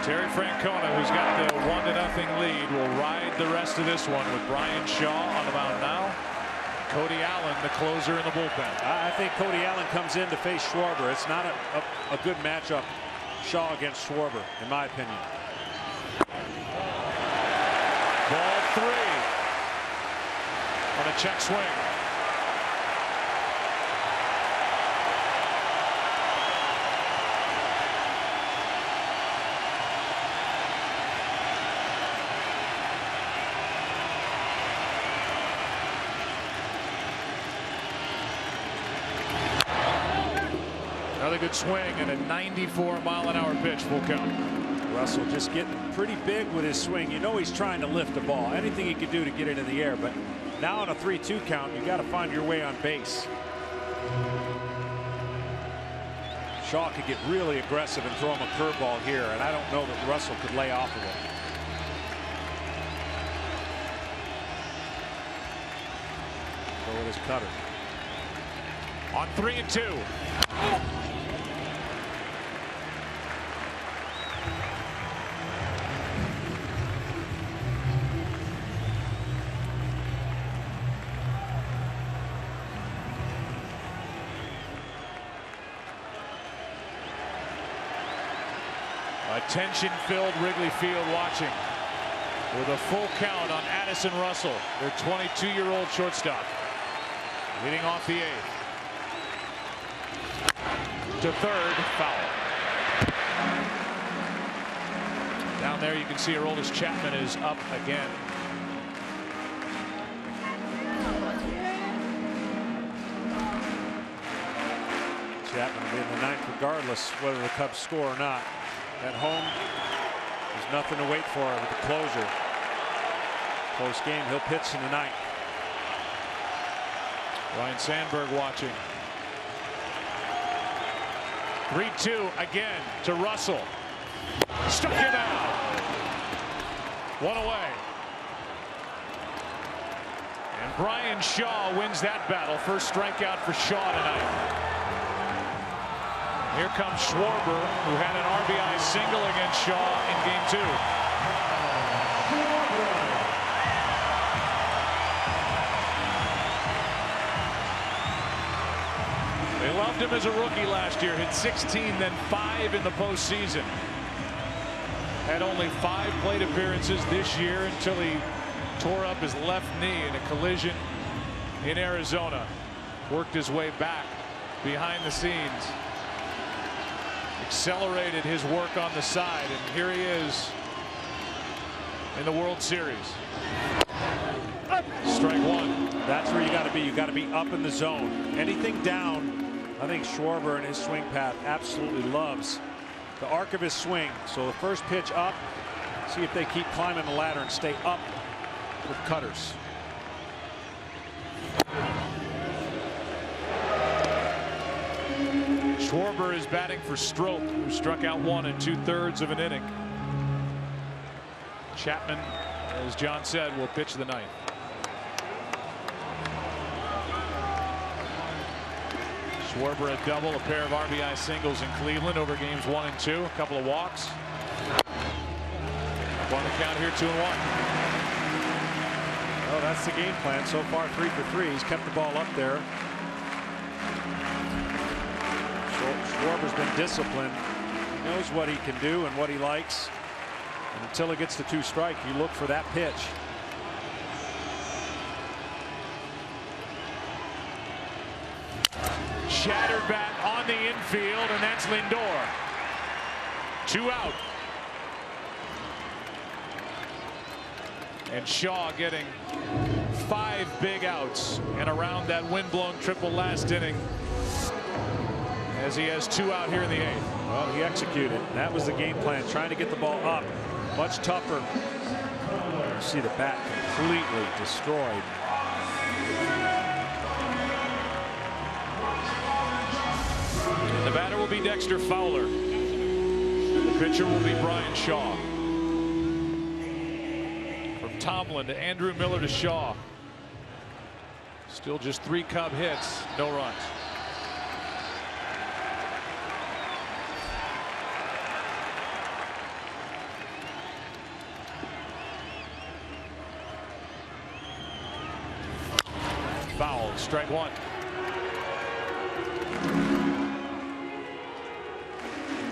Terry Francona, who's got the 1-0 lead, will ride the rest of this one with Brian Shaw on the mound now. Cody Allen, the closer in the bullpen. I think Cody Allen comes in to face Schwarber. It's not a good matchup, Shaw against Schwarber, in my opinion. Ball 3 on a check swing. Another good swing and a 94-mile-an-hour pitch, full count. Russell just getting pretty big with his swing. You know he's trying to lift the ball. Anything he can do to get it in the air. But now on a 3-2 count, you got to find your way on base. Shaw could get really aggressive and throw him a curveball here, and I don't know that Russell could lay off of it. Go with his cutter. On 3-2. Tension-filled Wrigley Field watching with a full count on Addison Russell, their 22-year-old shortstop, leading off the 8th. To third, foul. Down there you can see Aroldis Chapman is up again. Chapman will be in the 9th regardless whether the Cubs score or not. At home, there's nothing to wait for with the closer. Close game, he'll pitch in the 9th. Ryan Sandberg watching. 3-2 again to Russell. Struck him out. One away. And Brian Shaw wins that battle. First strikeout for Shaw tonight. Here comes Schwarber, who had an RBI single against Shaw in Game 2. They loved him as a rookie last year. Hit 16, then 5 in the postseason. Had only 5 plate appearances this year until he tore up his left knee in a collision in Arizona. Worked his way back behind the scenes. Accelerated his work on the side, and here he is in the World Series. Strike 1. That's where you got to be. You got to be up in the zone. Anything down, I think Schwarber and his swing path absolutely loves the arc of his swing. So the first pitch up, see if they keep climbing the ladder and stay up with cutters. Schwarber is batting for Strop, who struck out 1 in 2/3 of an inning. Chapman, as John said, will pitch the 9th. Schwarber a double, a pair of RBI singles in Cleveland over games 1 and 2. A couple of walks. Up on the count here, 2-1. Oh, that's the game plan so far. 3 for 3. He's kept the ball up there. Schwarber's been disciplined. He knows what he can do and what he likes. And until it gets to 2 strike, you look for that pitch. Shattered bat on the infield, and that's Lindor. 2 out. And Shaw getting 5 big outs and around that windblown triple last inning, as he has 2 out here in the 8th. Well, he executed. That was the game plan, trying to get the ball up. Much tougher. You see the bat completely destroyed. And the batter will be Dexter Fowler. The pitcher will be Brian Shaw. From Tomlin to Andrew Miller to Shaw. Still just 3 Cub hits, no runs. Foul, strike 1.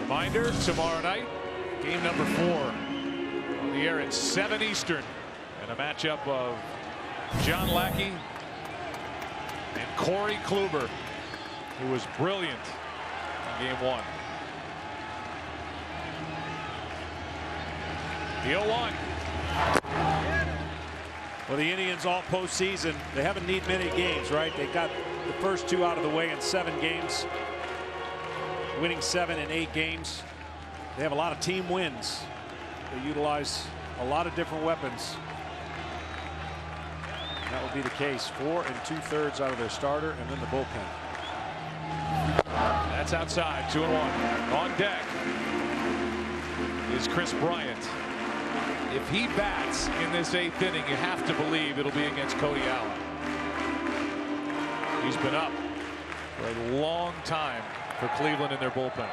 Reminder, tomorrow night, game number 4 on the air at 7 Eastern, and a matchup of John Lackey and Corey Kluber, who was brilliant in game 1. The 0-1. Well, the Indians all postseason, they haven't need many games, right? They got the first 2 out of the way in 7 games, winning 7 in 8 games. They have a lot of team wins. They utilize a lot of different weapons. That would be the case. 4 2/3 out of their starter, and then the bullpen. That's outside. 2-1. On deck is Chris Bryant. If he bats in this 8th inning, you have to believe it'll be against Cody Allen. He's been up for a long time for Cleveland in their bullpen.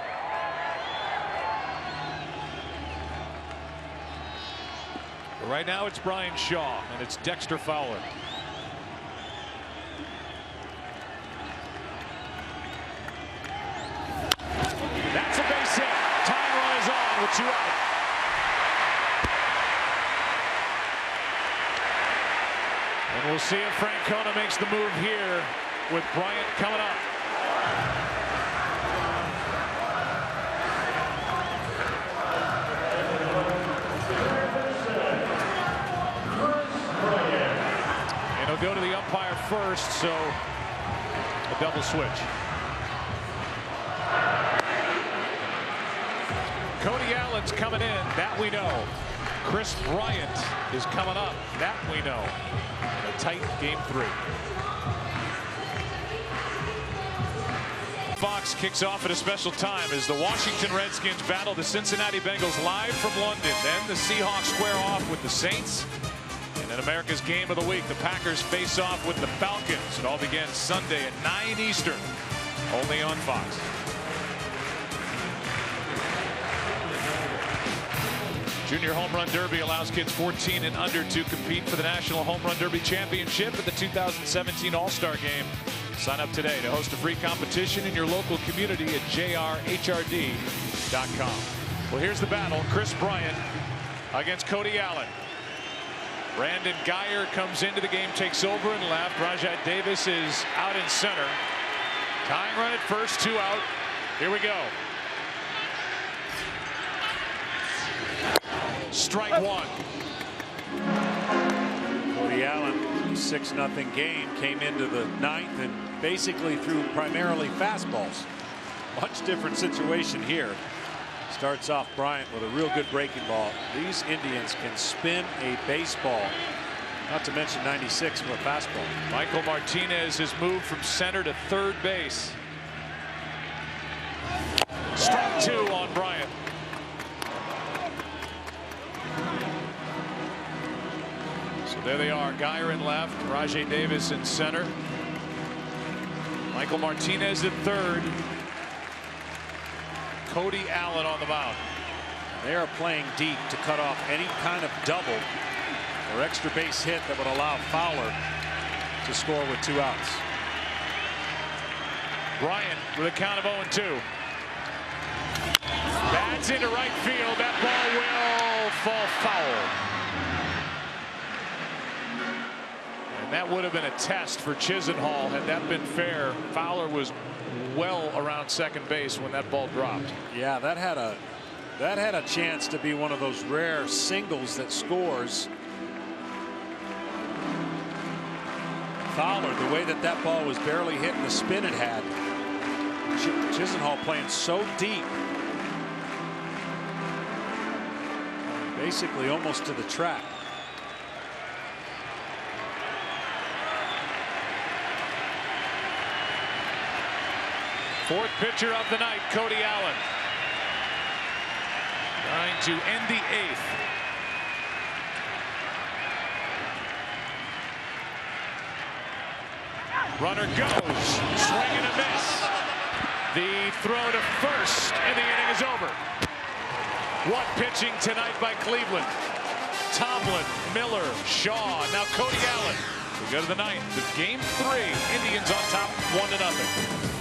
But right now it's Brian Shaw and it's Dexter Fowler. That's a base hit. Tying run is on with 2 out. And we'll see if Francona makes the move here with Bryant coming up. And he'll go to the umpire first, so a double switch. Cody Allen's coming in, that we know. Chris Bryant is coming up, that we know. In a tight game 3. Fox kicks off at a special time as the Washington Redskins battle the Cincinnati Bengals live from London. Then the Seahawks square off with the Saints. And in America's Game of the Week, the Packers face off with the Falcons. It all begins Sunday at 9 Eastern, only on Fox. Junior Home Run Derby allows kids 14 and under to compete for the National Home Run Derby Championship at the 2017 All-Star Game. Sign up today to host a free competition in your local community at jrhrd.com. Well, here's the battle. Chris Bryant against Cody Allen. Brandon Geyer comes into the game, takes over in left. Rajai Davis is out in center. Tying run at first, 2 out. Here we go. Strike 1. Cody Allen, 6-0 game, came into the 9th and basically threw primarily fastballs. Much different situation here. Starts off Bryant with a real good breaking ball. These Indians can spin a baseball, not to mention 96 with a fastball. Michael Martinez has moved from center to 3rd base. Strike 2 on Bryant. So there they are. Geyer in left, Rajai Davis in center. Michael Martinez at 3rd. Cody Allen on the mound. They are playing deep to cut off any kind of double or extra base hit that would allow Fowler to score with 2 outs. Bryant with a count of 0-2. That's into right field. That ball will fall foul. And that would have been a test for Chisenhall had that been fair. Fowler was well around 2nd base when that ball dropped. Yeah, that had a chance to be one of those rare singles that scores. Fowler, the way that ball was barely hitting the spin it had. Chisenhall playing so deep. Basically almost to the track. Fourth pitcher of the night, Cody Allen. Trying to end the eighth. Runner goes, swing and a miss. The throw to first, and the inning is over. What pitching tonight by Cleveland? Tomlin, Miller, Shaw, now Cody Allen. We go to the ninth. The game 3, Indians on top, 1-0.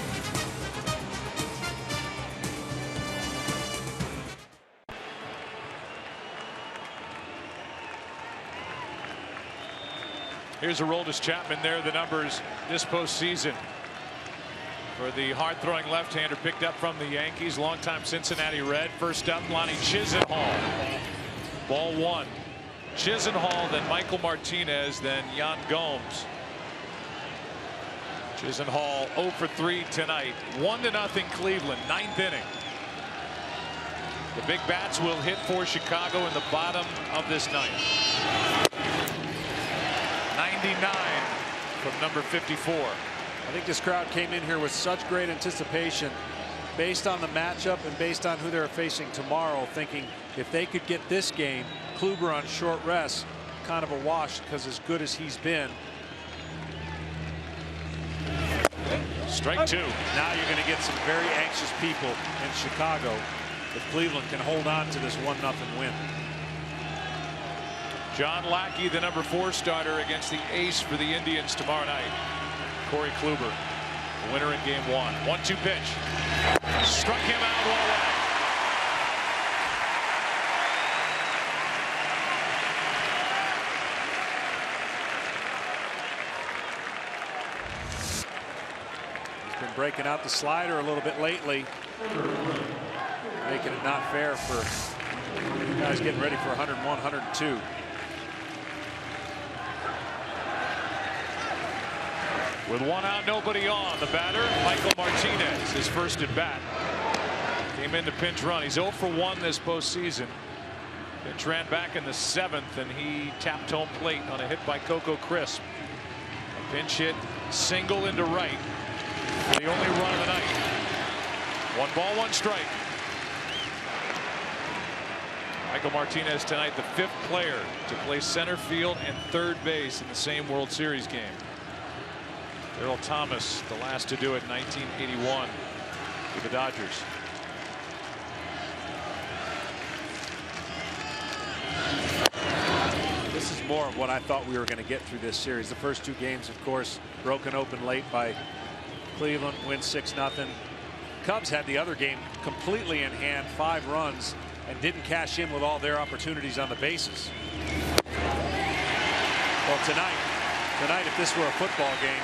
Here's Aroldis Chapman. There the numbers this postseason for the hard-throwing left-hander picked up from the Yankees. Longtime Cincinnati Red. First up, Lonnie Chisenhall. Ball 1. Chisenhall, then Michael Martinez, then Yan Gomes. Chisenhall 0 for 3 tonight. 1-0 Cleveland, 9th inning. The big bats will hit for Chicago in the bottom of this ninth. 99 from number 54. I think this crowd came in here with such great anticipation based on the matchup and based on who they're facing tomorrow, thinking if they could get this game, Kluber on short rest, kind of a wash because as good as he's been. Strike 2. Now you're going to get some very anxious people in Chicago if Cleveland can hold on to this 1-0 win. John Lackey, the number 4 starter against the ace for the Indians tomorrow night. Corey Kluber, the winner in game 1. 1-2 pitch. Struck him out one away. He's been breaking out the slider a little bit lately, making it not fair for guys getting ready for 101, 102. With 1 out, nobody on. The batter, Michael Martinez, his first at bat. Came in to pinch run. He's 0 for 1 this postseason. Pitch ran back in the 7th, and he tapped home plate on a hit by Coco Crisp. A pinch hit, single into right. The only run of the night. 1 ball, 1 strike. Michael Martinez tonight, the 5th player to play center field and third base in the same World Series game. Earl Thomas, the last to do it in 1981 with the Dodgers. This is more of what I thought we were going to get through this series. The first 2 games, of course, broken open late by Cleveland, win 6-0. Cubs had the other game completely in hand, 5 runs, and didn't cash in with all their opportunities on the bases. Well, tonight, if this were a football game,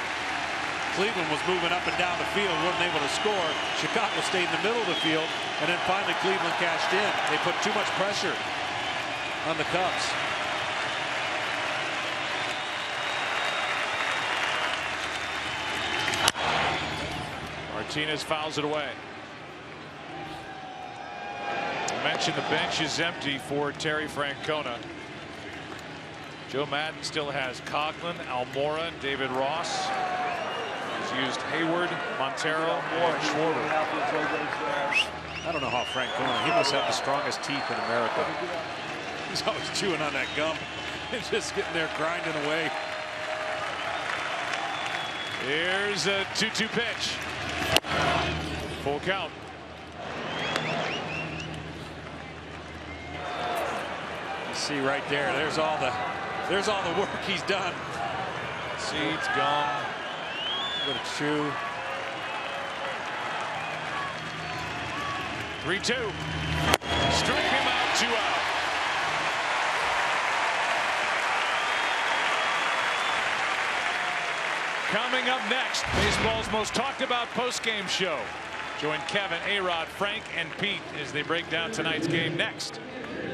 Cleveland was moving up and down the field, wasn't able to score. Chicago stayed in the middle of the field, and then finally Cleveland cashed in. They put too much pressure on the Cubs. Martinez fouls it away. I mentioned the bench is empty for Terry Francona. Joe Madden still has Coughlin, Almora, David Ross. He's used Hayward, Montero, and Schwarber. I don't know how Francona, he must have the strongest teeth in America. He's always chewing on that gum and just getting there grinding away. Here's a 2-2 pitch. Full count. You see right there, there's all the work he's done. Seeds, gum. With a chew. 3-2. Struck him out, 2 out. Coming up next, baseball's most talked about post-game show. Join Kevin, A-Rod, Frank, and Pete as they break down tonight's game next.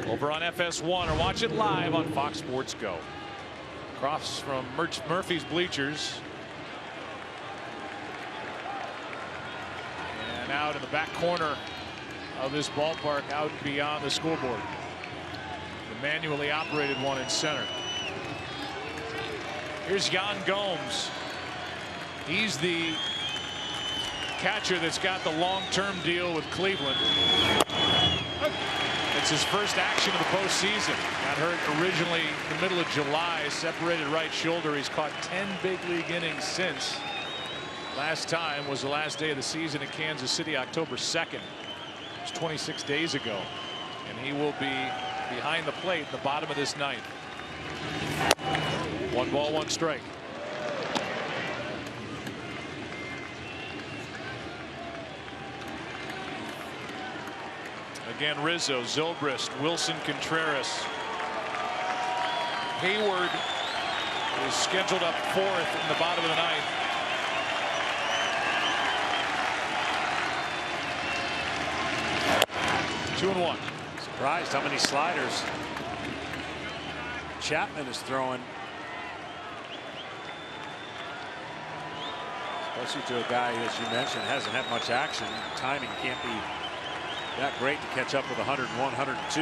Over on FS1 or watch it live on Fox Sports Go. Across from Murphy's bleachers, and out in the back corner of this ballpark, out beyond the scoreboard. The manually operated one in center. Here's Yan Gomes. He's the catcher that's got the long-term deal with Cleveland. It's his first action of the postseason. Got hurt originally in the middle of July, separated right shoulder. He's caught 10 big league innings since. Last time was the last day of the season in Kansas City, October 2nd. It was 26 days ago. And he will be behind the plate at the bottom of this ninth. 1 ball, 1 strike. Again, Rizzo, Zobrist, Wilson Contreras. Hayward is scheduled up 4th in the bottom of the ninth. Two and 1. Surprised how many sliders Chapman is throwing. Especially to a guy, as you mentioned, hasn't had much action. Timing can't be that great to catch up with 101, 102.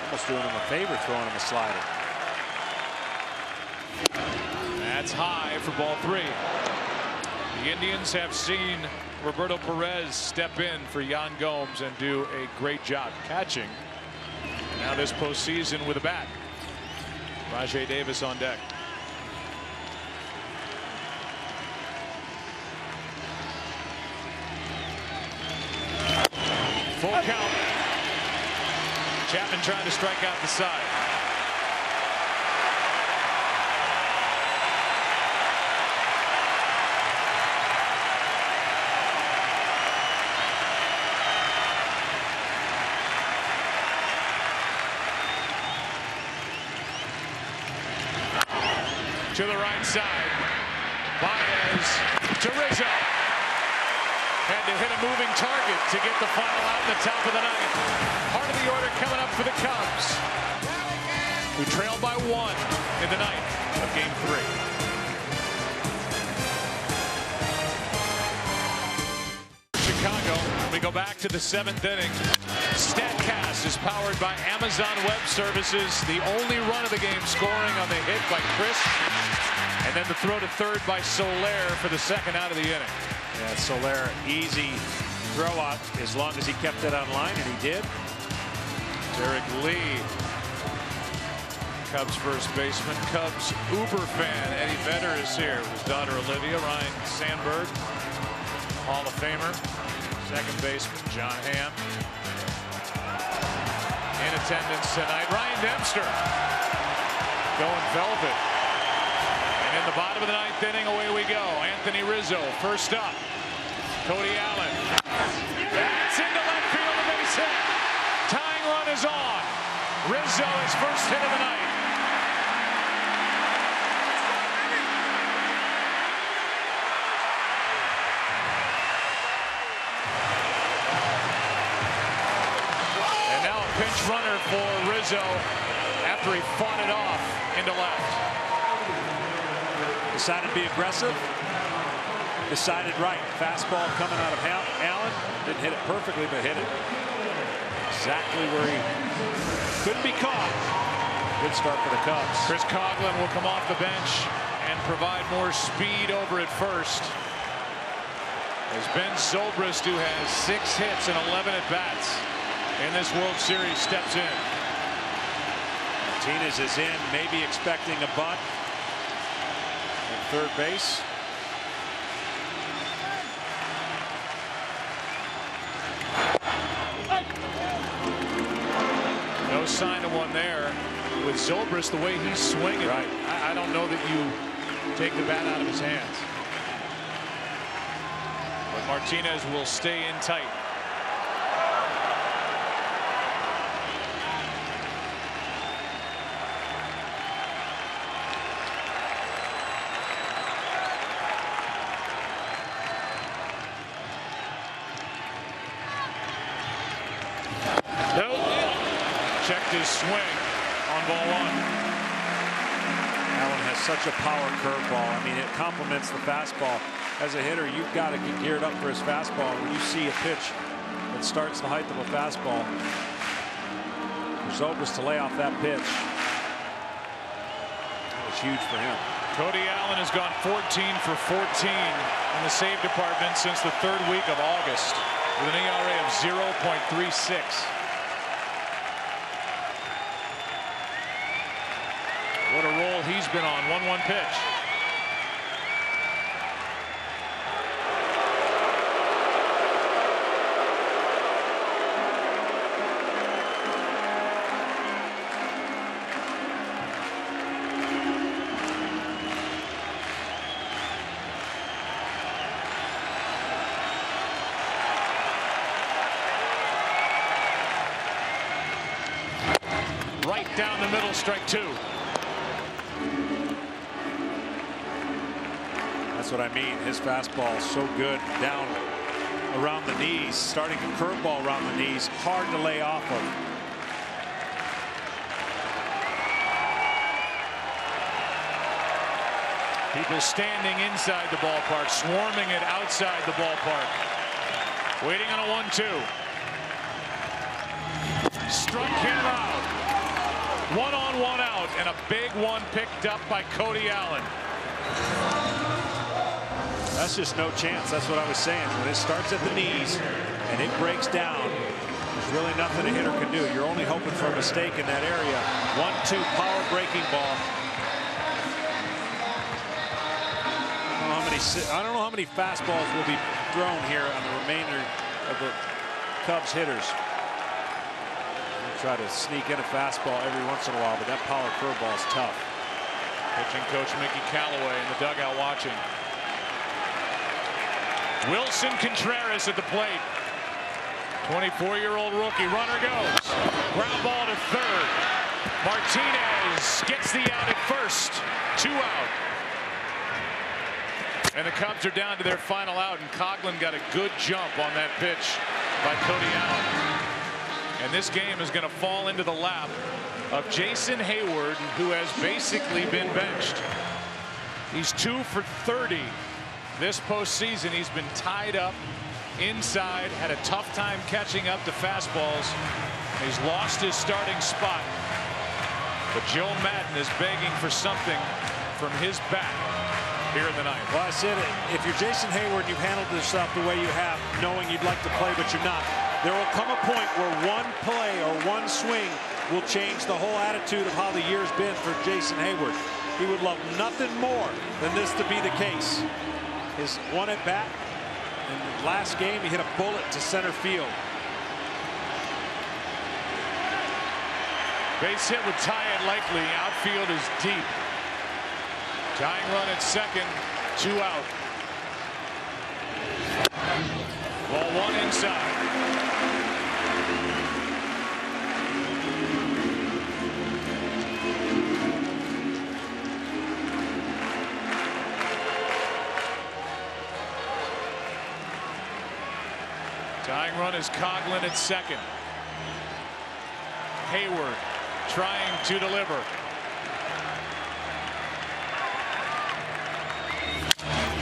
Almost doing him a favor throwing him a slider. That's high for ball 3. The Indians have seen Roberto Perez step in for Yan Gomes and do a great job catching. Now this postseason with a bat. Rajay Davis on deck. Full count. Chapman trying to strike out the side. To the right side. Baez to Rizzo. Had to hit a moving target to get the final out in the top of the ninth. Heart of the order coming up for the Cubs, who trailed by 1 in the ninth of Game 3. Chicago, we go back to the 7th inning. StatCast is powered by Amazon Web Services. The only run of the game scoring on the hit by Chris. And then the throw to third by Soler for the 2nd out of the inning. Yeah, Soler, easy throw out as long as he kept it on line, and he did. Derek Lee, Cubs first baseman. Cubs Uber fan Eddie Vedder is here with his daughter Olivia. Ryan Sandberg, Hall of Famer. 2nd baseman John Hamm in attendance tonight. Ryan Dempster going velvet. And in the bottom of the 9th inning, away we go. Anthony Rizzo first up. Cody Allen. That's into left field, a base hit. Tying run is on. Rizzo his first hit of the night. And now a pinch runner for Rizzo after he fought it off into left. Decided to be aggressive. Decided right. Fastball coming out of Allen. Didn't hit it perfectly, but hit it exactly where he couldn't be caught. Good start for the Cubs. Chris Coughlin will come off the bench and provide more speed over at first. As Ben Zobrist, who has 6 hits and 11 at-bats in this World Series, steps in. Martinez is in, maybe expecting a bunt at third base. No sign of one there. With Zobrist, the way he's swinging, right. I don't know that you take the bat out of his hands. But Martinez will stay in tight. Checked his swing on ball 1. Allen has such a power curveball. I mean, it complements the fastball. as a hitter, you've got to get geared up for his fastball. When you see a pitch that starts the height of a fastball, the result was to lay off that pitch. That was huge for him. Cody Allen has gone 14 for 14 in the save department since the 3rd week of August with an ERA of 0.36. What a roll he's been on. 1-1 pitch. Right down the middle, strike 2. That's what I mean. His fastball is so good down around the knees, starting a curveball around the knees, hard to lay off of. People standing inside the ballpark, swarming it outside the ballpark. Waiting on a 1-2. Struck him out. 1 on, 1 out, and a big one picked up by Cody Allen. That's just no chance. That's what I was saying. When it starts at the knees and it breaks down, there's really nothing a hitter can do. You're only hoping for a mistake in that area. 1-2 power breaking ball. I don't know how many fastballs will be thrown here on the remainder of the Cubs hitters. Try to sneak in a fastball every once in a while, but that power curveball is tough. Pitching coach Mickey Callaway in the dugout watching. Wilson Contreras at the plate. 24-year-old rookie. Runner goes. Ground ball to third. Martinez gets the out at first. 2 out. And the Cubs are down to their final out, and Coughlin got a good jump on that pitch by Cody Allen. And this game is going to fall into the lap of Jason Hayward, who has basically been benched. He's 2 for 30 this postseason. He's been tied up inside, had a tough time catching up to fastballs. He's lost his starting spot. But Joe Madden is begging for something from his bat here in the ninth. Well, I said it. If you're Jason Hayward, you've handled yourself the way you have, knowing you'd like to play, but you're not. There will come a point where one play or one swing will change the whole attitude of how the year's been for Jason Hayward. He would love nothing more than this to be the case. His one at bat in the last game, he hit a bullet to center field. Base hit would tie it likely. Outfield is deep. Tying run at second, 2 out. Ball 1 inside. Tying run is Coughlin at second. Hayward trying to deliver.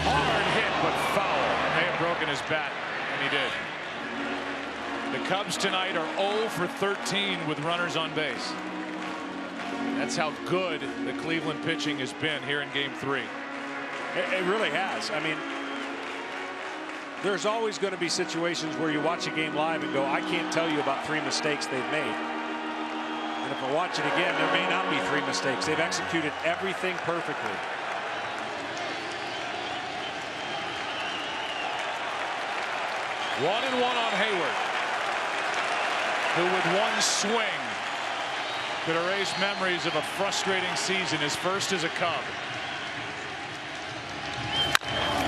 Hard hit, but foul. May have broken his bat, and he did. The Cubs tonight are 0 for 13 with runners on base. That's how good the Cleveland pitching has been here in Game 3. It really has. I mean, there's always going to be situations where you watch a game live and go, I can't tell you about 3 mistakes they've made. And if I watch it again, there may not be 3 mistakes. They've executed everything perfectly. One and one on Hayward, who with one swing could erase memories of a frustrating season, his first as a Cub.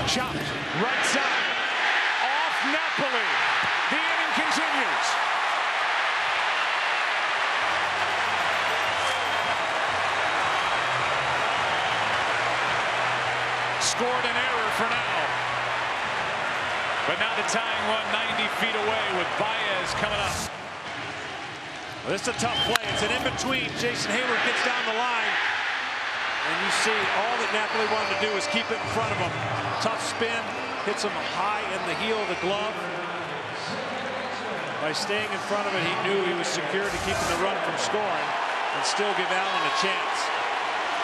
Chopped, right side, off Napoli. The inning continues. Scored an error for now. But now the tying run 90 feet away with Baez coming up. Well, this is a tough play. It's an in-between. Jason Hayward gets down the line. And you see all that Napoli wanted to do is keep it in front of him. Tough spin, hits him high in the heel of the glove. By staying in front of it, he knew he was secure to keeping the run from scoring and still give Allen a chance.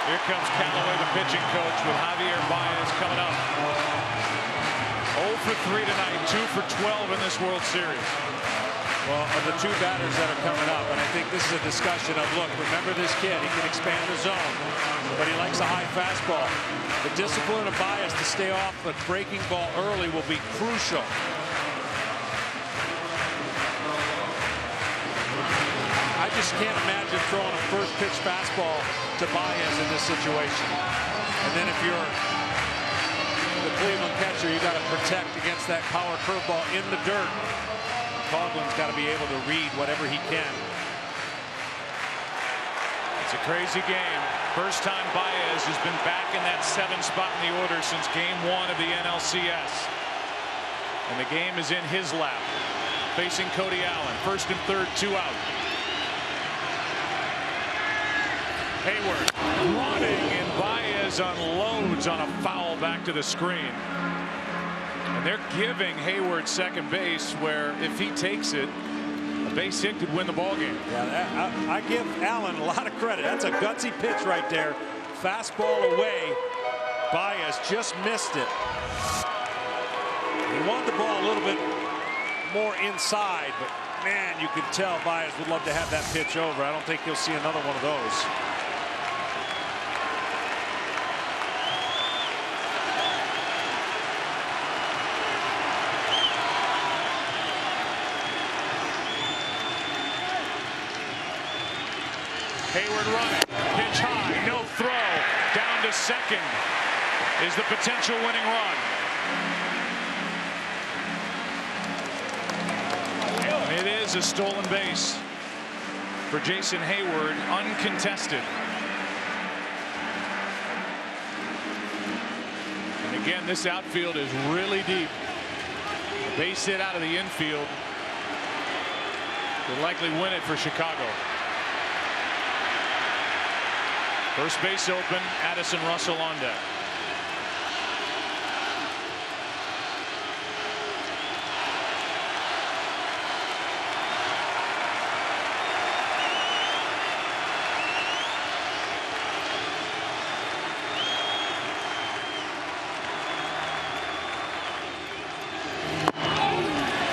Here comes Callaway, the pitching coach, with Javier Baez coming up. 0 for 3 tonight, 2 for 12 in this World Series. Well, of the two batters that are coming up, and I think this is a discussion of, look, remember this kid, he can expand the zone, but he likes a high fastball. The discipline of Baez to stay off the breaking ball early will be crucial. I just can't imagine throwing a first pitch fastball to Baez in this situation. And then if you're the Cleveland catcher, you got to protect against that power curveball in the dirt. Coughlin's got to be able to read whatever he can. It's a crazy game. First time Baez has been back in that 7 spot in the order since game 1 of the NLCS. And the game is in his lap. Facing Cody Allen. First and third, 2 out. Hayward running, and Baez unloads on a foul back to the screen. And they're giving Hayward second base, where if he takes it, a base hit could win the ball game. Yeah, I give Allen a lot of credit. That's a gutsy pitch right there. Fastball away. Baez just missed it. He wanted the ball a little bit more inside, but man, you could tell Baez would love to have that pitch over. I don't think you'll see another one of those. Hayward running, pitch high, no throw, down to second is the potential winning run. It is a stolen base for Jason Hayward, uncontested. And again, this outfield is really deep. A base hit out of the infield will likely win it for Chicago. First base open, Addison Russell on deck.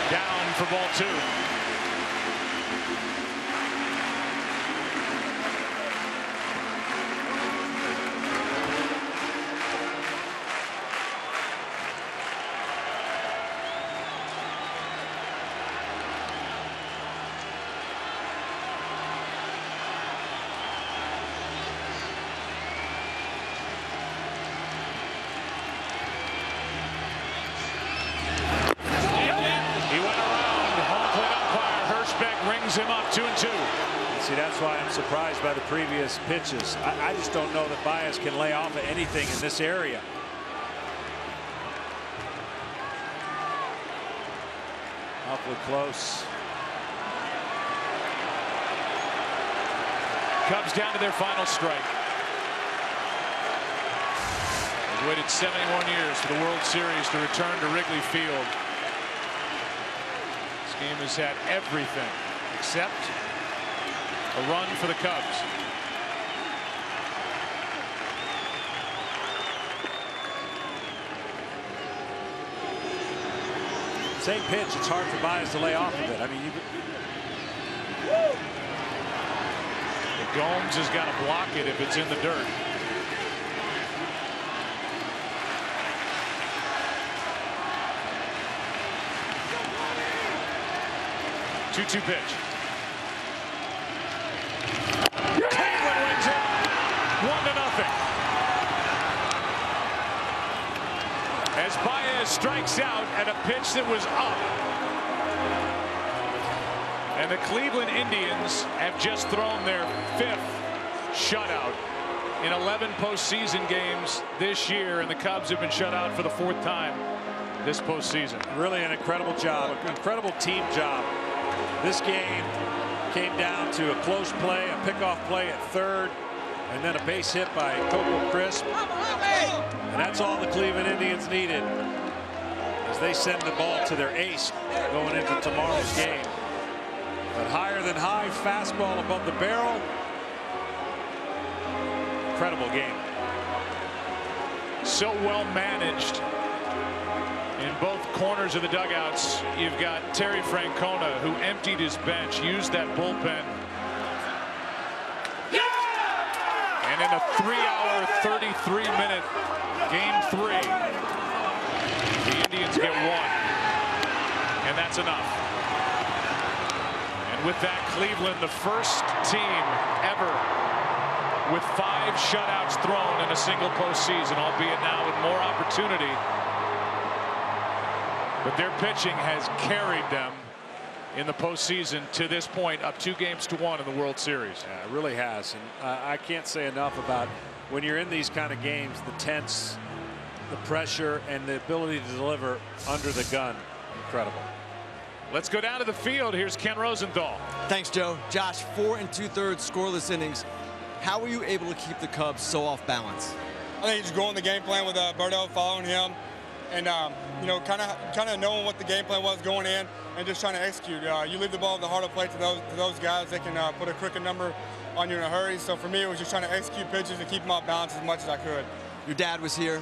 Down for ball 2. Him up 2-2. See, that's why I'm surprised by the previous pitches. I just don't know that Baez can lay off of anything in this area. Awfully close. Cubs down to their final strike. They've waited 71 years for the World Series to return to Wrigley Field. This game has had everything except a run for the Cubs. Same pitch, it's hard for Baez to lay off of it. I mean, Gomes has got to block it if it's in the dirt. Two-two pitch. Cleveland wins it 1-0. As Baez strikes out at a pitch that was up. And the Cleveland Indians have just thrown their 5th shutout in 11 postseason games this year, and the Cubs have been shut out for the 4th time this postseason. Really an incredible job, an incredible team job. This game came down to a close play, a pickoff play at third, And then a base hit by Coco Crisp. And that's all the Cleveland Indians needed as they send the ball to their ace going into tomorrow's game. But higher than high, fastball above the barrel. Incredible game. So well managed in both corners of the dugouts. You've got Terry Francona, who emptied his bench, used that bullpen. And in a 3-hour, 33-minute game 3, the Indians get 1. And that's enough. And with that, Cleveland, the first team ever with 5 shutouts thrown in a single postseason, albeit now with more opportunity. But their pitching has carried them in the postseason to this point, up 2-1 in the World Series. Yeah, it really has. And I can't say enough about when you're in these kind of games, the tense, the pressure, and the ability to deliver under the gun. Incredible. Let's go down to the field. Here's Ken Rosenthal. Thanks, Joe. Josh, 4 2/3 scoreless innings. How were you able to keep the Cubs so off balance? I think just going the game plan with Berto, following him, and you know, kind of knowing what the game plan was going in, and just trying to execute. You leave the ball at the heart of plate to those guys, they can put a cricket number on you in a hurry. So for me, it was just trying to execute pitches and keep them off balance as much as I could. Your dad was here.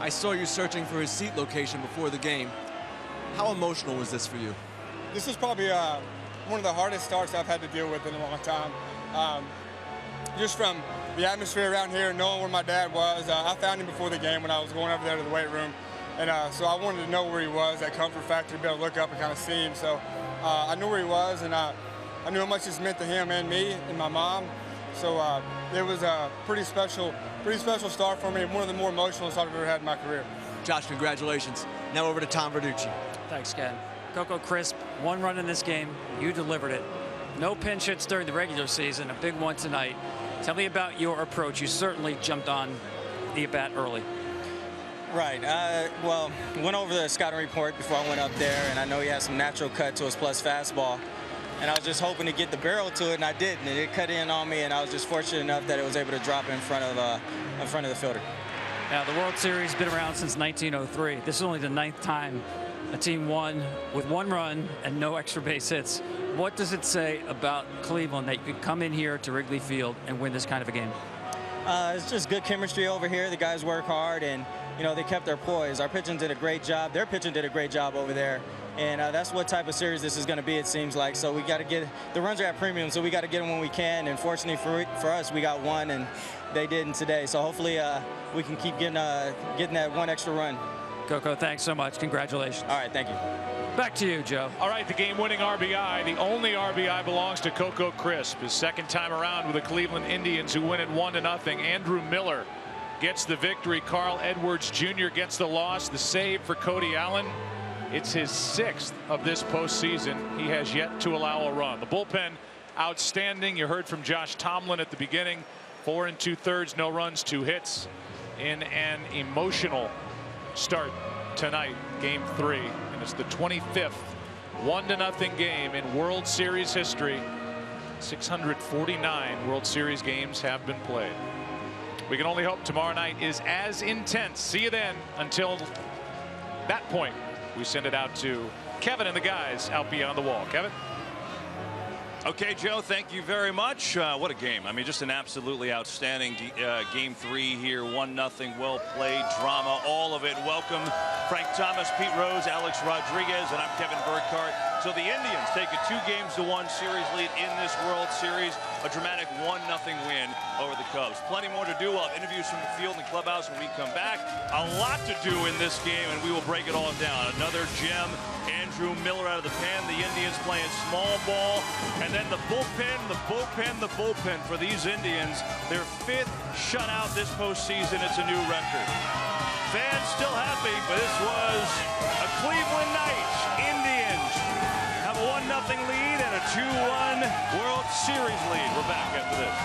I saw you searching for his seat location before the game. How emotional was this for you? This is probably one of the hardest starts I've had to deal with in a long time. Just from the atmosphere around here, knowing where my dad was, I found him before the game when I was going over there to the weight room. And so I wanted to know where he was, that comfort factor, to be able to look up and kind of see him. So I knew where he was, and I knew how much this meant to him and me and my mom. So it was a pretty special start for me, one of the more emotional starts I've ever had in my career. Josh, congratulations. Now over to Tom Verducci. Thanks, Ken. Coco Crisp, 1 run in this game. You delivered it. No pinch hits during the regular season, a big one tonight. Tell me about your approach. You certainly jumped on the at-bat early. Right. Well, went over the scouting report before I went up there, and I know he has some natural cut to his plus fastball. And I was just hoping to get the barrel to it, and I didn't. And it cut in on me, and I was just fortunate enough that it was able to drop in front of the fielder. Now, the World Series has been around since 1903. This is only the 9th time a team won with 1 run and no extra base hits. What does it say about Cleveland that you could come in here to Wrigley Field and win this kind of a game? It's just good chemistry over here. The guys work hard, and you know, they kept their poise. Our pitching did a great job. Their pitching did a great job over there. And that's what type of series this is going to be, it seems like. So we got to get the runs are at premium, so we got to get them when we can. And fortunately for us, we got 1, and they didn't today. So hopefully we can keep getting that 1 extra run. Coco, thanks so much. Congratulations. All right, thank you. Back to you, Joe. All right, the game-winning RBI. The only RBI belongs to Coco Crisp. His 2nd time around with the Cleveland Indians, who win it 1-0. Andrew Miller gets the victory. Carl Edwards Jr. gets the loss. The save for Cody Allen. It's his 6th of this postseason. He has yet to allow a run. The bullpen, outstanding. You heard from Josh Tomlin at the beginning. 4 2/3, no runs, 2 hits in an emotional start tonight, game 3. And it's the 25th 1-0 game in World Series history. 649 World Series games have been played. We can only hope tomorrow night is as intense. See you then. Until that point, we send it out to Kevin and the guys out beyond the wall. Kevin? Okay, Joe, thank you very much. What a game. I mean, just an absolutely outstanding game 3 here. 1-0, well played, drama, all of it. Welcome, Frank Thomas, Pete Rose, Alex Rodriguez, and I'm Kevin Burkhardt. So the Indians take a 2-1 series lead in this World Series. A dramatic 1-0 win over the Cubs. Plenty more to do. We'll have interviews from the field and the clubhouse when we come back. A lot to do in this game, and we will break it all down. Another gem, Andrew Miller out of the pen. The Indians playing small ball. And then the bullpen for these Indians. Their 5th shutout this postseason. It's a new record. Fans still happy, but this was a Cleveland night. Indians have a 1-0 lead and a 2-1 World Series lead. We're back after this.